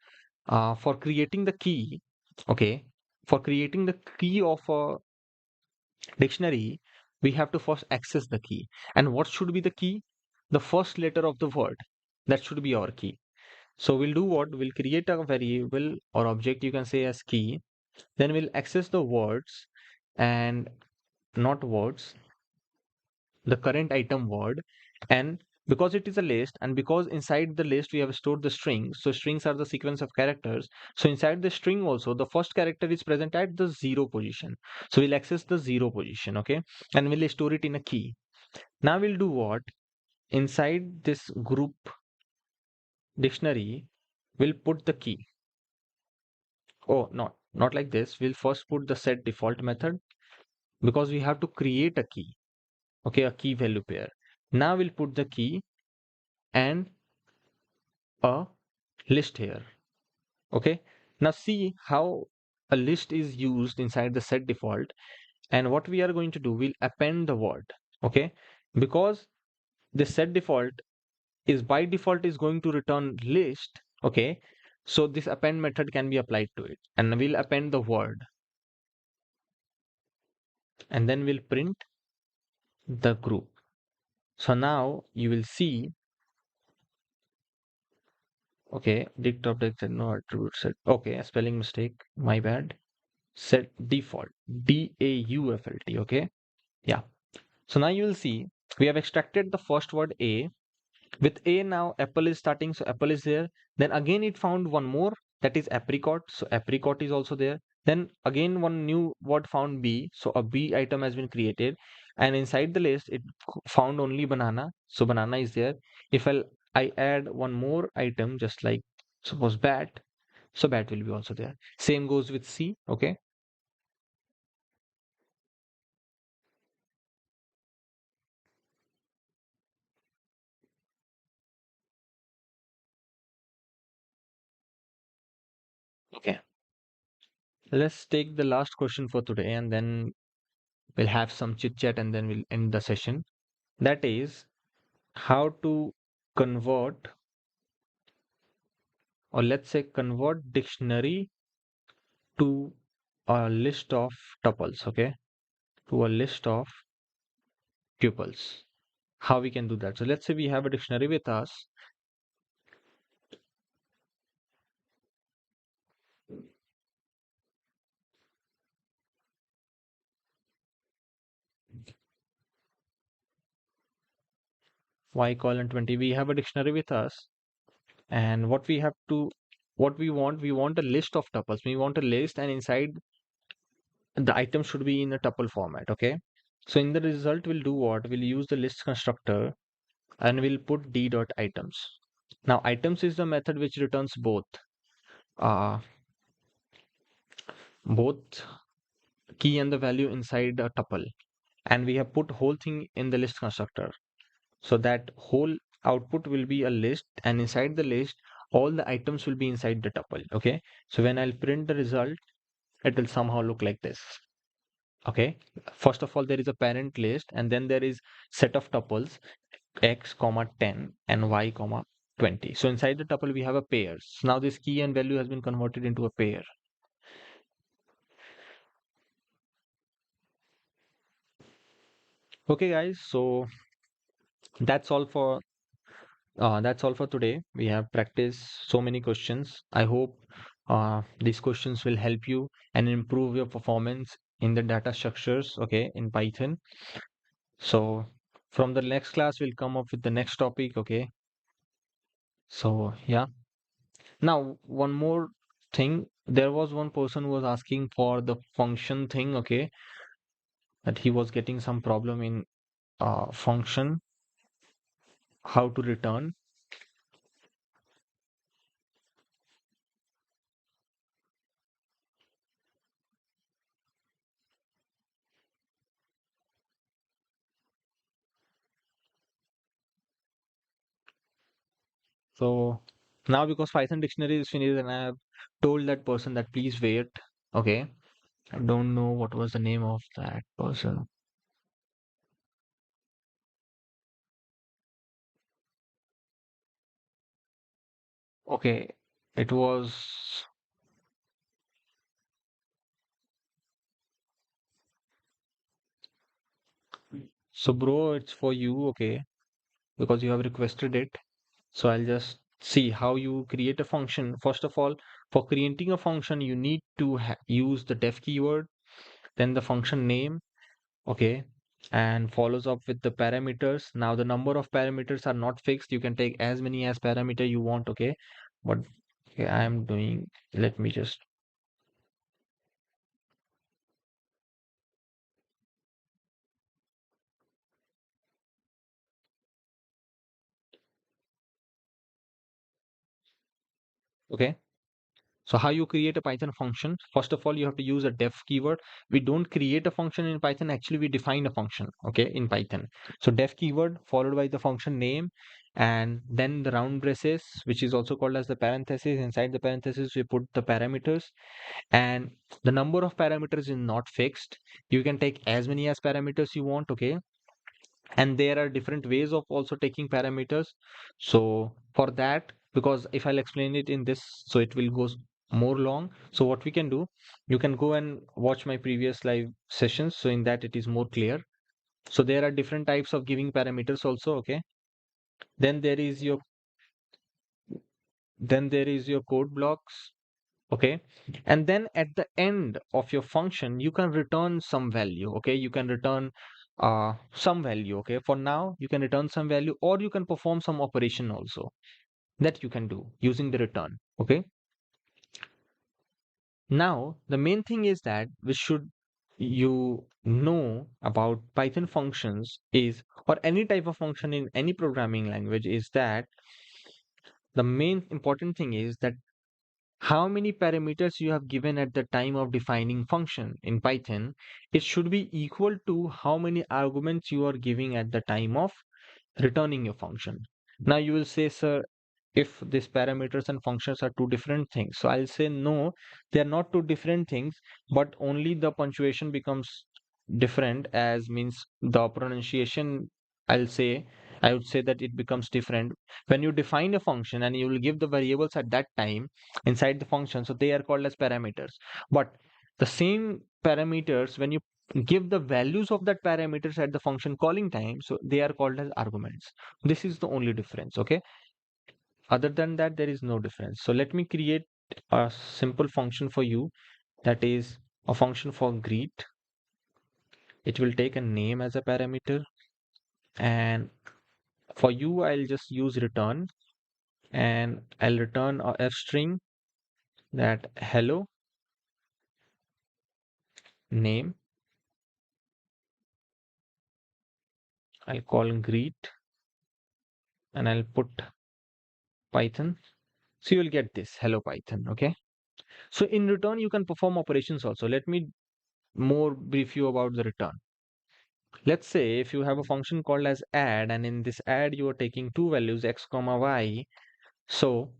[SPEAKER 1] for creating the key, okay, for creating the key of a dictionary, we have to first access the key. And what should be the key? The first letter of the word. That should be our key. So we'll do what? We'll create a variable or object you can say as key. Then we'll access the words and not words, the current item word. And because it is a list and because inside the list we have stored the strings, so strings are the sequence of characters, so inside the string also the first character is present at the zero position, so we'll access the zero position, okay, and we'll store it in a key. Now we'll do what? Inside this group dictionary, we'll put the key. Oh, not like this. We'll first put the set default method because we have to create a key, okay, a key value pair. Now we'll put the key and a list here. Okay. Now see how a list is used inside the set default. And what we are going to do, we'll append the word. Okay. Because the set default is by default is going to return list. Okay. So this append method can be applied to it. And we'll append the word. And then we'll print the group. So now you will see, okay, dict object and no attribute set. Okay, a spelling mistake. My bad. Set default. DAUFLT. Okay. Yeah. So now you will see we have extracted the first word A. With A now apple is starting, so apple is there. Then again it found one more, that is apricot. So apricot is also there. Then again one new word found B. So a B item has been created. And inside the list it found only banana. So banana is there. If I add one more item just like suppose bat, so bat will be also there. Same goes with C. Okay. Okay. Let's take the last question for today and then we'll have some chit chat and then we'll end the session. That is how to convert, or let's say convert dictionary to a list of tuples, okay? To a list of tuples. How we can do that? So let's say we have a dictionary with us. Y colon 20. We have a dictionary with us. And what we have to, what we want a list of tuples. We want a list, and inside the item should be in a tuple format, okay? So in the result, we'll do what? We'll use the list constructor and we'll put d dot items. Now items is the method which returns uh, both key and the value inside a tuple, and we have put whole thing in the list constructor. So that whole output will be a list, and inside the list all the items will be inside the tuple. Okay, so when I'll print the result, it will somehow look like this. Okay, first of all there is a parent list and then there is set of tuples x comma 10 and y comma 20. So inside the tuple we have a pair. So now this key and value has been converted into a pair. Okay guys, so that's all for today. We have practiced so many questions. I hope these questions will help you and improve your performance in the data structures, okay, in Python. So from the next class, we'll come up with the next topic, okay. So yeah. Now, one more thing. There was one person who was asking for the function thing, okay, that he was getting some problem in function, how to return. So now because Python dictionary is finished and I have told that person that please wait, okay. I don't know what was the name of that person. Okay, it was, so bro, it's for you, okay, because you have requested it. So I'll just see how you create a function. First of all, for creating a function, you need to use the def keyword, then the function name, okay, and follows up with the parameters. Now the number of parameters are not fixed. You can take as many as parameter you want, okay. But okay, I am doing, let me just, okay. So how you create a Python function? First of all, you have to use a def keyword. We don't create a function in Python. Actually, we define a function, okay, in Python. So def keyword followed by the function name, and then the round braces, which is also called as the parentheses. Inside the parentheses, we put the parameters, and the number of parameters is not fixed. You can take as many as parameters you want, okay. And there are different ways of also taking parameters. So for that, because if I'll explain it in this, so it will go more long. So what we can do, you can go and watch my previous live sessions, so in that it is more clear. So there are different types of giving parameters also, okay. then there is your then there is your code blocks, okay. And then at the end of your function you can return some value, okay. You can return some value, okay. For now you can return some value, or you can perform some operation also, that you can do using the return, okay. Now the main thing is that we should, you know about Python functions is, or any type of function in any programming language, is that the main important thing is that how many parameters you have given at the time of defining function in Python, it should be equal to how many arguments you are giving at the time of returning your function. Now you will say, sir, if these parameters and functions are two different things. So I'll say no, they are not two different things, but only the punctuation becomes different, as means the pronunciation. I'll say, I would say that it becomes different when you define a function and you will give the variables at that time inside the function. So they are called as parameters. But the same parameters, when you give the values of that parameters at the function calling time, so they are called as arguments. This is the only difference, okay. Other than that, there is no difference. So let me create a simple function for you, that is a function for greet. It will take a name as a parameter, and for you I'll just use return, and I'll return a f string, that hello name. I'll call greet, and I'll put Python. So you'll get this hello Python, okay. So in return you can perform operations also. Let me more brief you about the return. Let's say if you have a function called as add, and in this add you are taking two values x comma y. So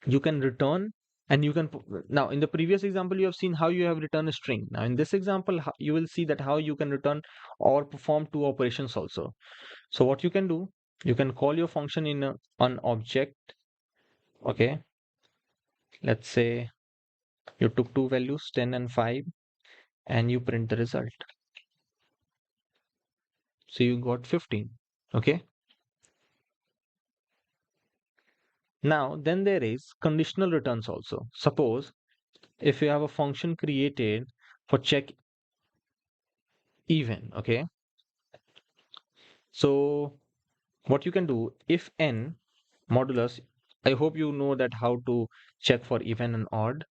[SPEAKER 1] you can return, and you can now in the previous example you have seen how you have returned a string. Now in this example you will see that how you can return or perform two operations also. So what you can do, you can call your function in an object, okay. Let's say you took two values 10 and 5, and you print the result. So you got 15, okay. Now then there is conditional returns also. Suppose if you have a function created for check even. Okay, so what you can do, if n modulus, I hope you know that how to check for even and odd,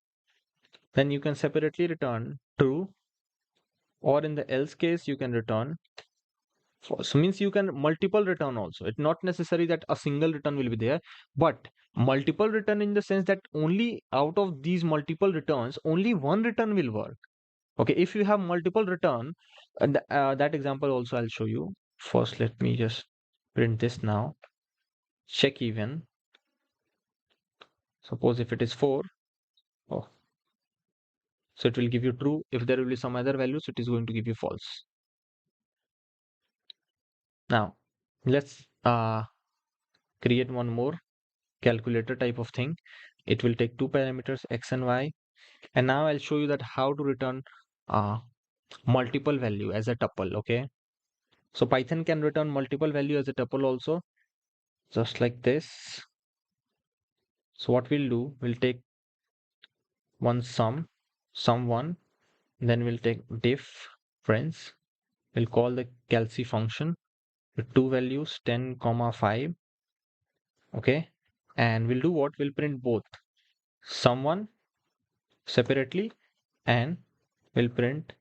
[SPEAKER 1] then you can separately return true, or in the else case you can return false. Means you can multiple return also. It's not necessary that a single return will be there, but multiple return in the sense that only out of these multiple returns only one return will work. Okay, if you have multiple return, and that example also I'll show you. First let me just print this now. Check even. Suppose if it is 4, oh, so it will give you true. If there will be some other values, it is going to give you false. Now let's create one more calculator type of thing. It will take two parameters x and y, and now I'll show you that how to return uh, multiple value as a tuple. Okay, so Python can return multiple value as a tuple also, just like this. So what we'll do, we'll take one sum1, then we'll take diff friends. We'll call the calc function with two values 10 comma 5. Okay, and we'll do what, we'll print both sum1 separately and we'll print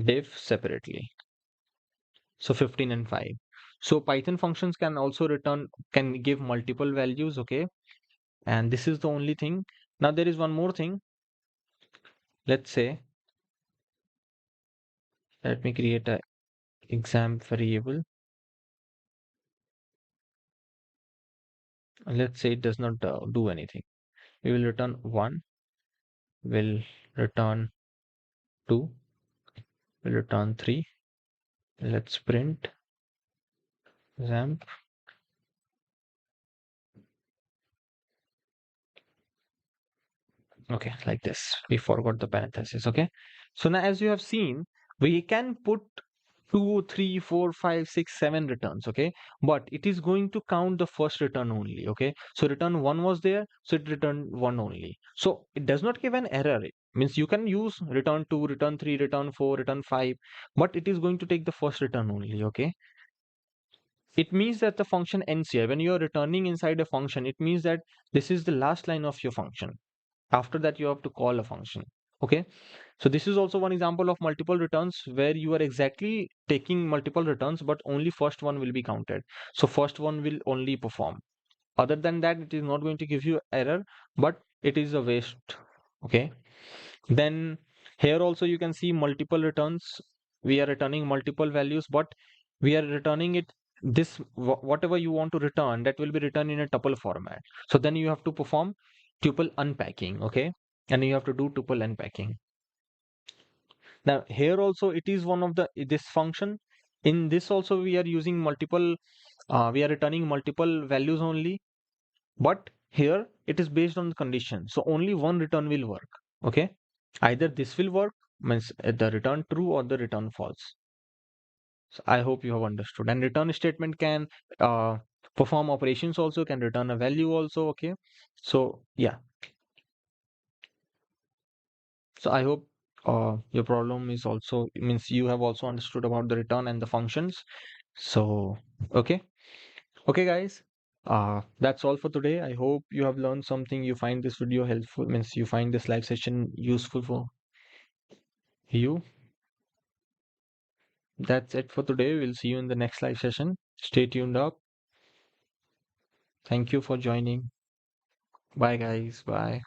[SPEAKER 1] diff separately. So 15 and 5. So Python functions can also return, can give multiple values. Okay, and this is the only thing. Now there is one more thing. Let's say, let me create a exam variable. Let's say it does not do anything. We will return 1, will return 2, will return 3. Let's print exam. Okay, like this. We forgot the parenthesis. Okay, so now as you have seen, we can put 2, 3, 4, 5, 6, 7 returns. Okay, but it is going to count the first return only. Okay, so return 1 was there, so it returned 1 only. So it does not give an error. It means you can use return 2, return 3, return 4, return 5, but it is going to take the first return only. Okay, it means that the function ends here. When you are returning inside a function, it means that this is the last line of your function. After that you have to call a function. Okay, so this is also one example of multiple returns where you are exactly taking multiple returns, but only first one will be counted. So first one will only perform. Other than that, it is not going to give you error, but it is a waste. Okay, then here also you can see multiple returns. We are returning multiple values, but we are returning it, this whatever you want to return, that will be returned in a tuple format. So then you have to perform tuple unpacking. Okay, and you have to do tuple unpacking. Now here also it is one of the this function. In this also we are using multiple, we are returning multiple values only, but here it is based on the condition. So only one return will work. Okay, either this will work, means the return true or the return false. So I hope you have understood. And return statement can uh, perform operations also, can return a value also. Okay, so yeah, so I hope your problem is also, means you have also understood about the return and the functions. So okay, okay guys, that's all for today. I hope you have learned something, you find this video helpful, means you find this live session useful for you. That's it for today. We'll see you in the next live session. Stay tuned up. Thank you for joining. Bye, guys. Bye.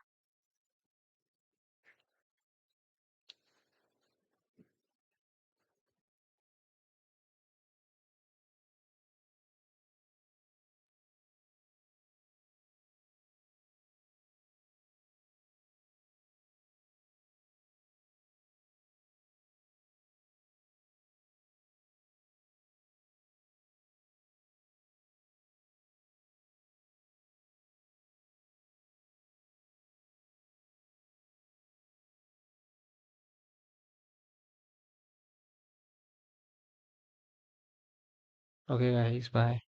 [SPEAKER 1] Okay, guys. Bye.